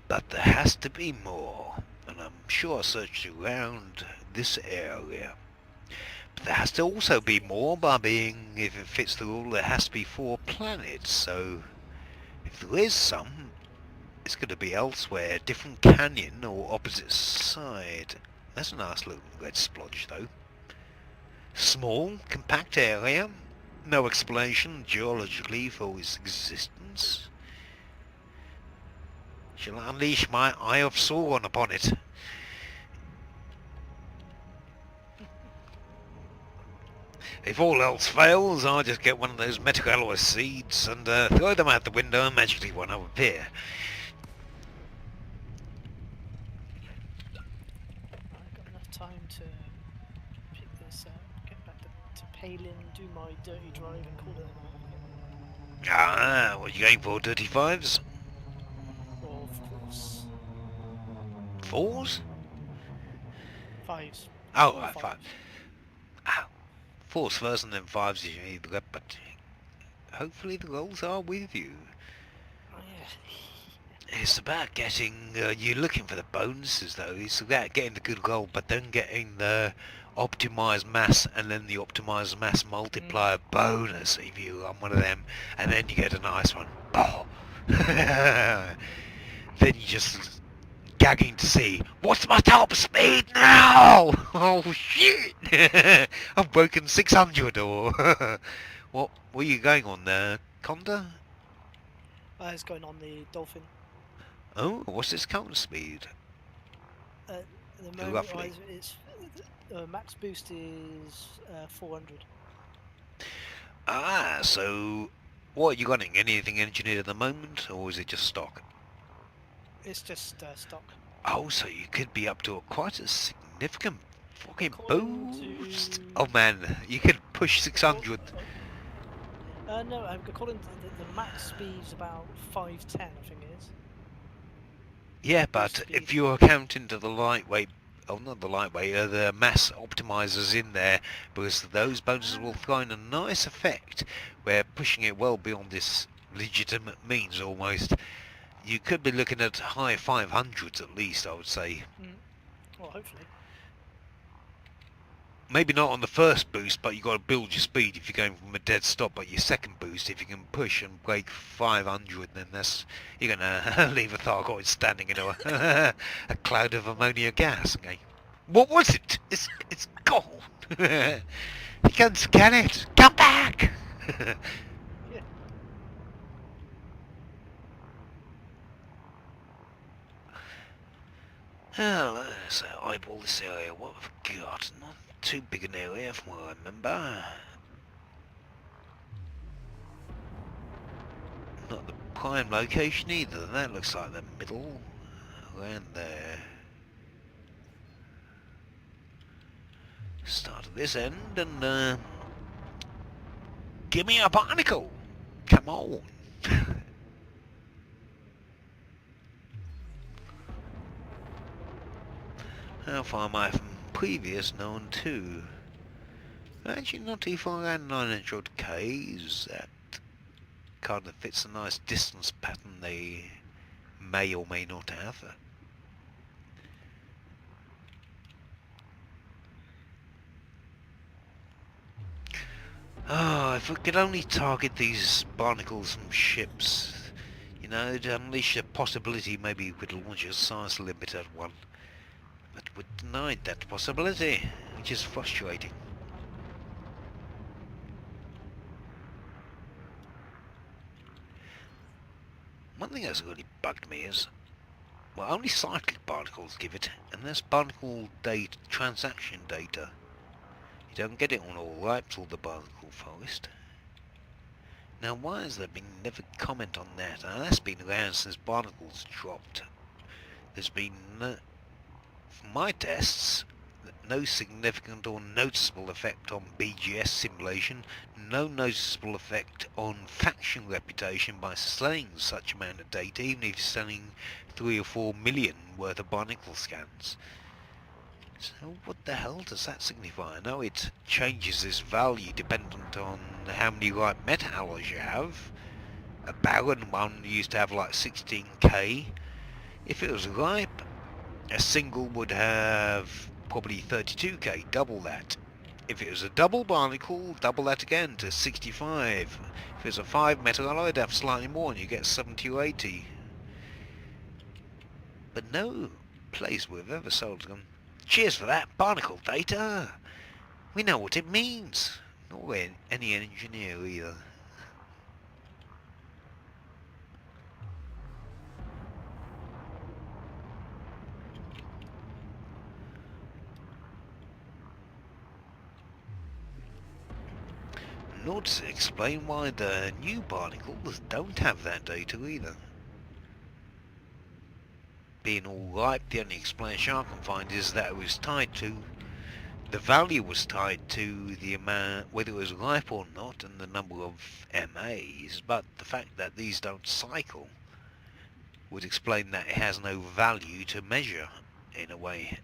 But there has to be more, and I'm sure I searched around this area. But there has to also be more, by being, if it fits the rule, there has to be 4 planets, so if there is some, it's going to be elsewhere, different canyon or opposite side. That's a nice little red splodge though. Small, compact area, no explanation geologically for its existence. Shall I unleash my Eye of Sauron upon it? If all else fails, I'll just get one of those metal alloy seeds and throw them out the window and magically one will appear. I've got enough time to pick this up, get back to Palin, do my dirty drive and call it a night. Ah, what are you going for, 35s? Of course. 4s? 5s. Oh, All right, 5. fives. Ow. 4s first and then 5s you need, but hopefully the rolls are with you. Oh yeah. It's about getting, you're looking for the bonuses though, it's about getting the good roll, but then getting the optimized mass and then the optimized mass multiplier bonus if you run one of them, and then you get a nice one. Oh. Then you just gagging to see, what's my top speed now? Oh shit! I've broken 600 or... What were you going on there, Conda? It's going on the Dolphin. Oh, what's its current speed? At the moment, Roughly. it's max boost is 400. Ah, so what are you running? Anything engineered at the moment, or is it just stock? It's just stock. Oh, so you could be up to quite a significant fucking According boost. to- Oh man, you could push 600. No, according to the max speed's about 510, I think it is. Yeah, Boost but speed. if you're counting to the lightweight, oh not the lightweight, the mass optimizers in there, because those bonuses will throw in a nice effect where pushing it well beyond this legitimate means almost. You could be looking at high 500s at least, I would say. Well, hopefully. Maybe not on the first boost, but you got to build your speed if you're going from a dead stop. But your second boost, if you can push and break 500, then you're gonna leave a Thargoid standing in a cloud of ammonia gas. And going, what was it? It's gone. You can't scan it. Come back. Yeah. Oh, let's eyeball this area. What have we got? Not too big an area from what I remember. Not the prime location either. That looks like the middle. Around there. Start at this end and give me a barnacle. Come on. How far am I from previous known 2? Actually, not too far around 900Ks. That kind of fits a nice distance pattern they may or may not have. Oh, if we could only target these barnacles from ships, you know, to unleash a possibility maybe we could launch a science limiter one. But we're denied that possibility, which is frustrating. One thing that's really bugged me is, well, only cyclic barnacles give it, and there's barnacle data, transaction data. You don't get it on all ripes or the barnacle forest. Now, why has there been never comment on that? Now, that's been around since barnacles dropped. There's been, from my tests, no significant or noticeable effect on BGS simulation, no noticeable effect on faction reputation by selling such amount of data, even if you're selling 3 or 4 million worth of barnacle scans. So what the hell does that signify? I know it changes its value dependent on how many ripe meta alloys you have. A barren one used to have like 16k. If it was ripe, a single would have probably 32k, double that. If it was a double barnacle, double that again to 65. If it's a 5 metal alloy, it'd have slightly more and you get 70 or 80. But no place we've ever sold them. Cheers for that barnacle data! We know what it means. Nor any engineer either. Nor does it explain why the new barnacles don't have that data either. Being all ripe, the only explanation I can find is that it was tied to, the value was tied to the amount, whether it was ripe or not, and the number of MAs, but the fact that these don't cycle would explain that it has no value to measure, in a way.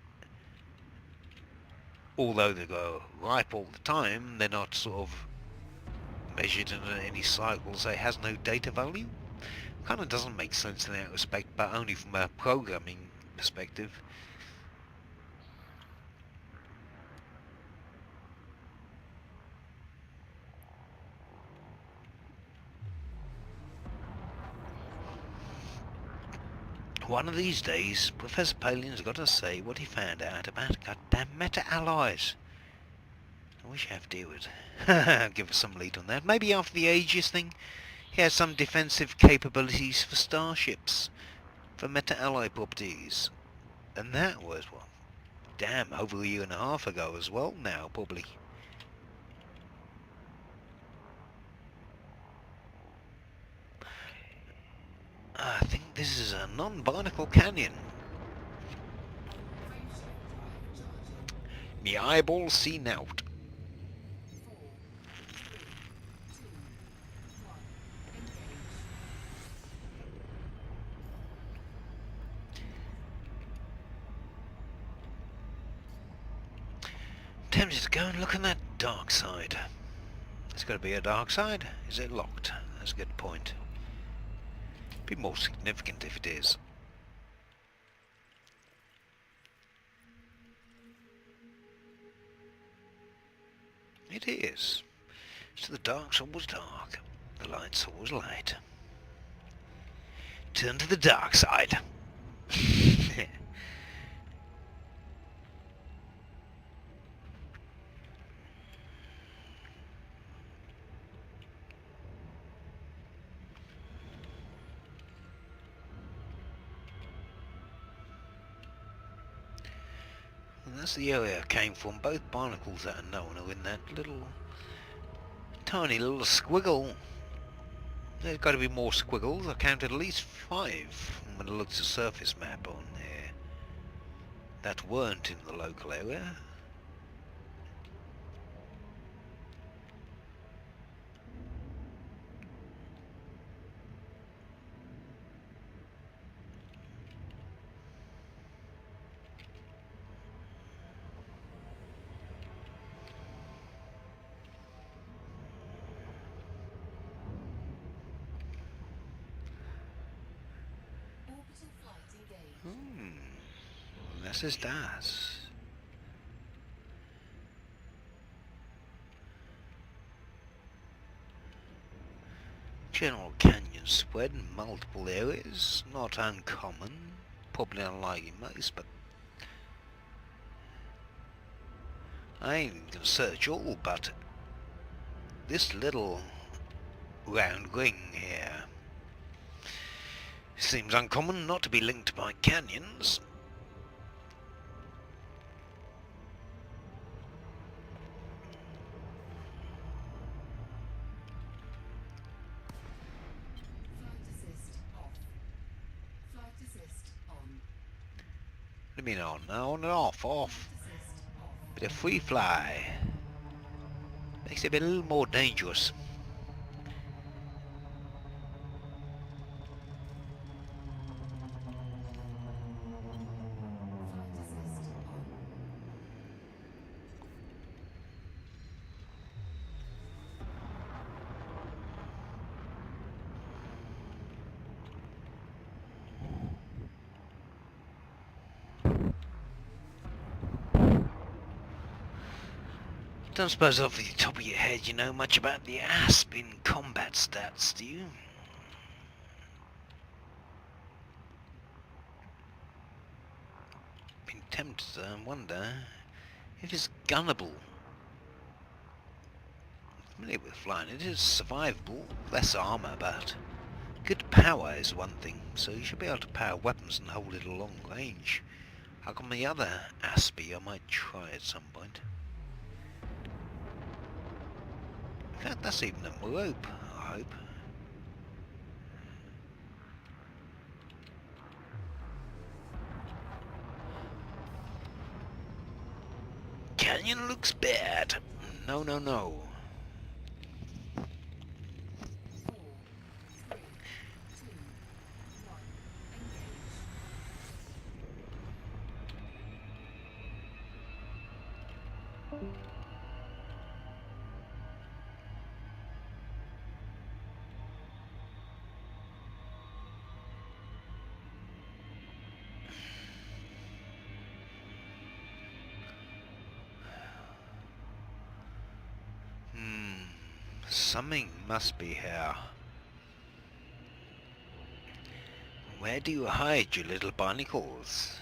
Although they go ripe all the time, they're not sort of measured in any cycle, so it has no data value. Kind of doesn't make sense in that respect, but only from a programming perspective. One of these days, Professor Palin's got to say what he found out about goddamn meta-alloys. I wish I have to deal with it. Give us some lead on that. Maybe after the Aegis thing, he has some defensive capabilities for starships, for meta-alloy properties. And that was, well, damn, over a year and a half ago as well now, probably. I think this is a non-barnacle canyon. Me eyeballs see nowt. Tempted to go and look on that dark side. There's got to be a dark side. Is it locked? That's a good point. Be more significant if it is. It is. So the dark's always dark. The light's always light. Turn to the dark side. And that's the area I came from. Both barnacles that are known are in that little, tiny little squiggle. There's got to be more squiggles. I counted at least 5 when I looked at the surface map on there that weren't in the local area. Das ist das. General canyon spread in multiple areas, not uncommon, probably unlike in most, but I ain't gonna search all, but this little round ring here seems uncommon, not to be linked by canyons. What do you mean on? On and off, off. Bit of free fly. Makes it a little more dangerous. Don't suppose off the top of your head you know much about the asp in combat stats, do you? Been tempted to wonder if it's gunnable. Familiar with flying, it is survivable, less armour, but good power is one thing, so you should be able to power weapons and hold it a long range. How come the other Aspie I might try at some point? In fact, that's even a rope, I hope. Canyon looks bad. No, no, no. Something must be here. Where do you hide, you little barnacles?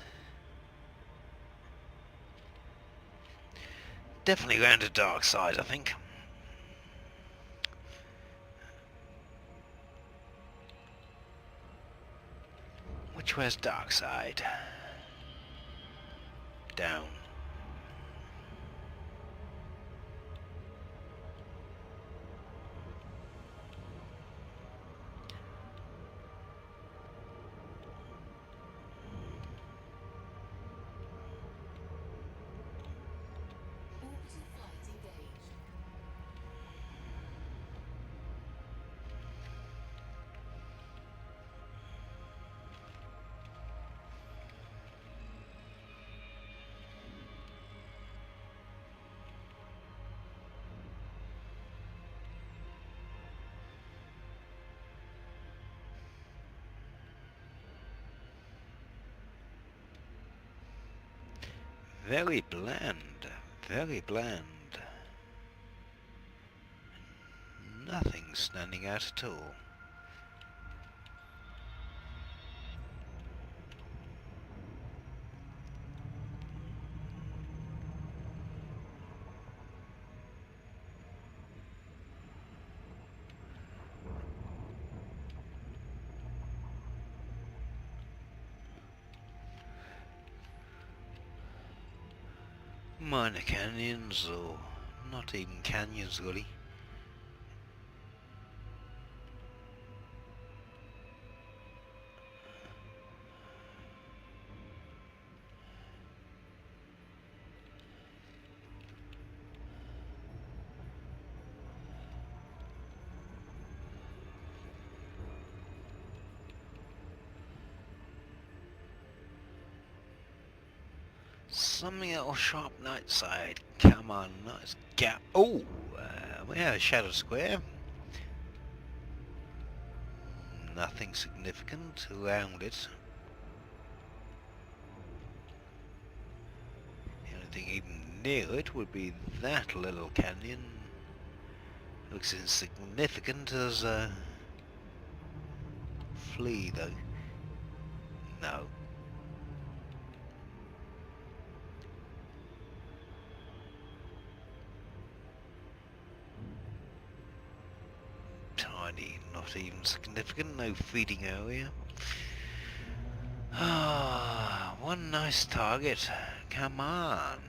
Definitely round the dark side, I think. Which way's dark side? Down. Very bland, very bland. Nothing standing out at all. Minor canyons, or not even canyons really. Something else sharp night side. Come on, nice gap. Oh, we have a shadow square. Nothing significant around it. Anything even near it would be that little canyon. Looks insignificant as a flea, though. No. Tiny, not even significant, no feeding area. Ah, one nice target. Come on.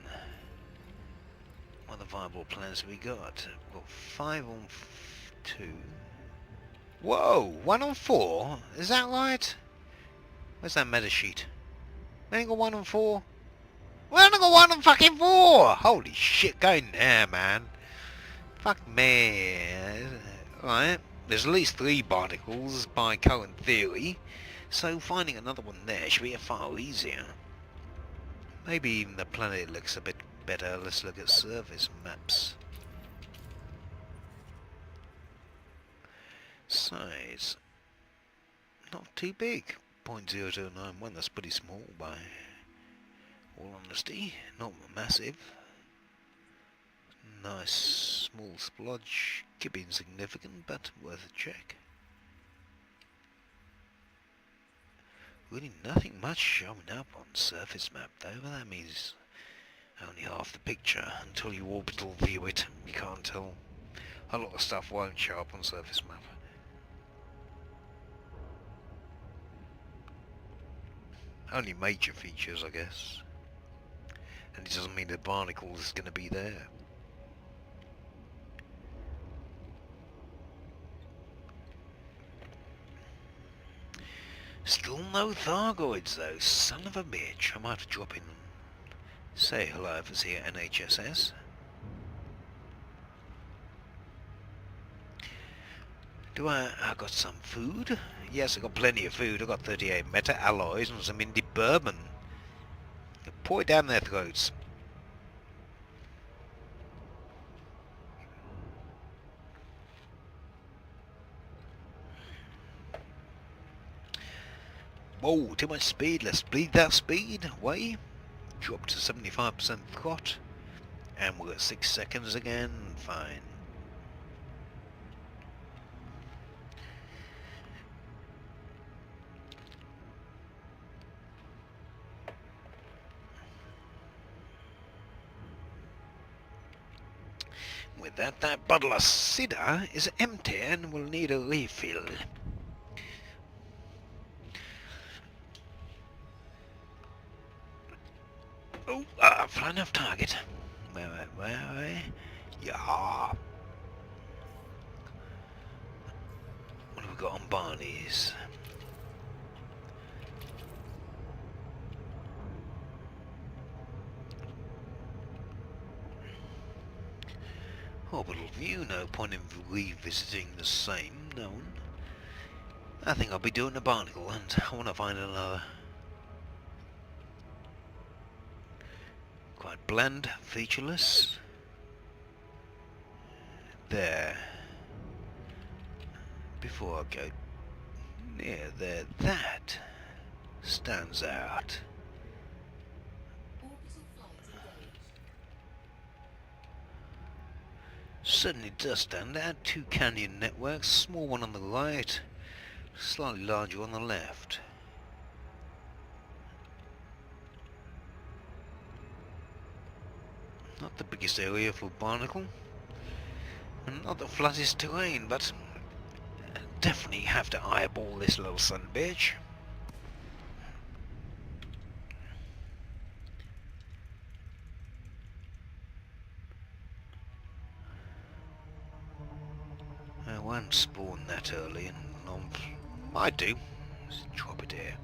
What other viable plans have we got? We've got 5 on 2. Whoa, 1 on 4? Is that right? Where's that meta sheet? We ain't got 1 on 4? We only got 1 on fucking 4! Holy shit, going there, man. Fuck me. Right, there's at least 3 barnacles by current theory, so finding another one there should be far easier. Maybe even the planet looks a bit better. Let's look at surface maps. Size. Not too big. 0.0091, that's pretty small by all honesty. Not massive. Nice small splodge. Could be insignificant, but worth a check. Really nothing much showing up on surface map though. That means only half the picture. Until you orbital view it, you can't tell. A lot of stuff won't show up on surface map. Only major features, I guess. And it doesn't mean the barnacle is going to be there. Still no Thargoids though, son of a bitch. I might have to drop in and say hello if it's here at NHSS. I got some food? Yes, I got plenty of food. I got 38 meta alloys and some indie bourbon. Pour it down their throats. Whoa, too much speed. Let's bleed that speed away. Drop to 75% throt. And we're at 6 seconds again. Fine. With that bottle of cider is empty and will need a refill. Oh, flying off target. Where? Yeah. What have we got on Barney's? Orbital view, no point in revisiting the same, no one. I think I'll be doing a barnacle and I want to find another. Quite bland, featureless. There. Before I go near there, that stands out. Certainly does stand out. 2 canyon networks, small one on the right, slightly larger on the left. Not the biggest area for barnacle, and not the flattest terrain, but definitely have to eyeball this little son bitch. I won't spawn that early, and I do. Let's drop it here.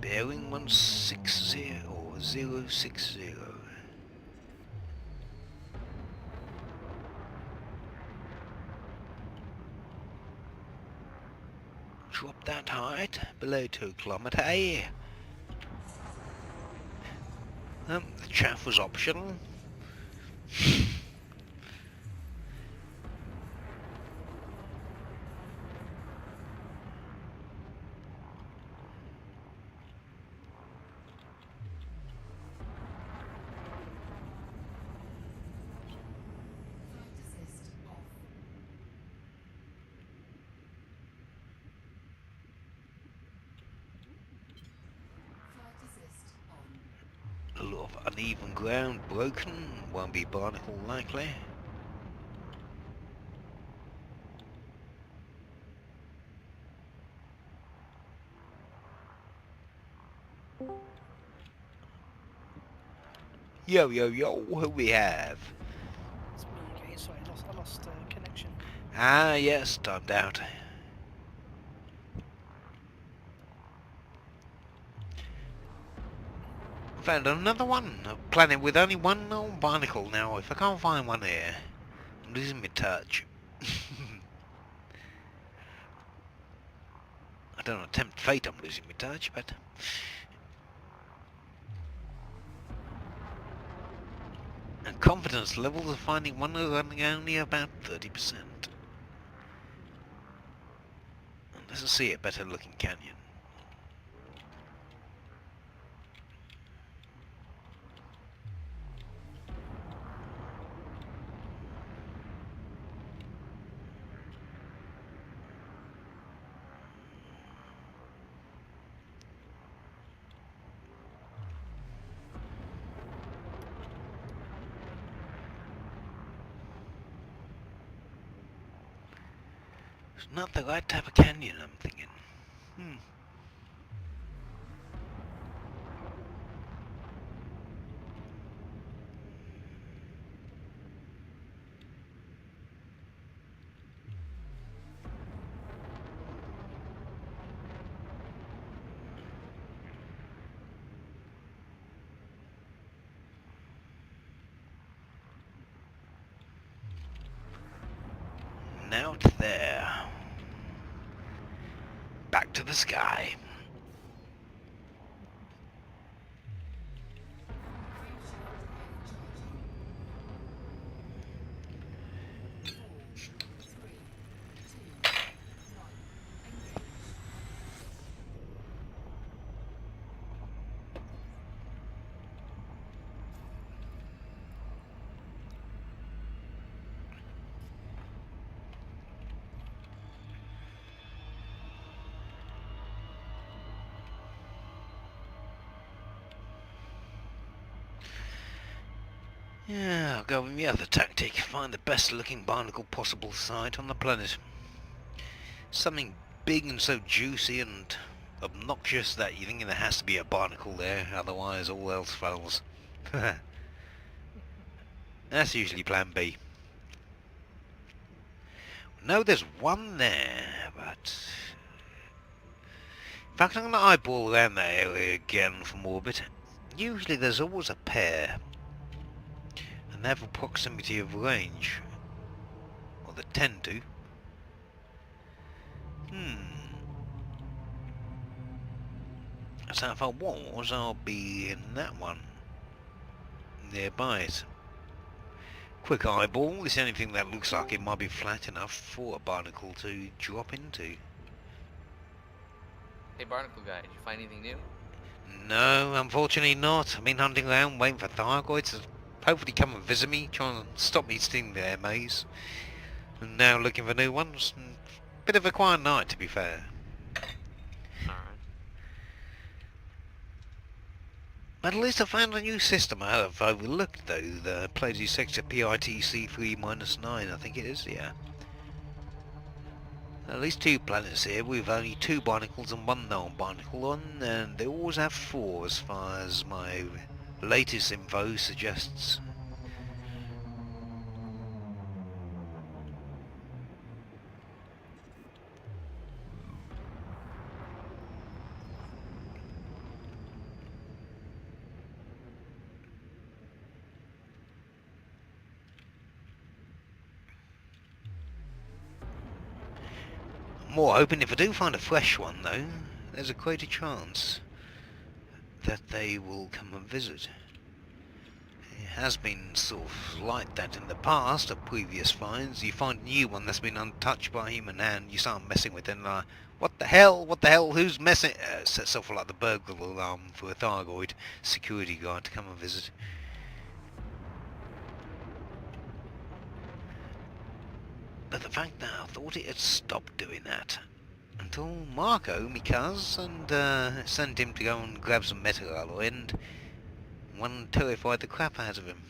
Bearing 160 or 060. Drop that height below 2 kilometer. The chaff was optional. Uneven ground, broken, won't be barnacle likely. Yo, yo, yo, who we have? It's me again. Sorry, I lost connection. Ah, yes, timed out. Found another one. A planet with only one old barnacle now. If I can't find one here, I'm losing my touch. I don't tempt fate I'm losing my touch, but... And confidence levels of finding one are running only about 30%. Let's see a better looking canyon. It's not the right type of canyon, I'm thinking. Now it's there. Back to the sky. Yeah, I'll go with the other tactic. Find the best looking barnacle possible site on the planet. Something big and so juicy and obnoxious that you think there has to be a barnacle there, otherwise all else fails. That's usually plan B. No, there's one there, but... In fact, I'm going to eyeball around that area again from orbit. Usually there's always a pair. And they have a proximity of range. Or they tend to. So if I was, I'll be in that one. Nearby it. Quick eyeball is anything that looks like it might be flat enough for a barnacle to drop into. Hey Barnacle guy, did you find anything new? No, unfortunately not. I've been hunting around waiting for Thargoids to hopefully come and visit me, trying to stop me stealing their maze. And now looking for new ones. Bit of a quiet night, to be fair. Alright. But at least I found a new system I have overlooked, though. The Pleiades sector PITC3-9, I think it is, yeah. At least 2 planets here with only 2 barnacles and 1 non-barnacle on, and they always have 4 as far as my latest info suggests. More hoping if I do find a fresh one, though, there's a greater chance that they will come and visit. It has been sort of like that in the past of previous finds. You find a new one that's been untouched by human hand, you start messing with it and like, what the hell, who's messing? Sets off like the burglar alarm for a Thargoid security guard to come and visit. But the fact that I thought it had stopped doing that until Marco, my cuz, and sent him to go and grab some metal alloy, and one terrified the crap out of him.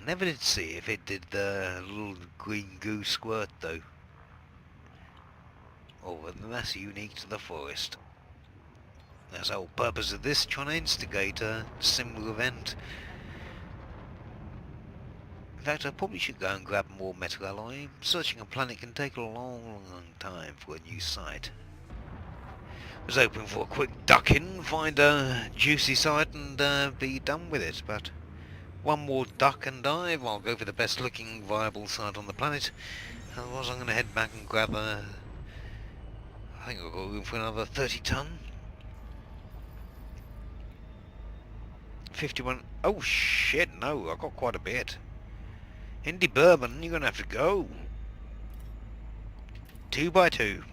Never did see if it did the little green goo squirt though. Or whether that's unique to the forest. That's the whole purpose of this, trying to instigate a similar event. In fact, I probably should go and grab more metal alloy. Searching a planet can take a long time for a new site. I was hoping for a quick duck in, find a juicy site and be done with it, but one more duck and dive, I'll go for the best looking viable site on the planet. Otherwise I'm going to head back and grab a... I think I've got room for another 30 ton. 51... Oh shit, no, I've got quite a bit. Indy Bourbon, you're going to have to go. 2 by 2.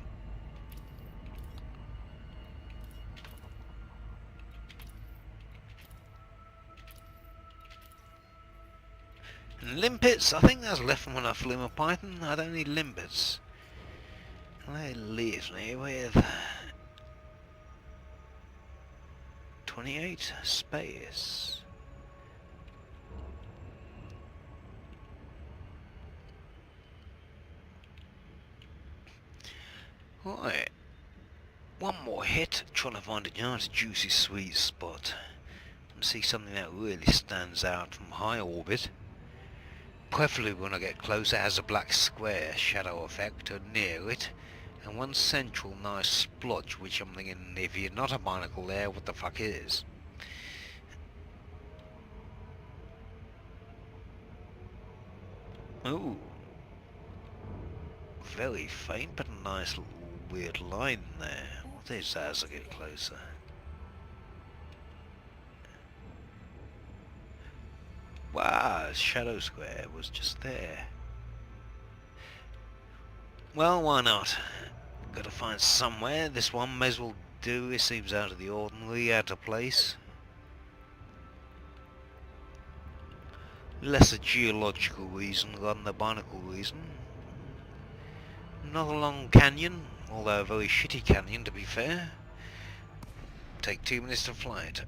And limpets, I think that's left from when I flew my Python. I don't need limpets. That leaves me with 28 space. Right, one more hit, trying to find a nice juicy sweet spot and see something that really stands out from high orbit. Preferably when I get closer, has a black square shadow effect near it, and one central nice splotch, which I'm thinking, if you're not a barnacle there, what the fuck is? Ooh, very faint, but a nice little weird line there. What is that as I get closer? Wow, shadow square was just there. Well, why not? Gotta find somewhere. This one may as well do. It seems out of the ordinary, out of place. Less a geological reason than the barnacle reason. Another long canyon, although a very shitty canyon to be fair. Take 2 minutes to fly it.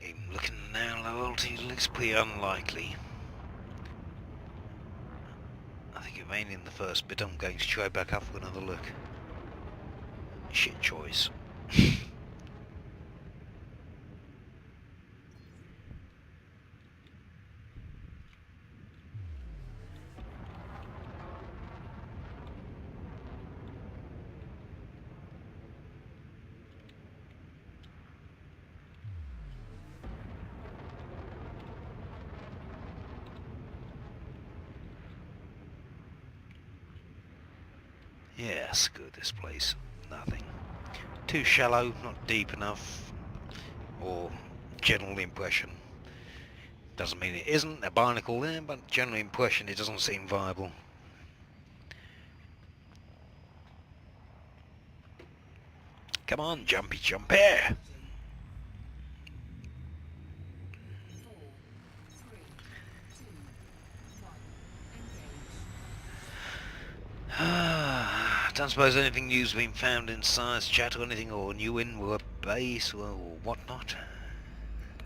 Even looking now, low altitude looks pretty unlikely. I think it ain't in the first bit. I'm going straight back up for another look. Shit choice. Yeah, screw this place. Nothing. Too shallow, not deep enough, or general impression. Doesn't mean it isn't a barnacle there, but general impression it doesn't seem viable. Come on, jumpy jumpy! Don't suppose anything new's been found in science chat or anything, or new in or a base or whatnot.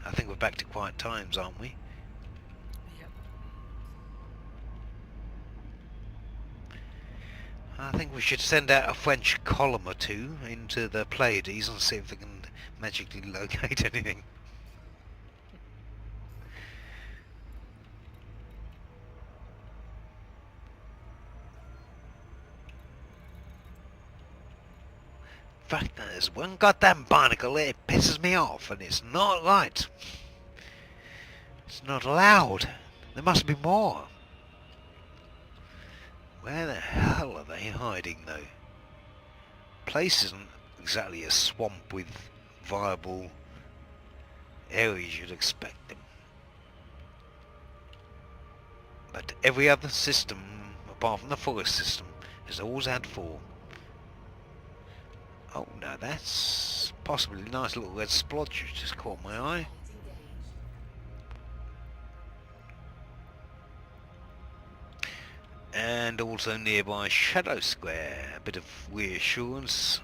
I think we're back to quiet times, aren't we? Yep. I think we should send out a French column or two into the Pleiades and see if they can magically locate anything. Fact that there's one goddamn barnacle there, it pisses me off, and it's not right. It's not allowed. There must be more. Where the hell are they hiding though? Place isn't exactly a swamp with viable areas you'd expect them. But every other system, apart from the forest system, has always had 4. Oh, now that's possibly a nice little red splodge which just caught my eye. And also nearby Shadow Square. A bit of reassurance.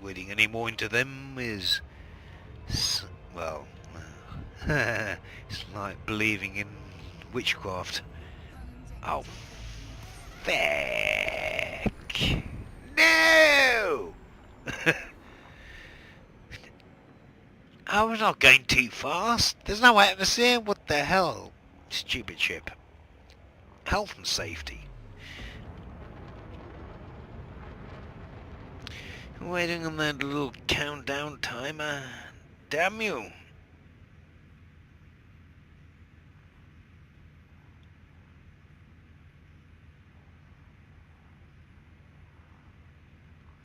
Reading any more into them is, well, it's like believing in witchcraft. Oh, feck! No! I was not going too fast. There's no atmosphere. What the hell? Stupid ship. Health and safety. Waiting on that little countdown timer. Damn you.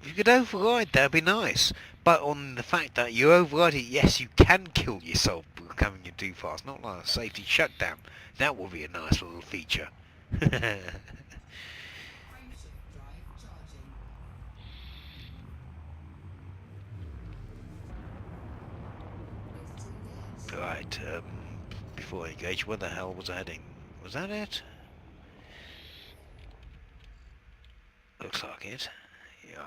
If you could override, that'd be nice. But on the fact that you override it, yes, you can kill yourself for coming in too fast. Not like a safety shutdown. That would be a nice little feature. Right, before I engage, where the hell was I heading? Was that it? Looks like it. Yeah.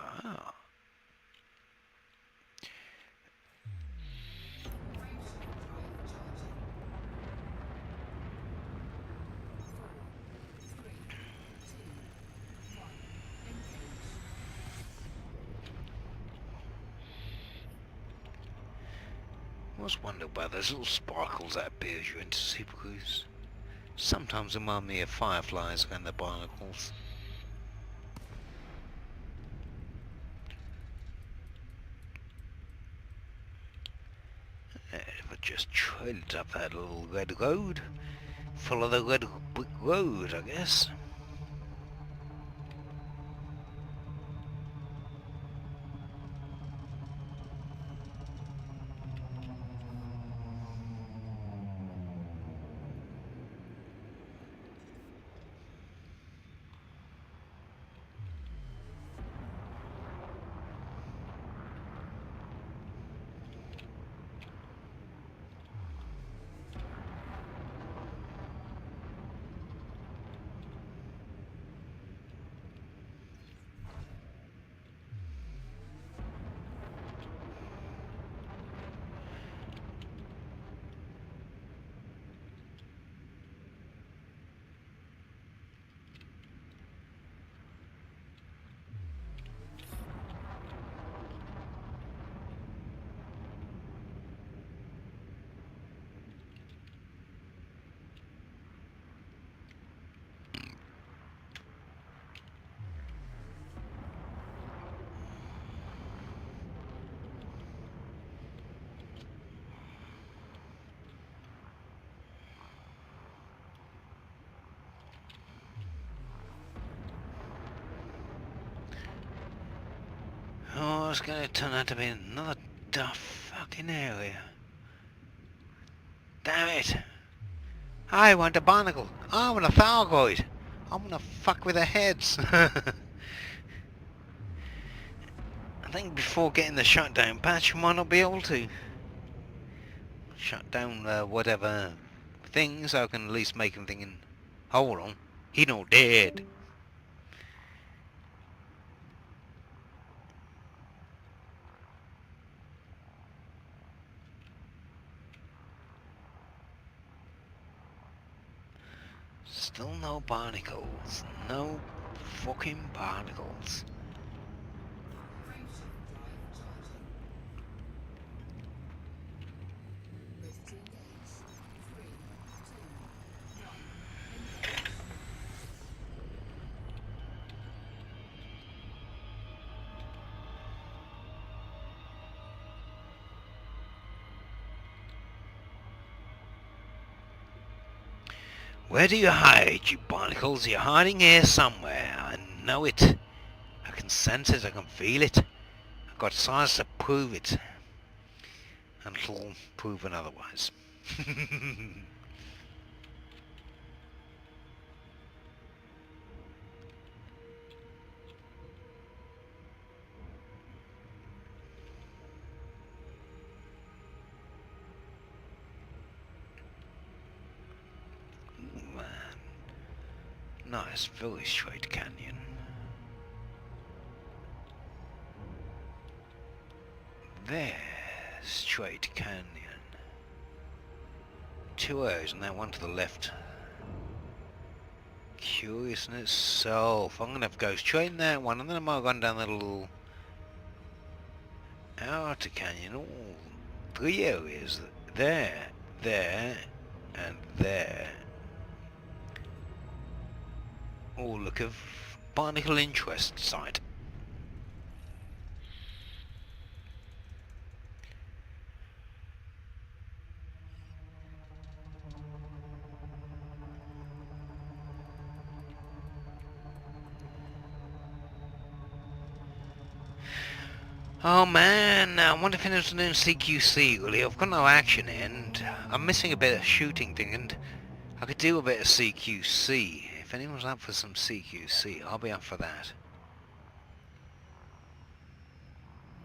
I was wondering about those little sparkles that appear as you enter Super Cruise. Sometimes remind me of fireflies and the barnacles. If I just trailed up that little red road, follow the red brick road, I guess. Oh, it's going to turn out to be another duff fucking area. Damn it! I want a barnacle. I want a Thargoid. I want to fuck with their heads. I think before getting the shutdown patch, we might not be able to shut down whatever thing, so I can at least make him thinking, hold on, he not dead. Still no barnacles. No fucking barnacles. Where do you hide, you barnacles? You're hiding here somewhere. I know it. I can sense it. I can feel it. I've got signs to prove it. Until proven otherwise. Nice, very straight canyon. There, straight canyon. Two O's and that one to the left. Curious in itself. I'm gonna have to go straight in that one and then I might run down that little outer canyon. All three areas. There, there, and there. All look of barnacle interest site. Oh man, I want to finish the new CQC really. I've got no action and I'm missing a bit of shooting thing and I could do a bit of CQC. If anyone's up for some CQC, I'll be up for that.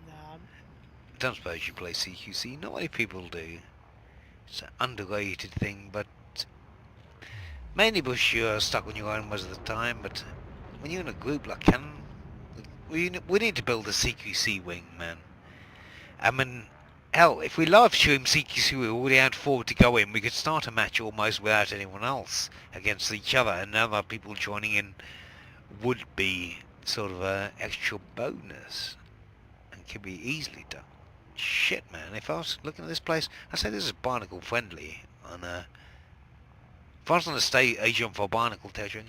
Nah, Don't suppose you play CQC, not many people do. It's an underrated thing, but mainly because you're stuck on your own most of the time, but when you're in a group like Canon, we need to build a CQC wing, man. I mean, hell, if we live stream CQC, we already had 4 to go in, we could start a match almost without anyone else against each other, and other people joining in would be sort of an extra bonus, and could be easily done. Shit, man, if I was looking at this place, I'd say this is barnacle friendly, and if I was on a state agent for barnacle territory,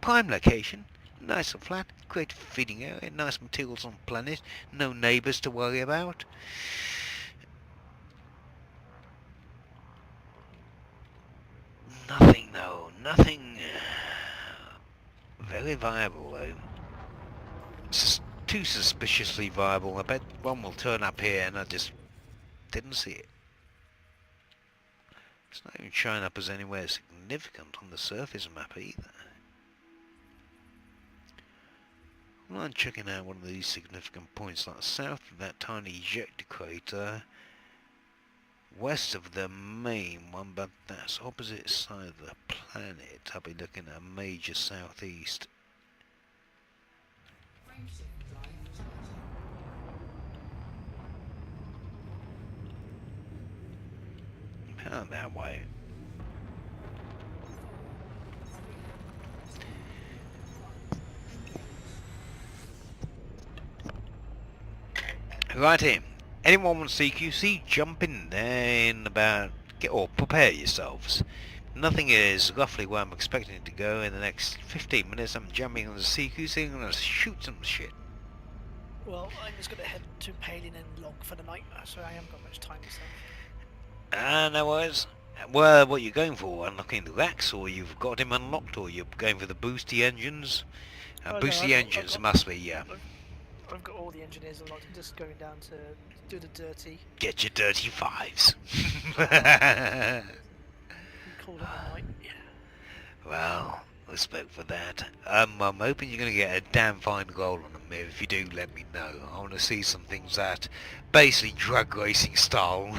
prime location, nice and flat, great feeding area, nice materials on the planet, no neighbours to worry about. Nothing though, nothing very viable though. Too suspiciously viable. I bet one will turn up here and I just didn't see it. It's not even showing up as anywhere significant on the surface map either. Well, I'm checking out one of these significant points, like south of that tiny ejector crater, west of the main one, but that's opposite side of the planet. I'll be looking at a major southeast. Out that way. Right here. Anyone want CQC? Jump in there in about... prepare yourselves. Nothing is roughly where I'm expecting it to go. In the next 15 minutes I'm jumping on the CQC and I'm going to shoot some shit. well, I'm just going to head to Palin and log for the night, so I haven't got much time myself. No worries. Well, what are you going for? Unlocking the racks, or you've got him unlocked, or you're going for the boosty engines? Oh, no, Boosty I've engines, got- it must be, yeah. I've got all the engineers unlocked. I'm just going down to do the dirty Get your dirty fives. and call it a night. Yeah. Well, respect for that. I'm hoping you're going to get a damn fine goal on them. If you do, let me know. I want to see some things that basically drug racing style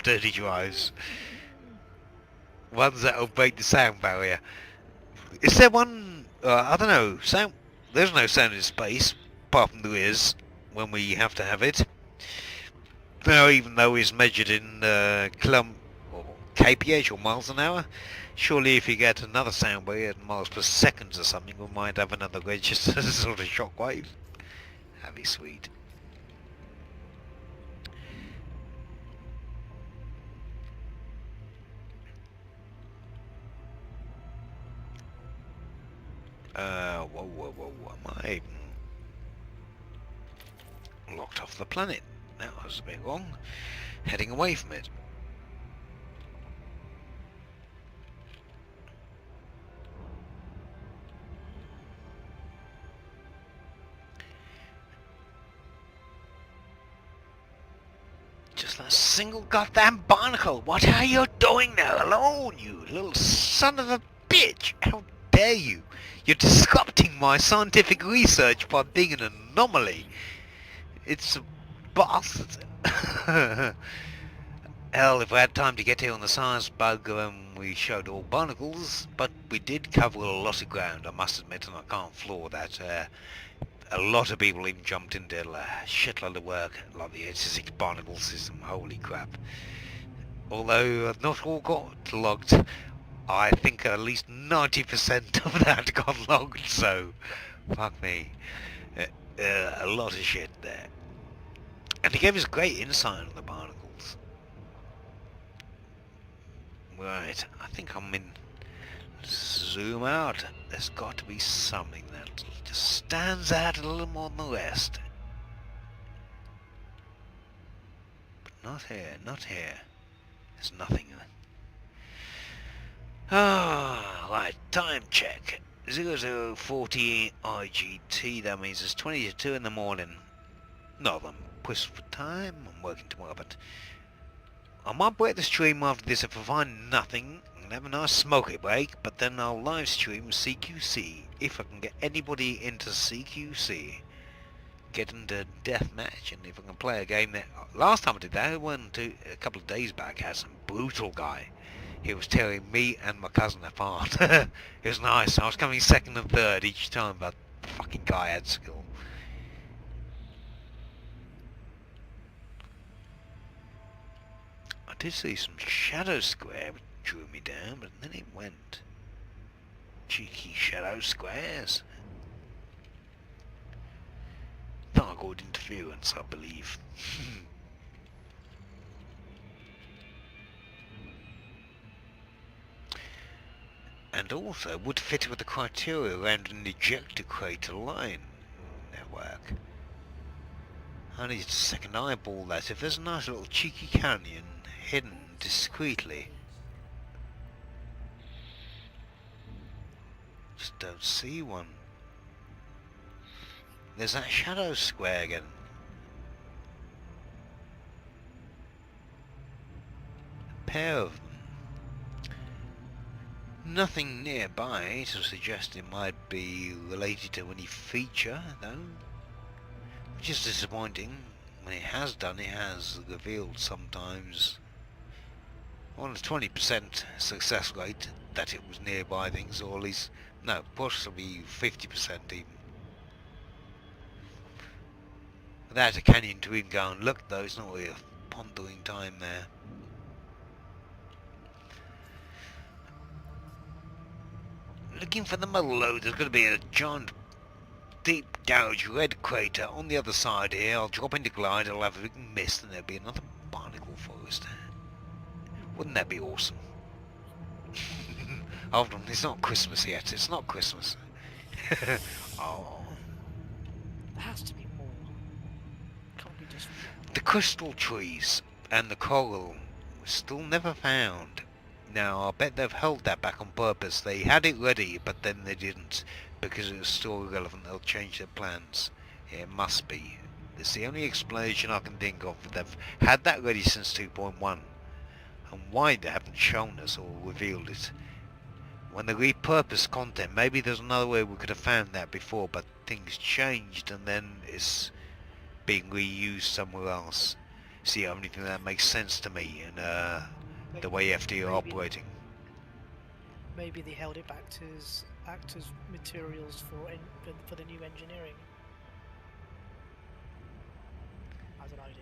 dirty drives. Ones that'll break the sound barrier. Is there one? I don't know. Sound. There's no sound in space, apart from there is when we have to have it. Now, even though it's measured in or kph or miles an hour, surely if you get another sound wave at miles per second or something, we might have another register sort of shockwave. That'd be sweet. Whoa, am I locked off the planet? That was a bit wrong. Heading away from it. Just that single goddamn barnacle. What are you doing there alone, you little son of a bitch? How dare you? You're disrupting my scientific research by being an anomaly. It's a bastard. Hell, if I had time to get here on the science bug, we showed all Barnacles, but we did cover a lot of ground, I must admit, and I can't floor that. A lot of people even jumped in, did a shitload of work, like the 86 Barnacle system, holy crap. Although not all got logged, I think at least 90% of that got logged, so fuck me. A lot of shit there. And it gave us great insight on the Barnacles. Right, I think I'm in. Zoom out. There's got to be something that just stands out a little more than the rest. But not here, not here. There's nothing. Ah, right, time check. 0040 IGT, that means it's 20 to 2 in the morning. Not that I'm pushed for time, I'm working tomorrow, but I might break the stream after this if I find nothing and have a nice smoky break, but then I'll live stream CQC if I can get anybody into CQC. Get into deathmatch, and if I can play a game that last time I did that, I went to a couple of days back, had some brutal guy. He was tearing me and my cousin apart. It was nice. I was coming second and third each time, but the fucking guy had skill. I did see some shadow square which drew me down, but then it went. Cheeky shadow squares. Thargoid interference, I believe. And also would fit with the criteria around an ejector crater line network. I need to second eyeball that. If there's a nice little cheeky canyon hidden discreetly. Just don't see one. There's that shadow square again. A pair of them. Nothing nearby to suggest it might be related to any feature, though. Which is disappointing. When it has done, it has revealed sometimes on a 20% success rate that it was nearby things, or at least, no, possibly 50% even. Without a canyon to even go and look though, it's not really a pondering time there. Looking for the muddle load, there's going to be a giant deep gouge red crater on the other side here. I'll drop into glide, I'll have a big mist, and there'll be another barnacle forest. Wouldn't that be awesome? Hold on, it's not Christmas yet, it's not Christmas. Oh. There has to be more. Can't be just one. The crystal trees and the coral were still never found. Now, I bet they've held that back on purpose. They had it ready, but then they didn't, because it was still irrelevant. They'll change their plans. Yeah, it must be. It's the only explanation I can think of. They've had that ready since 2.1. And why they haven't shown us or revealed it. When they repurpose content, maybe there's another way we could have found that before, but things changed and then it's being reused somewhere else. It's the only thing that makes sense to me, and the way FD are operating. Maybe they held it back to act as materials for the new engineering. As an idea.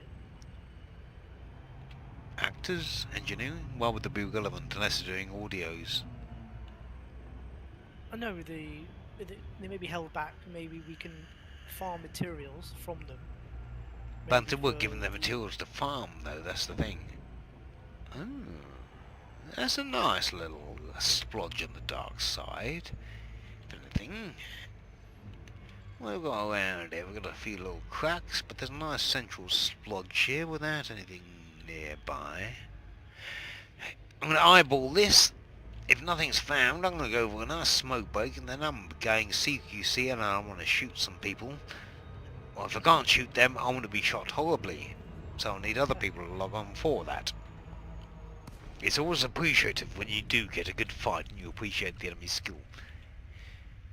Actors, engineering? Why would they be relevant unless they're doing audios? I know they may be held back. Maybe we can farm materials from them. But Maybe we're for- given the materials to farm, though. That's the thing. Oh, that's a nice little splodge on the dark side. If anything, what have we got around here? We've got a few little cracks, but there's a nice central splodge here without anything nearby. I'm going to eyeball this. If nothing's found, I'm going to go for a nice smoke break, and then I'm going CQC, and I want to shoot some people. Well, if I can't shoot them, I want to be shot horribly. So I need other people to log on for that. It's always appreciative when you do get a good fight and you appreciate the enemy's skill.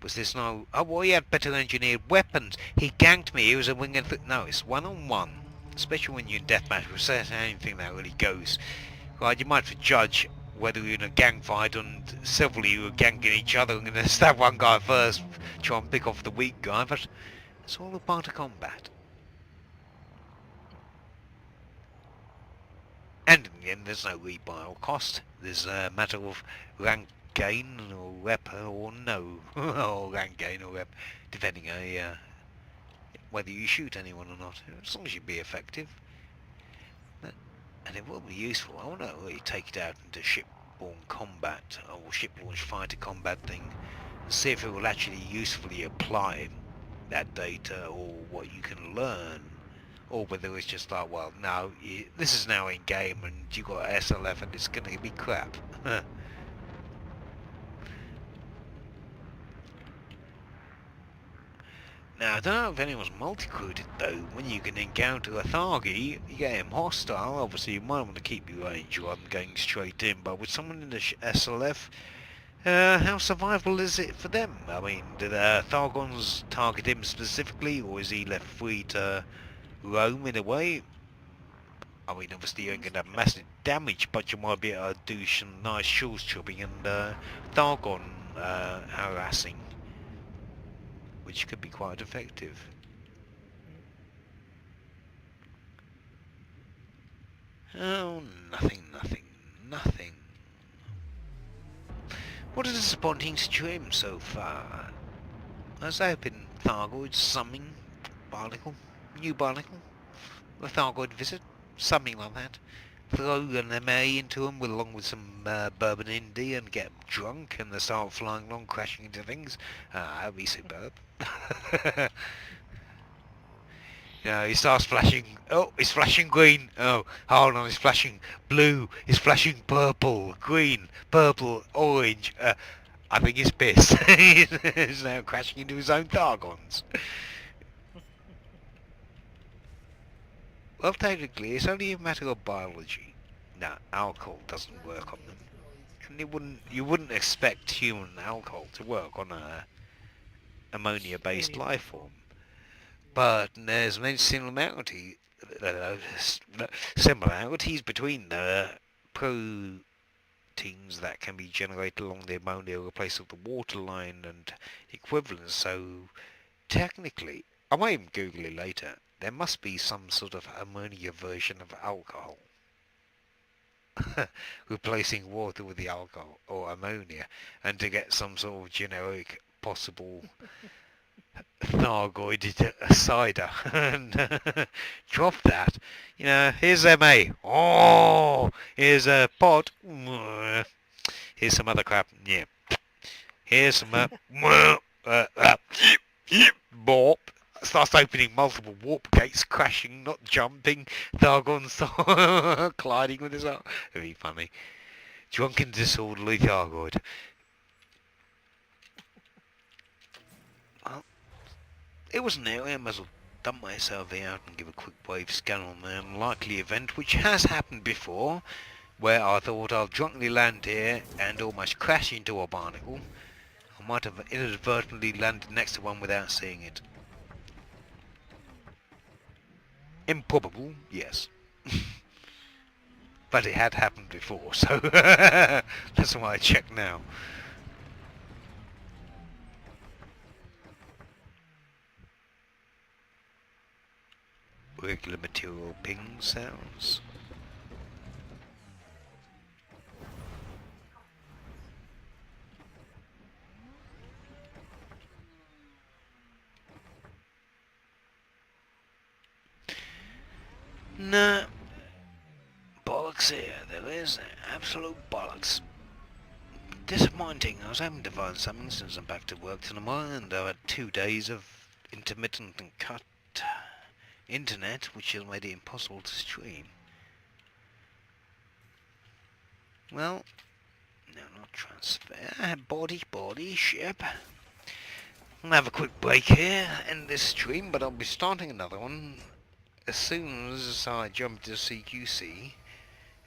Was this no... Oh, well, he had better engineered weapons. He ganked me. He was a winged... No, it's one-on-one. Especially when you're in deathmatch. If there's anything that really goes. Right, you might judge whether you're in a gang fight and several of you are ganking each other and gonna stab one guy first, try and pick off the weak guy, but it's all a part of combat. And in the end, there's no rebuy or cost. There's a matter of rank gain or rep or no, or rank gain or rep, depending on whether you shoot anyone or not, as long as you be effective. And it will be useful. I want to really take it out into shipborne combat or ship-launched fighter combat thing and see if it will actually usefully apply that data or what you can learn, or whether it's just like, well, no, this is now in game and you got SLF and it's going to be crap. Now, I don't know if anyone's multi-crewed it though. When you can encounter a Thargy, you get him hostile. Obviously, you might want to keep your range rather than going straight in. But with someone in the SLF, how survivable is it for them? I mean, do the Thargons target him specifically, or is he left free to roam in a way? I mean, obviously you ain't gonna have massive damage, but you might be able to do some nice shores chopping and Thargon harassing, which could be quite effective. Oh, nothing. What a disappointing stream so far. I was hoping Thargoid summing Barnacle, new Barnacle, a Thargoid visit, something like that. Throw an MA into them along with some bourbon Indy and get drunk and they start flying along, crashing into things. That'd be superb. He starts flashing. Oh, he's flashing green. Oh, hold on, he's flashing blue. He's flashing purple, green, purple, orange. I think he's pissed. He's now crashing into his own Thargons. Well, technically, it's only a matter of biology. No, alcohol doesn't work on them. And you wouldn't expect human alcohol to work on a ammonia-based life form. But there's many similarities between the proteins that can be generated along the ammonia replace of the water line and equivalents. So technically, I might even Google it later. There must be some sort of ammonia version of alcohol. Replacing water with the alcohol or ammonia, and to get some sort of generic possible Thargoid cider and drop that. Here's MA. Oh, here's a pot. Here's some other crap. Yeah. Here's some warp. Starts opening multiple warp gates, crashing, not jumping. Thargon's colliding with his arm. It'd be funny. Drunken disorderly Thargoid. Well, it was an area I must have done my survey out and give a quick wave scan on the unlikely event, which has happened before, where I thought I'll drunkenly land here and almost crash into a barnacle. I might have inadvertently landed next to one without seeing it. Improbable, yes. But it had happened before, so that's why I check now. Regular material ping sounds. Nah. Bollocks here, there is. Absolute bollocks. Disappointing. I was hoping to find something since I'm back to work tomorrow, and I had 2 days of intermittent and cut internet, which has made it impossible to stream. Well, no, not transfer. Body, ship. I'll have a quick break here, end this stream, but I'll be starting another one as soon as I jump to CQC,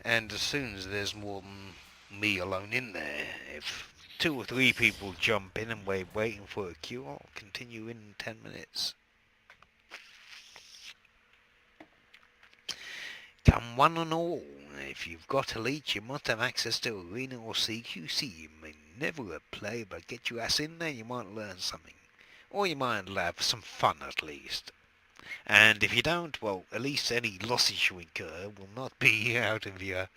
and as soon as there's more than me alone in there. If 2 or 3 people jump in and we're waiting for a queue, I'll continue in 10 minutes. Come one and all. If you've got Elite, you must have access to Arena or CQC. You may never play, but get your ass in there, you might learn something. Or you might have some fun at least. And if you don't, well, at least any losses you incur will not be out of your